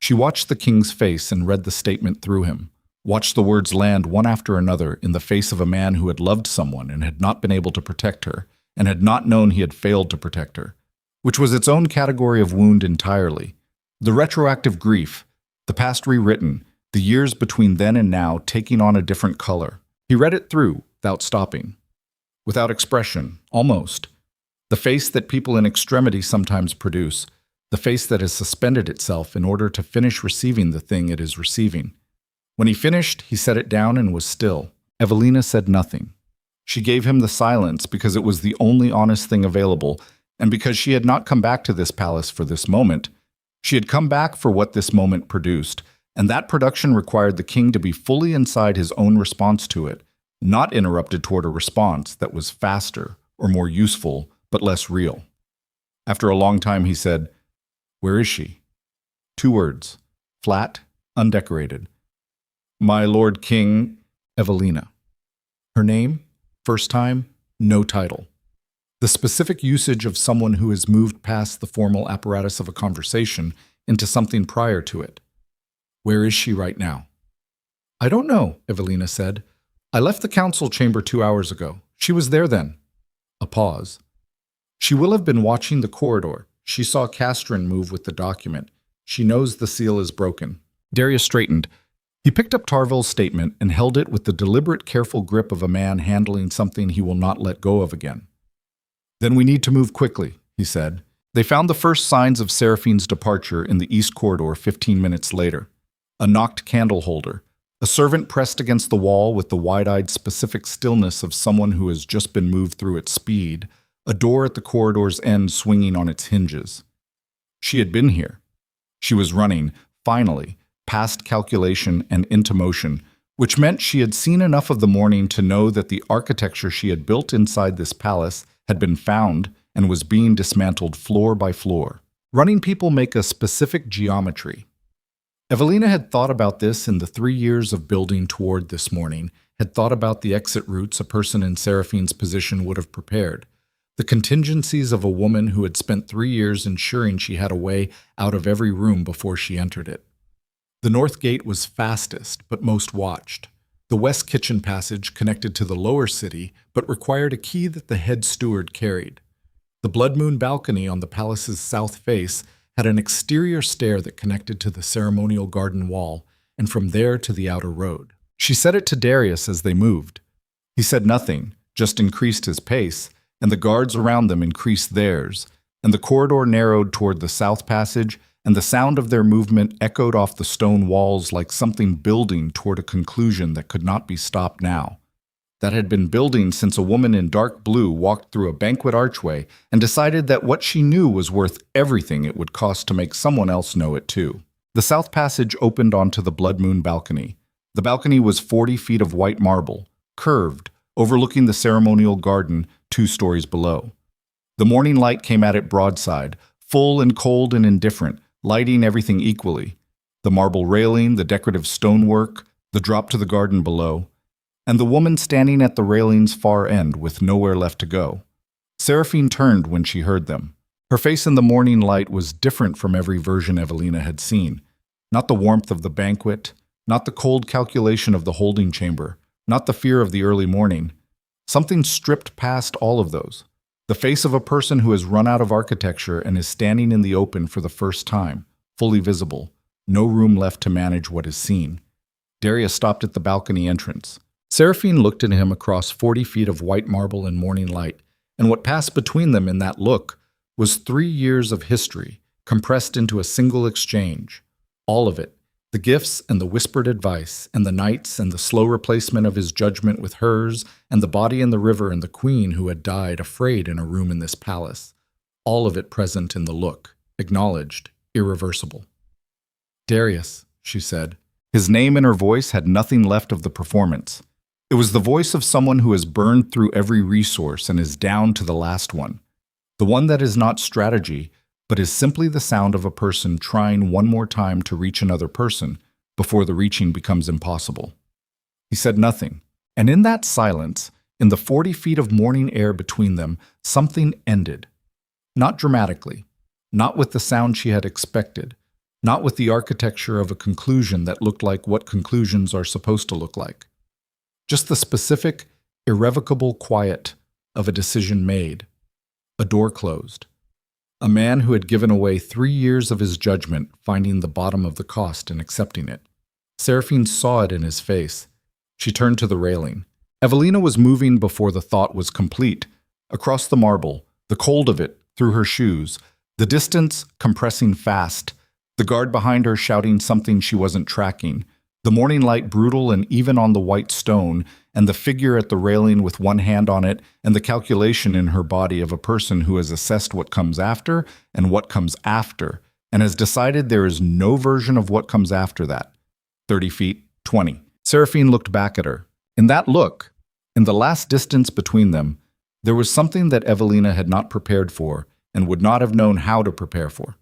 [SPEAKER 1] She watched the king's face and read the statement through him, watched the words land one after another in the face of a man who had loved someone and had not been able to protect her, and had not known he had failed to protect her, which was its own category of wound entirely. The retroactive grief, the past rewritten, the years between then and now taking on a different color. He read it through, without stopping. Without expression, almost. The face that people in extremity sometimes produce, the face that has suspended itself in order to finish receiving the thing it is receiving. When he finished, he set it down and was still. Evelina said nothing. She gave him the silence because it was the only honest thing available, and because she had not come back to this palace for this moment. She had come back for what this moment produced, and that production required the king to be fully inside his own response to it, not interrupted toward a response that was faster or more useful, but less real. After a long time, he said, "Where is she?" 2 words, flat, undecorated. "My Lord King, Evelina." Her name, first time, no title. The specific usage of someone who has moved past the formal apparatus of a conversation into something prior to it. Where is she right now? "I don't know," Evelina said. "I left the council chamber 2 hours ago. She was there then." A pause. "She will have been watching the corridor. She saw Castrin move with the document. She knows the seal is broken." Darius straightened. He picked up Tarville's statement and held it with the deliberate, careful grip of a man handling something he will not let go of again. "Then we need to move quickly," he said. They found the first signs of Seraphine's departure in the east corridor 15 minutes later. A knocked candle holder, a servant pressed against the wall with the wide-eyed specific stillness of someone who has just been moved through its speed, a door at the corridor's end swinging on its hinges. She had been here. She was running, finally, past calculation and into motion, which meant she had seen enough of the morning to know that the architecture she had built inside this palace had been found and was being dismantled floor by floor. Running people make a specific geometry. Evelina had thought about this in the 3 years of building toward this morning, had thought about the exit routes a person in Seraphine's position would have prepared, the contingencies of a woman who had spent 3 years ensuring she had a way out of every room before she entered it. The north gate was fastest, but most watched. The west kitchen passage connected to the lower city, but required a key that the head steward carried. The blood moon balcony on the palace's south face had an exterior stair that connected to the ceremonial garden wall, and from there to the outer road. She said it to Darius as they moved. He said nothing, just increased his pace, and the guards around them increased theirs, and the corridor narrowed toward the south passage, and the sound of their movement echoed off the stone walls like something building toward a conclusion that could not be stopped now. That had been building since a woman in dark blue walked through a banquet archway and decided that what she knew was worth everything it would cost to make someone else know it too. The south passage opened onto the blood moon balcony. The balcony was 40 feet of white marble, curved, overlooking the ceremonial garden 2 stories below. The morning light came at it broadside, full and cold and indifferent, lighting everything equally. The marble railing, the decorative stonework, the drop to the garden below, and the woman standing at the railing's far end with nowhere left to go. Seraphine turned when she heard them. Her face in the morning light was different from every version Evelina had seen. Not the warmth of the banquet, Not the cold calculation of the holding chamber, not the fear of the early morning. Something stripped past all of those. The face of a person who has run out of architecture and is standing in the open for the first time, fully visible, no room left to manage what is seen. Darius stopped at the balcony entrance. Seraphine looked at him across 40 feet of white marble in morning light, and what passed between them in that look was 3 years of history, compressed into a single exchange. All of it, the gifts and the whispered advice, and the nights and the slow replacement of his judgment with hers, and the body in the river and the queen who had died afraid in a room in this palace. All of it present in the look, acknowledged, irreversible. "Darius," she said. His name and her voice had nothing left of the performance. It was the voice of someone who has burned through every resource and is down to the last one. The one that is not strategy, but is simply the sound of a person trying one more time to reach another person before the reaching becomes impossible. He said nothing, and in that silence, in the 40 feet of morning air between them, something ended. Not dramatically, not with the sound she had expected, not with the architecture of a conclusion that looked like what conclusions are supposed to look like. Just the specific, irrevocable quiet of a decision made, a door closed. A man who had given away 3 years of his judgment, finding the bottom of the cost and accepting it. Seraphine saw it in his face. She turned to the railing. Evelina was moving before the thought was complete. Across the marble, the cold of it, through her shoes, the distance compressing fast, the guard behind her shouting something she wasn't tracking, the morning light brutal and even on the white stone, and the figure at the railing with one hand on it, and the calculation in her body of a person who has assessed what comes after and what comes after, and has decided there is no version of what comes after that. 30 feet, 20. Seraphine looked back at her. In that look, in the last distance between them, there was something that Evelina had not prepared for and would not have known how to prepare for.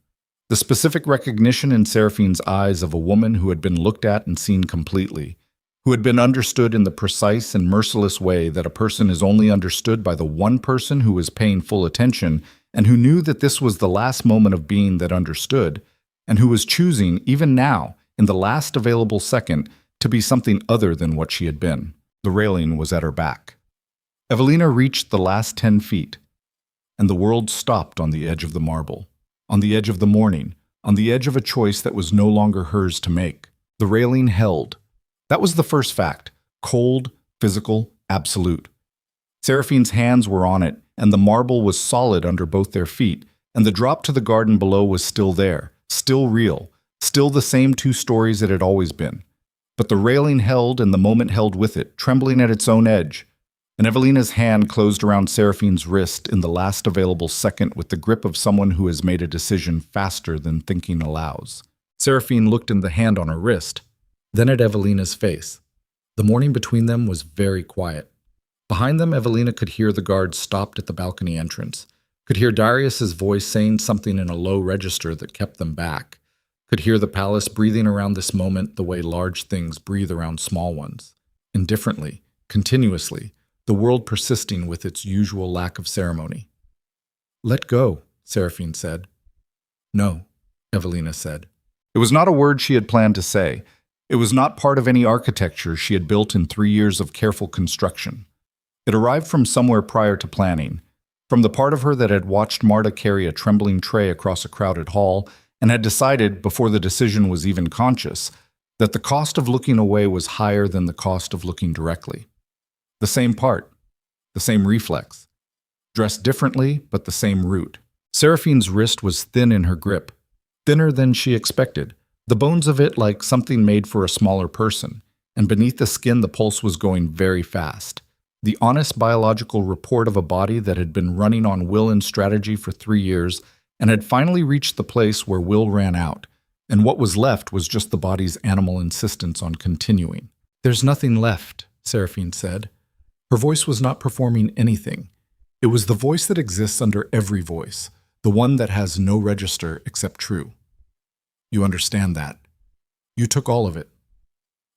[SPEAKER 1] The specific recognition in Seraphine's eyes of a woman who had been looked at and seen completely, who had been understood in the precise and merciless way that a person is only understood by the one person who is paying full attention and who knew that this was the last moment of being that understood, and who was choosing, even now, in the last available second, to be something other than what she had been. The railing was at her back. Evelina reached the last 10 feet, and the world stopped on the edge of the marble, on the edge of the morning, on the edge of a choice that was no longer hers to make. The railing held. That was the first fact, cold, physical, absolute. Seraphine's hands were on it, and the marble was solid under both their feet, and the drop to the garden below was still there, still real, still the same 2 stories it had always been. But the railing held and the moment held with it, trembling at its own edge, and Evelina's hand closed around Seraphine's wrist in the last available second with the grip of someone who has made a decision faster than thinking allows. Seraphine looked in the hand on her wrist, then at Evelina's face. The morning between them was very quiet. Behind them, Evelina could hear the guards stopped at the balcony entrance, could hear Darius's voice saying something in a low register that kept them back, could hear the palace breathing around this moment the way large things breathe around small ones, indifferently, continuously, the world persisting with its usual lack of ceremony. "Let go," Seraphine said. "No," Evelina said. It was not a word she had planned to say. It was not part of any architecture she had built in 3 years of careful construction. It arrived from somewhere prior to planning, from the part of her that had watched Marta carry a trembling tray across a crowded hall and had decided, before the decision was even conscious, that the cost of looking away was higher than the cost of looking directly. The same part, the same reflex, dressed differently, but the same root. Seraphine's wrist was thin in her grip, thinner than she expected, the bones of it like something made for a smaller person, and beneath the skin the pulse was going very fast. The honest biological report of a body that had been running on will and strategy for 3 years and had finally reached the place where will ran out, and what was left was just the body's animal insistence on continuing. "There's nothing left," Seraphine said. Her voice was not performing anything. It was the voice that exists under every voice, the one that has no register except true. "You understand that. You took all of it."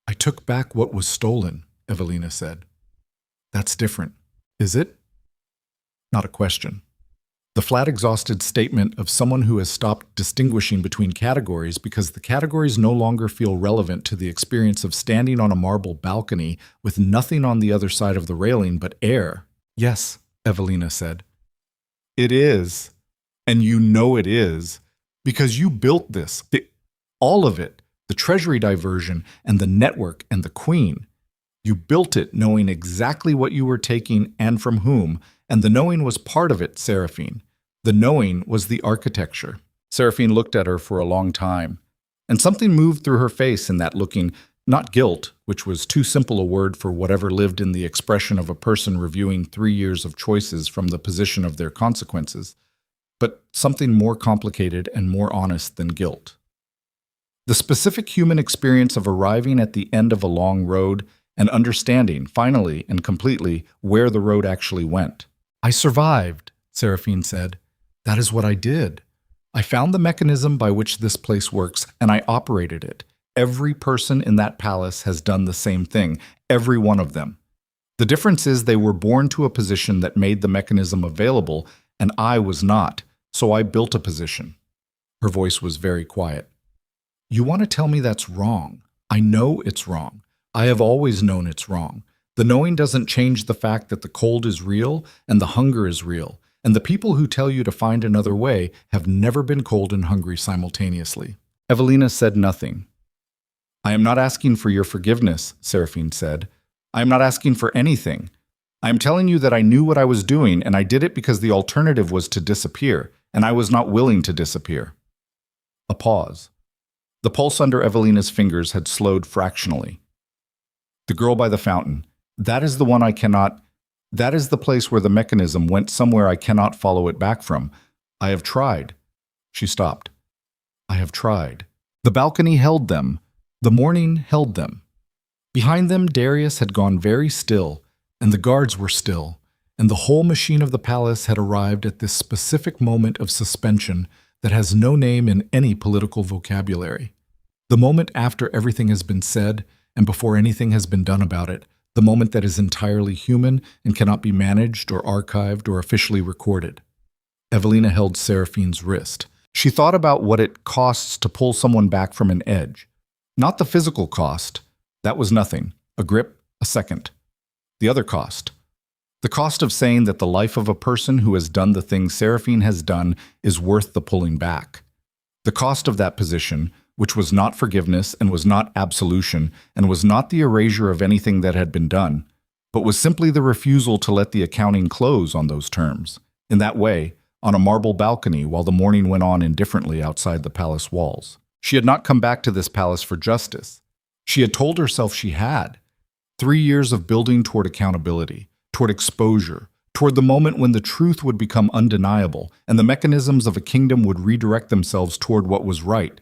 [SPEAKER 1] "I took back what was stolen," Evelina said. "That's different. Is it?" Not a question. The flat, exhausted statement of someone who has stopped distinguishing between categories because the categories no longer feel relevant to the experience of standing on a marble balcony with nothing on the other side of the railing but air. Yes, Evelina said. It is. And you know it is. Because you built this. All of it. The treasury diversion and the network and the queen. You built it knowing exactly what you were taking and from whom, and the knowing was part of it, Seraphine. The knowing was the architecture. Seraphine looked at her for a long time, and something moved through her face in that looking, not guilt, which was too simple a word for whatever lived in the expression of a person reviewing 3 years of choices from the position of their consequences, but something more complicated and more honest than guilt. The specific human experience of arriving at the end of a long road and understanding, finally and completely, where the road actually went. I survived, Seraphine said. That is what I did. I found the mechanism by which this place works, and I operated it. Every person in that palace has done the same thing, every one of them. The difference is they were born to a position that made the mechanism available, and I was not, so I built a position. Her voice was very quiet. You want to tell me that's wrong? I know it's wrong. I have always known it's wrong. The knowing doesn't change the fact that the cold is real and the hunger is real, and the people who tell you to find another way have never been cold and hungry simultaneously. Evelina said nothing. I am not asking for your forgiveness, Seraphine said. I am not asking for anything. I am telling you that I knew what I was doing, and I did it because the alternative was to disappear, and I was not willing to disappear. A pause. The pulse under Evelina's fingers had slowed fractionally. The girl by the fountain. That is the one I cannot. That is the place where the mechanism went somewhere I cannot follow it back from. I have tried. She stopped. I have tried. The balcony held them. The morning held them. Behind them, Darius had gone very still, and the guards were still, and the whole machine of the palace had arrived at this specific moment of suspension that has no name in any political vocabulary. The moment after everything has been said, and before anything has been done about it, the moment that is entirely human and cannot be managed or archived or officially recorded. Evelina held Seraphine's wrist. She thought about what it costs to pull someone back from an edge. Not the physical cost. That was nothing. A grip, a second. The other cost. The cost of saying that the life of a person who has done the thing Seraphine has done is worth the pulling back. The cost of that position, which was not forgiveness and was not absolution and was not the erasure of anything that had been done, but was simply the refusal to let the accounting close on those terms. In that way, on a marble balcony while the morning went on indifferently outside the palace walls. She had not come back to this palace for justice. She had told herself she had. 3 years of building toward accountability, toward exposure, toward the moment when the truth would become undeniable and the mechanisms of a kingdom would redirect themselves toward what was right.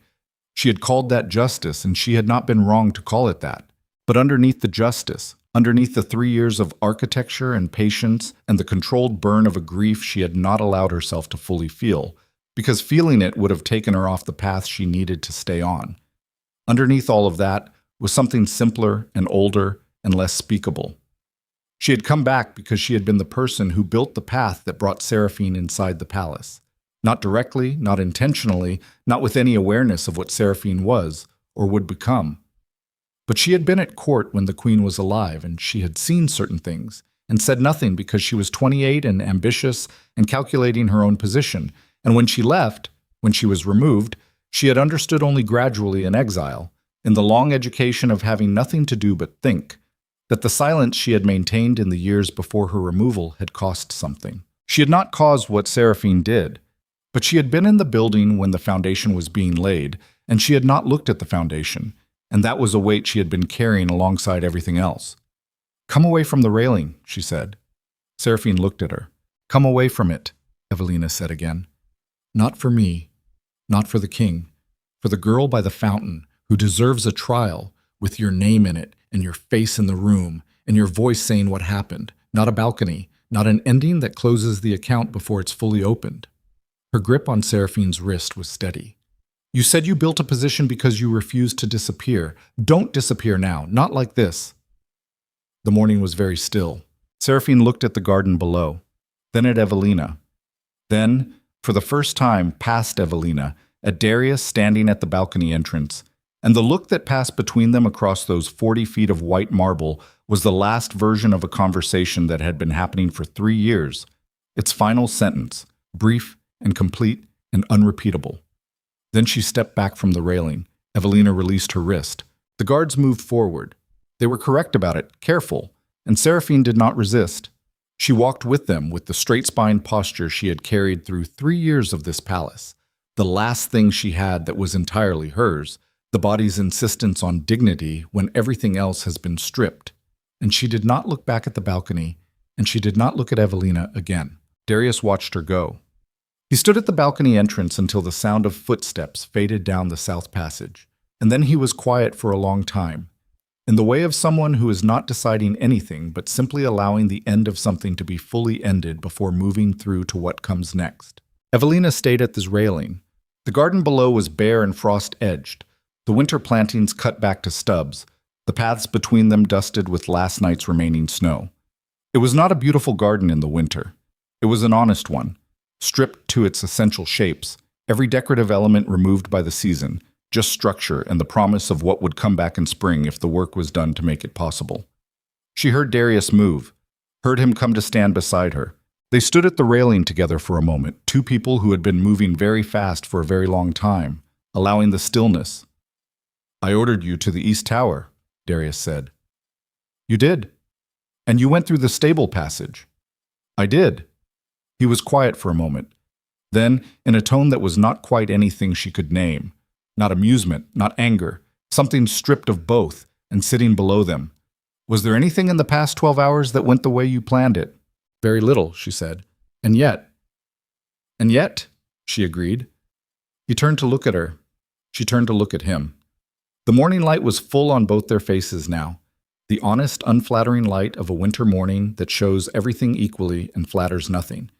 [SPEAKER 1] She had called that justice, and she had not been wrong to call it that. But underneath the justice, underneath the 3 years of architecture and patience and the controlled burn of a grief she had not allowed herself to fully feel, because feeling it would have taken her off the path she needed to stay on. Underneath all of that was something simpler and older and less speakable. She had come back because she had been the person who built the path that brought Seraphine inside the palace. Not directly, not intentionally, not with any awareness of what Seraphine was or would become. But she had been at court when the queen was alive, and she had seen certain things, and said nothing because she was 28 and ambitious and calculating her own position. And when she left, when she was removed, she had understood only gradually in exile, in the long education of having nothing to do but think, that the silence she had maintained in the years before her removal had cost something. She had not caused what Seraphine did, but she had been in the building when the foundation was being laid, and she had not looked at the foundation, and that was a weight she had been carrying alongside everything else. Come away from the railing, she said. Seraphine looked at her. Come away from it, Evelina said again. Not for me, not for the king, for the girl by the fountain who deserves a trial with your name in it and your face in the room and your voice saying what happened, not a balcony, not an ending that closes the account before it's fully opened. Her grip on Seraphine's wrist was steady. You said you built a position because you refused to disappear. Don't disappear now, not like this. The morning was very still. Seraphine looked at the garden below, then at Evelina. Then, for the first time, past Evelina, at Darius standing at the balcony entrance, and the look that passed between them across those 40 feet of white marble was the last version of a conversation that had been happening for 3 years. Its final sentence, brief and complete and unrepeatable. Then she stepped back from the railing. Evelina released her wrist. The guards moved forward. They were correct about it, careful, and Seraphine did not resist. She walked with them with the straight-spined posture she had carried through 3 years of this palace, the last thing she had that was entirely hers, the body's insistence on dignity when everything else has been stripped. And she did not look back at the balcony, and she did not look at Evelina again. Darius watched her go. He stood at the balcony entrance until the sound of footsteps faded down the south passage, and then he was quiet for a long time, in the way of someone who is not deciding anything but simply allowing the end of something to be fully ended before moving through to what comes next. Evelina stayed at this railing. The garden below was bare and frost-edged, the winter plantings cut back to stubs, the paths between them dusted with last night's remaining snow. It was not a beautiful garden in the winter. It was an honest one, stripped to its essential shapes, every decorative element removed by the season, just structure and the promise of what would come back in spring if the work was done to make it possible. She heard Darius move, heard him come to stand beside her. They stood at the railing together for a moment, two people who had been moving very fast for a very long time, allowing the stillness. "I ordered you to the East Tower," Darius said. "You did. And you went through the stable passage." "I did." He was quiet for a moment. Then, in a tone that was not quite anything she could name, not amusement, not anger, something stripped of both and sitting below them, "Was there anything in the past 12 hours that went the way you planned it?" "Very little," she said. "And yet," she agreed. He turned to look at her. She turned to look at him. The morning light was full on both their faces now, the honest, unflattering light of a winter morning that shows everything equally and flatters nothing.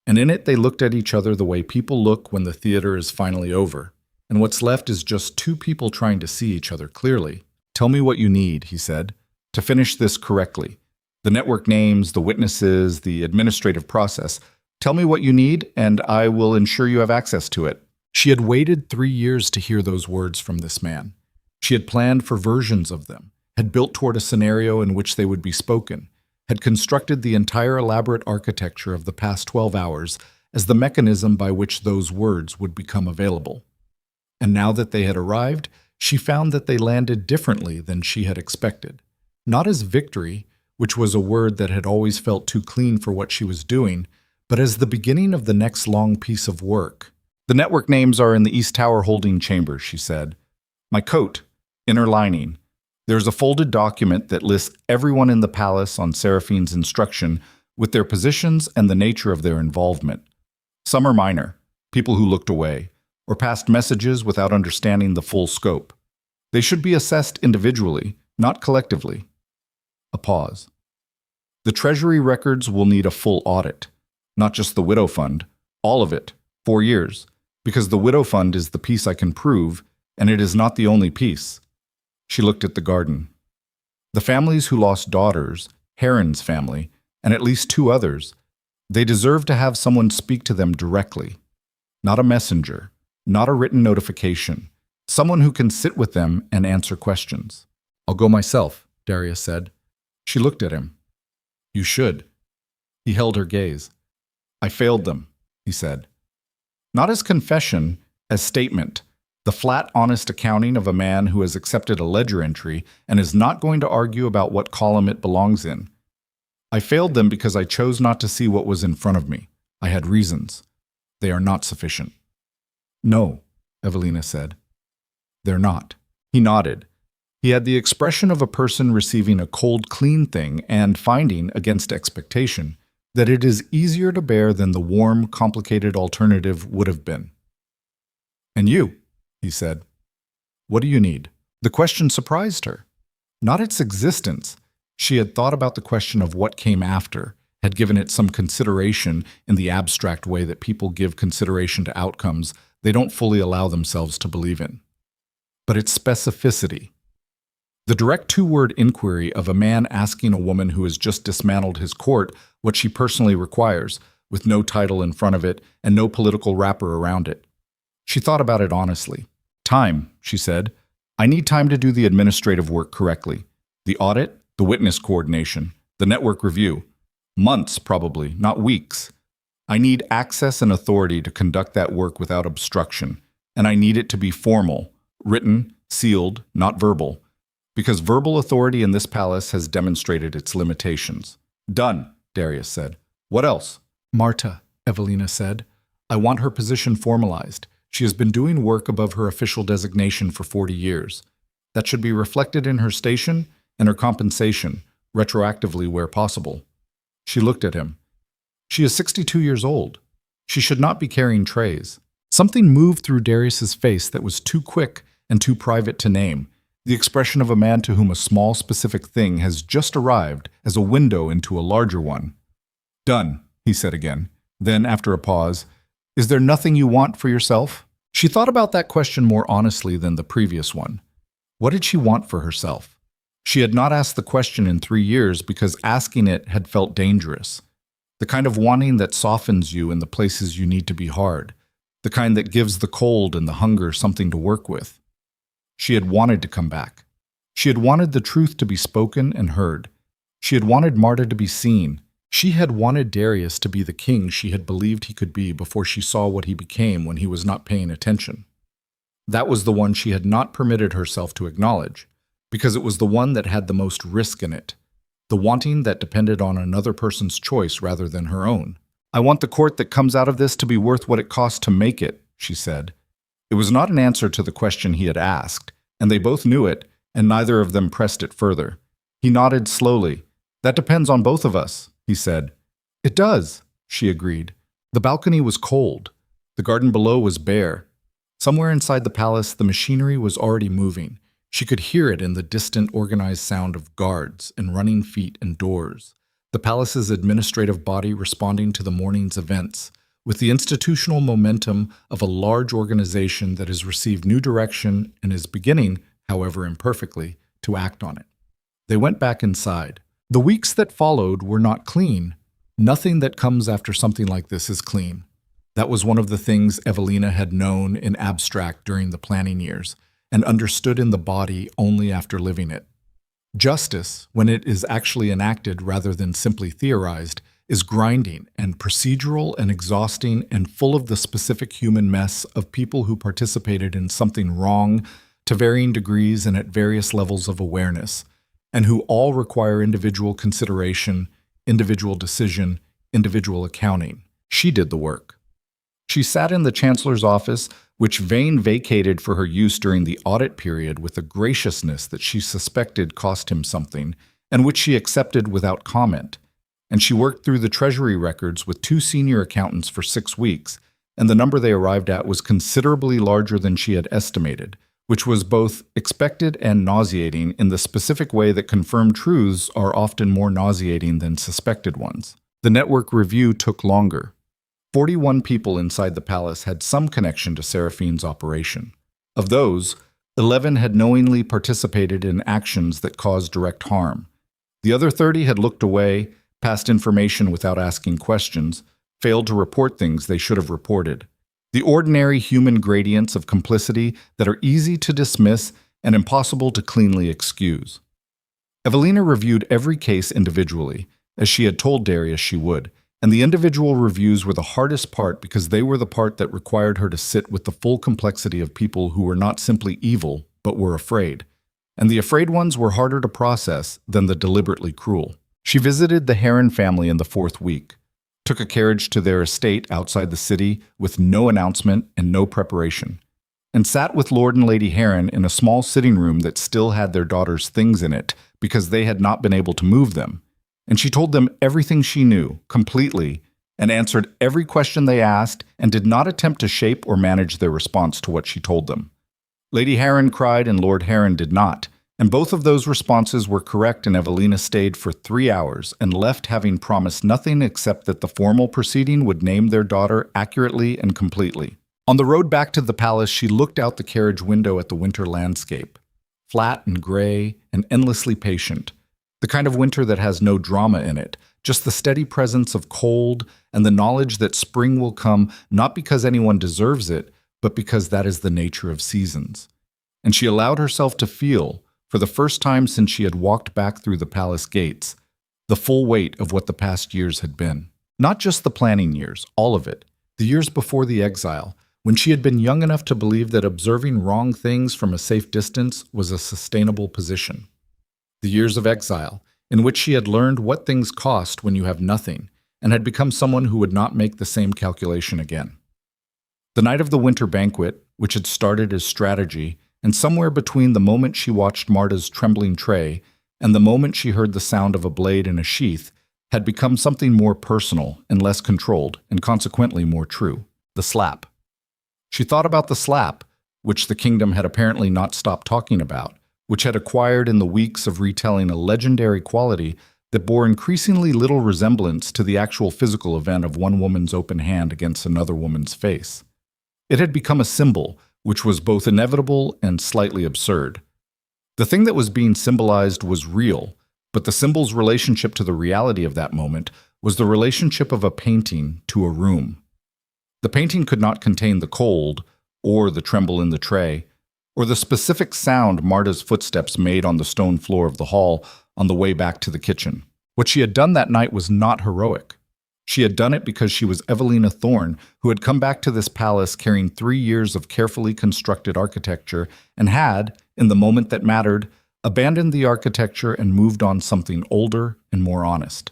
[SPEAKER 1] And in it they looked at each other the way people look when the theater is finally over, and what's left is just two people trying to see each other clearly. "Tell me what you need," he said, "to finish this correctly. The network names, the witnesses, the administrative process. Tell me what you need, and I will ensure you have access to it." She had waited 3 years to hear those words from this man. She had planned for versions of them, had built toward a scenario in which they would be spoken, had constructed the entire elaborate architecture of the past 12 hours as the mechanism by which those words would become available. And now that they had arrived, she found that they landed differently than she had expected. Not as victory, which was a word that had always felt too clean for what she was doing, but as the beginning of the next long piece of work. "The network names are in the East Tower holding chamber," she said. "My coat, inner lining. There's a folded document that lists everyone in the palace on Seraphine's instruction with their positions and the nature of their involvement. Some are minor, people who looked away, or passed messages without understanding the full scope. They should be assessed individually, not collectively." A pause. "The Treasury records will need a full audit, not just the Widow Fund, all of it, 4 years, because the Widow Fund is the piece I can prove, and it is not the only piece." She looked at the garden. "The families who lost daughters, Heron's family, and at least 2 others, they deserve to have someone speak to them directly. Not a messenger, not a written notification, someone who can sit with them and answer questions." "I'll go myself," Darius said. She looked at him. "You should." He held her gaze. "I failed them," he said. Not as confession, as statement. The flat, honest accounting of a man who has accepted a ledger entry and is not going to argue about what column it belongs in. "I failed them because I chose not to see what was in front of me. I had reasons. They are not sufficient." "No," Evelina said. "They're not." He nodded. He had the expression of a person receiving a cold, clean thing and finding, against expectation, that it is easier to bear than the warm, complicated alternative would have been. "And you?" he said. "What do you need?" The question surprised her. Not its existence. She had thought about the question of what came after, had given it some consideration in the abstract way that people give consideration to outcomes they don't fully allow themselves to believe in. But its specificity. The direct 2-word inquiry of a man asking a woman who has just dismantled his court what she personally requires with no title in front of it and no political wrapper around it. She thought about it honestly. Time, she said. I need time to do the administrative work correctly. The audit, the witness coordination, the network review. Months, probably, not weeks. I need access and authority to conduct that work without obstruction, and I need it to be formal, written, sealed, not verbal, because verbal authority in this palace has demonstrated its limitations. Done, Darius said. What else? Marta, Evelina said. I want her position formalized. She has been doing work above her official designation for 40 years. That should be reflected in her station and her compensation, retroactively where possible. She looked at him. She is 62 years old. She should not be carrying trays. Something moved through Darius's face that was too quick and too private to name, the expression of a man to whom a small specific thing has just arrived as a window into a larger one. Done, he said again. Then, after a pause, is there nothing you want for yourself? She thought about that question more honestly than the previous one. What did she want for herself? She had not asked the question in 3 years because asking it had felt dangerous. The kind of wanting that softens you in the places you need to be hard. The kind that gives the cold and the hunger something to work with. She had wanted to come back. She had wanted the truth to be spoken and heard. She had wanted Marta to be seen. She had wanted Darius to be the king she had believed he could be before she saw what he became when he was not paying attention. That was the one she had not permitted herself to acknowledge, because it was the one that had the most risk in it, the wanting that depended on another person's choice rather than her own. I want the court that comes out of this to be worth what it costs to make it, she said. It was not an answer to the question he had asked, and they both knew it, and neither of them pressed it further. He nodded slowly. That depends on both of us, he said. It does, she agreed. The balcony was cold. The garden below was bare. Somewhere inside the palace, the machinery was already moving. She could hear it in the distant, organized sound of guards and running feet and doors. The palace's administrative body responding to the morning's events, with the institutional momentum of a large organization that has received new direction and is beginning, however imperfectly, to act on it. They went back inside. The weeks that followed were not clean. Nothing that comes after something like this is clean. That was one of the things Evelina had known in abstract during the planning years, and understood in the body only after living it. Justice, when it is actually enacted rather than simply theorized, is grinding and procedural and exhausting and full of the specific human mess of people who participated in something wrong to varying degrees and at various levels of awareness, and who all require individual consideration, individual decision, individual accounting. She did the work. She sat in the chancellor's office, which Vane vacated for her use during the audit period with a graciousness that she suspected cost him something, and which she accepted without comment. And she worked through the treasury records with 2 senior accountants for 6 weeks, and the number they arrived at was considerably larger than she had estimated, which was both expected and nauseating in the specific way that confirmed truths are often more nauseating than suspected ones. The network review took longer. 41 people inside the palace had some connection to Seraphine's operation. Of those, 11 had knowingly participated in actions that caused direct harm. The other 30 had looked away, passed information without asking questions, failed to report things they should have reported. The ordinary human gradients of complicity that are easy to dismiss and impossible to cleanly excuse. Evelina reviewed every case individually, as she had told Darius she would, and the individual reviews were the hardest part because they were the part that required her to sit with the full complexity of people who were not simply evil, but were afraid. And the afraid ones were harder to process than the deliberately cruel. She visited the Heron family in the 4th week, took a carriage to their estate outside the city with no announcement and no preparation, and sat with Lord and Lady Heron in a small sitting room that still had their daughter's things in it because they had not been able to move them. And she told them everything she knew, completely, and answered every question they asked and did not attempt to shape or manage their response to what she told them. Lady Heron cried and Lord Heron did not, and both of those responses were correct, and Evelina stayed for 3 hours and left having promised nothing except that the formal proceeding would name their daughter accurately and completely. On the road back to the palace, she looked out the carriage window at the winter landscape, flat and gray and endlessly patient. The kind of winter that has no drama in it, just the steady presence of cold and the knowledge that spring will come not because anyone deserves it, but because that is the nature of seasons. And she allowed herself to feel, for the first time since she had walked back through the palace gates, the full weight of what the past years had been. Not just the planning years, all of it. The years before the exile, when she had been young enough to believe that observing wrong things from a safe distance was a sustainable position. The years of exile, in which she had learned what things cost when you have nothing, and had become someone who would not make the same calculation again. The night of the winter banquet, which had started as strategy, and somewhere between the moment she watched Marta's trembling tray and the moment she heard the sound of a blade in a sheath, had become something more personal and less controlled, and consequently more true: the slap. She thought about the slap, which the kingdom had apparently not stopped talking about, which had acquired in the weeks of retelling a legendary quality that bore increasingly little resemblance to the actual physical event of one woman's open hand against another woman's face. It had become a symbol, which was both inevitable and slightly absurd. The thing that was being symbolized was real, but the symbol's relationship to the reality of that moment was the relationship of a painting to a room. The painting could not contain the cold, or the tremble in the tray, or the specific sound Marta's footsteps made on the stone floor of the hall on the way back to the kitchen. What she had done that night was not heroic. She had done it because she was Evelina Thorne, who had come back to this palace carrying 3 years of carefully constructed architecture and had, in the moment that mattered, abandoned the architecture and moved on something older and more honest.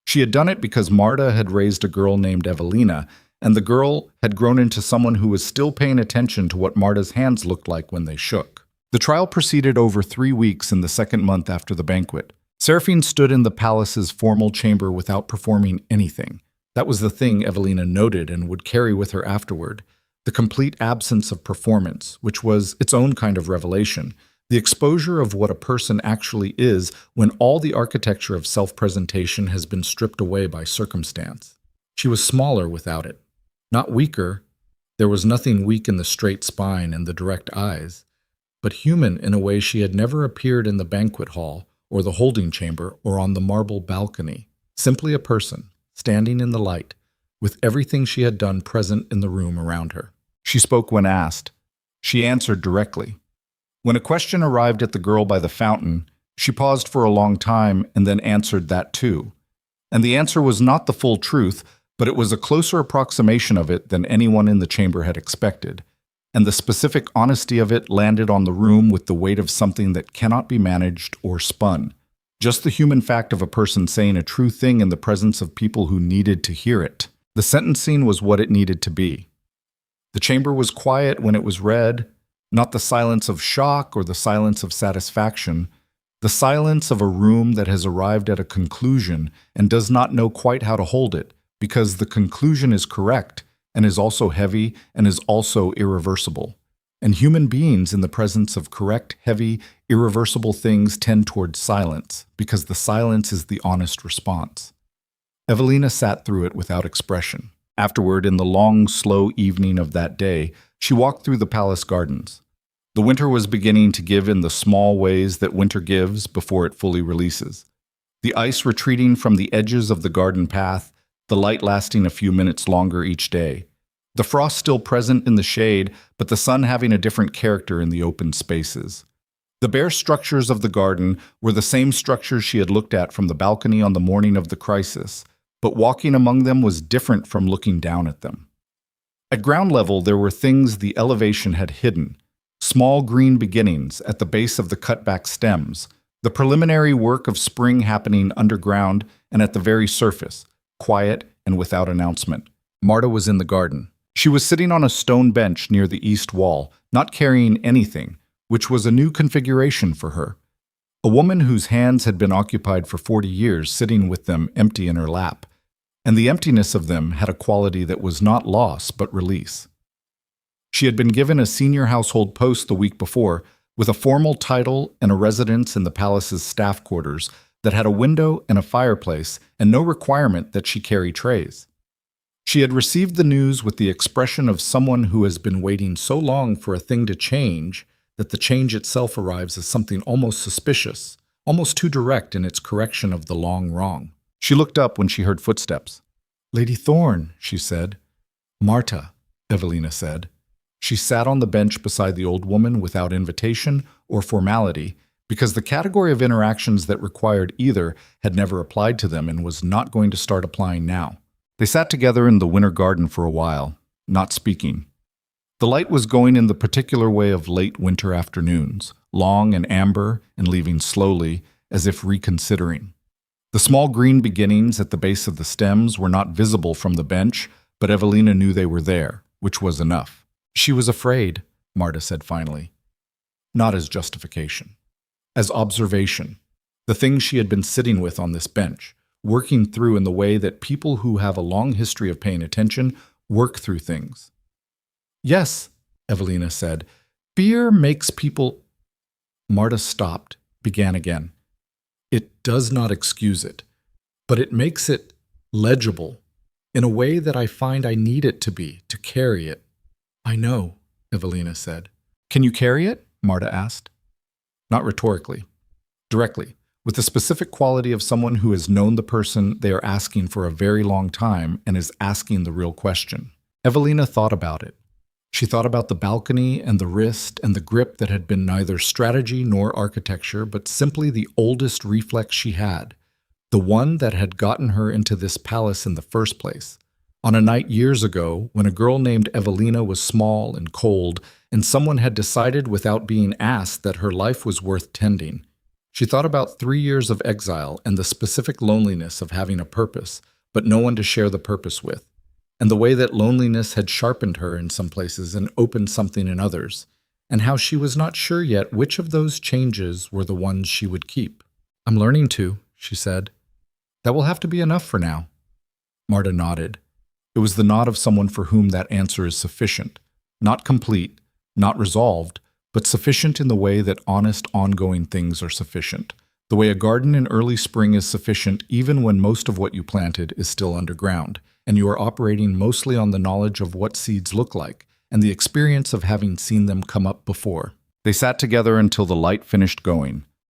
[SPEAKER 1] She had done it because Marta had raised a girl named Evelina, and the girl had grown into someone who was still paying attention to what Marta's hands looked like when they shook. The trial proceeded over 3 weeks in the second month after the banquet. Seraphine stood in the palace's formal chamber without performing anything. That was the thing Evelina noted and would carry with her afterward: the complete absence of performance, which was its own kind of revelation, the exposure of what a person actually is when all the architecture of self-presentation has been stripped away by circumstance. She was smaller without it. Not weaker, there was nothing weak in the straight spine and the direct eyes, but human in a way she had never appeared in the banquet hall, or the holding chamber, or on the marble balcony. Simply a person, standing in the light, with everything she had done present in the room around her. She spoke when asked. She answered directly. When a question arrived at the girl by the fountain, she paused for a long time and then answered that too. And the answer was not the full truth, but it was a closer approximation of it than anyone in the chamber had expected, and the specific honesty of it landed on the room with the weight of something that cannot be managed or spun. Just the human fact of a person saying a true thing in the presence of people who needed to hear it. The sentencing was what it needed to be. The chamber was quiet when it was read, not the silence of shock or the silence of satisfaction, the silence of a room that has arrived at a conclusion and does not know quite how to hold it, because the conclusion is correct and is also heavy and is also irreversible. And human beings in the presence of correct, heavy, irreversible things tend towards silence, because the silence is the honest response. Evelina sat through it without expression. Afterward, in the long, slow evening of that day, she walked through the palace gardens. The winter was beginning to give in the small ways that winter gives before it fully releases. The ice retreating from the edges of the garden path, the light lasting a few minutes longer each day. The frost still present in the shade, but the sun having a different character in the open spaces. The bare structures of the garden were the same structures she had looked at from the balcony on the morning of the crisis, but walking among them was different from looking down at them. At ground level, there were things the elevation had hidden, small green beginnings at the base of the cut-back stems, the preliminary work of spring happening underground and at the very surface, quiet and without announcement. Marta was in the garden. She was sitting on a stone bench near the east wall, not carrying anything, which was a new configuration for her. A woman whose hands had been occupied for 40 years sitting with them empty in her lap, and the emptiness of them had a quality that was not loss but release. She had been given a senior household post the week before, with a formal title and a residence in the palace's staff quarters that had a window and a fireplace and no requirement that she carry trays. She had received the news with the expression of someone who has been waiting so long for a thing to change that the change itself arrives as something almost suspicious, almost too direct in its correction of the long wrong. She looked up when she heard footsteps. "Lady Thorne," she said. "Marta," Evelina said. She sat on the bench beside the old woman without invitation or formality, because the category of interactions that required either had never applied to them and was not going to start applying now. They sat together in the winter garden for a while, not speaking. The light was going in the particular way of late winter afternoons, long and amber and leaving slowly, as if reconsidering. The small green beginnings at the base of the stems were not visible from the bench, but Evelina knew they were there, which was enough. "She was afraid," Marta said finally. Not as justification. As observation. The things she had been sitting with on this bench, working through in the way that people who have a long history of paying attention work through things. "Yes," Evelina said. "Fear makes people—" Marta stopped, began again. "It does not excuse it, but it makes it legible in a way that I find I need it to be, to carry it." "I know," Evelina said. "Can you carry it?" Marta asked. Not rhetorically. Directly, with the specific quality of someone who has known the person they are asking for a very long time and is asking the real question. Evelina thought about it. She thought about the balcony and the wrist and the grip that had been neither strategy nor architecture, but simply the oldest reflex she had, the one that had gotten her into this palace in the first place. On a night years ago, when a girl named Evelina was small and cold, and someone had decided without being asked that her life was worth tending. She thought about 3 years of exile and the specific loneliness of having a purpose, but no one to share the purpose with, and the way that loneliness had sharpened her in some places and opened something in others, and how she was not sure yet which of those changes were the ones she would keep. "I'm learning to," she said. "That will have to be enough for now." Marta nodded. It was the nod of someone for whom that answer is sufficient, not complete, not resolved, but sufficient in the way that honest, ongoing things are sufficient, the way a garden in early spring is sufficient even when most of what you planted is still underground, and you are operating mostly on the knowledge of what seeds look like and the experience of having seen them come up before. They sat together until the light finished going,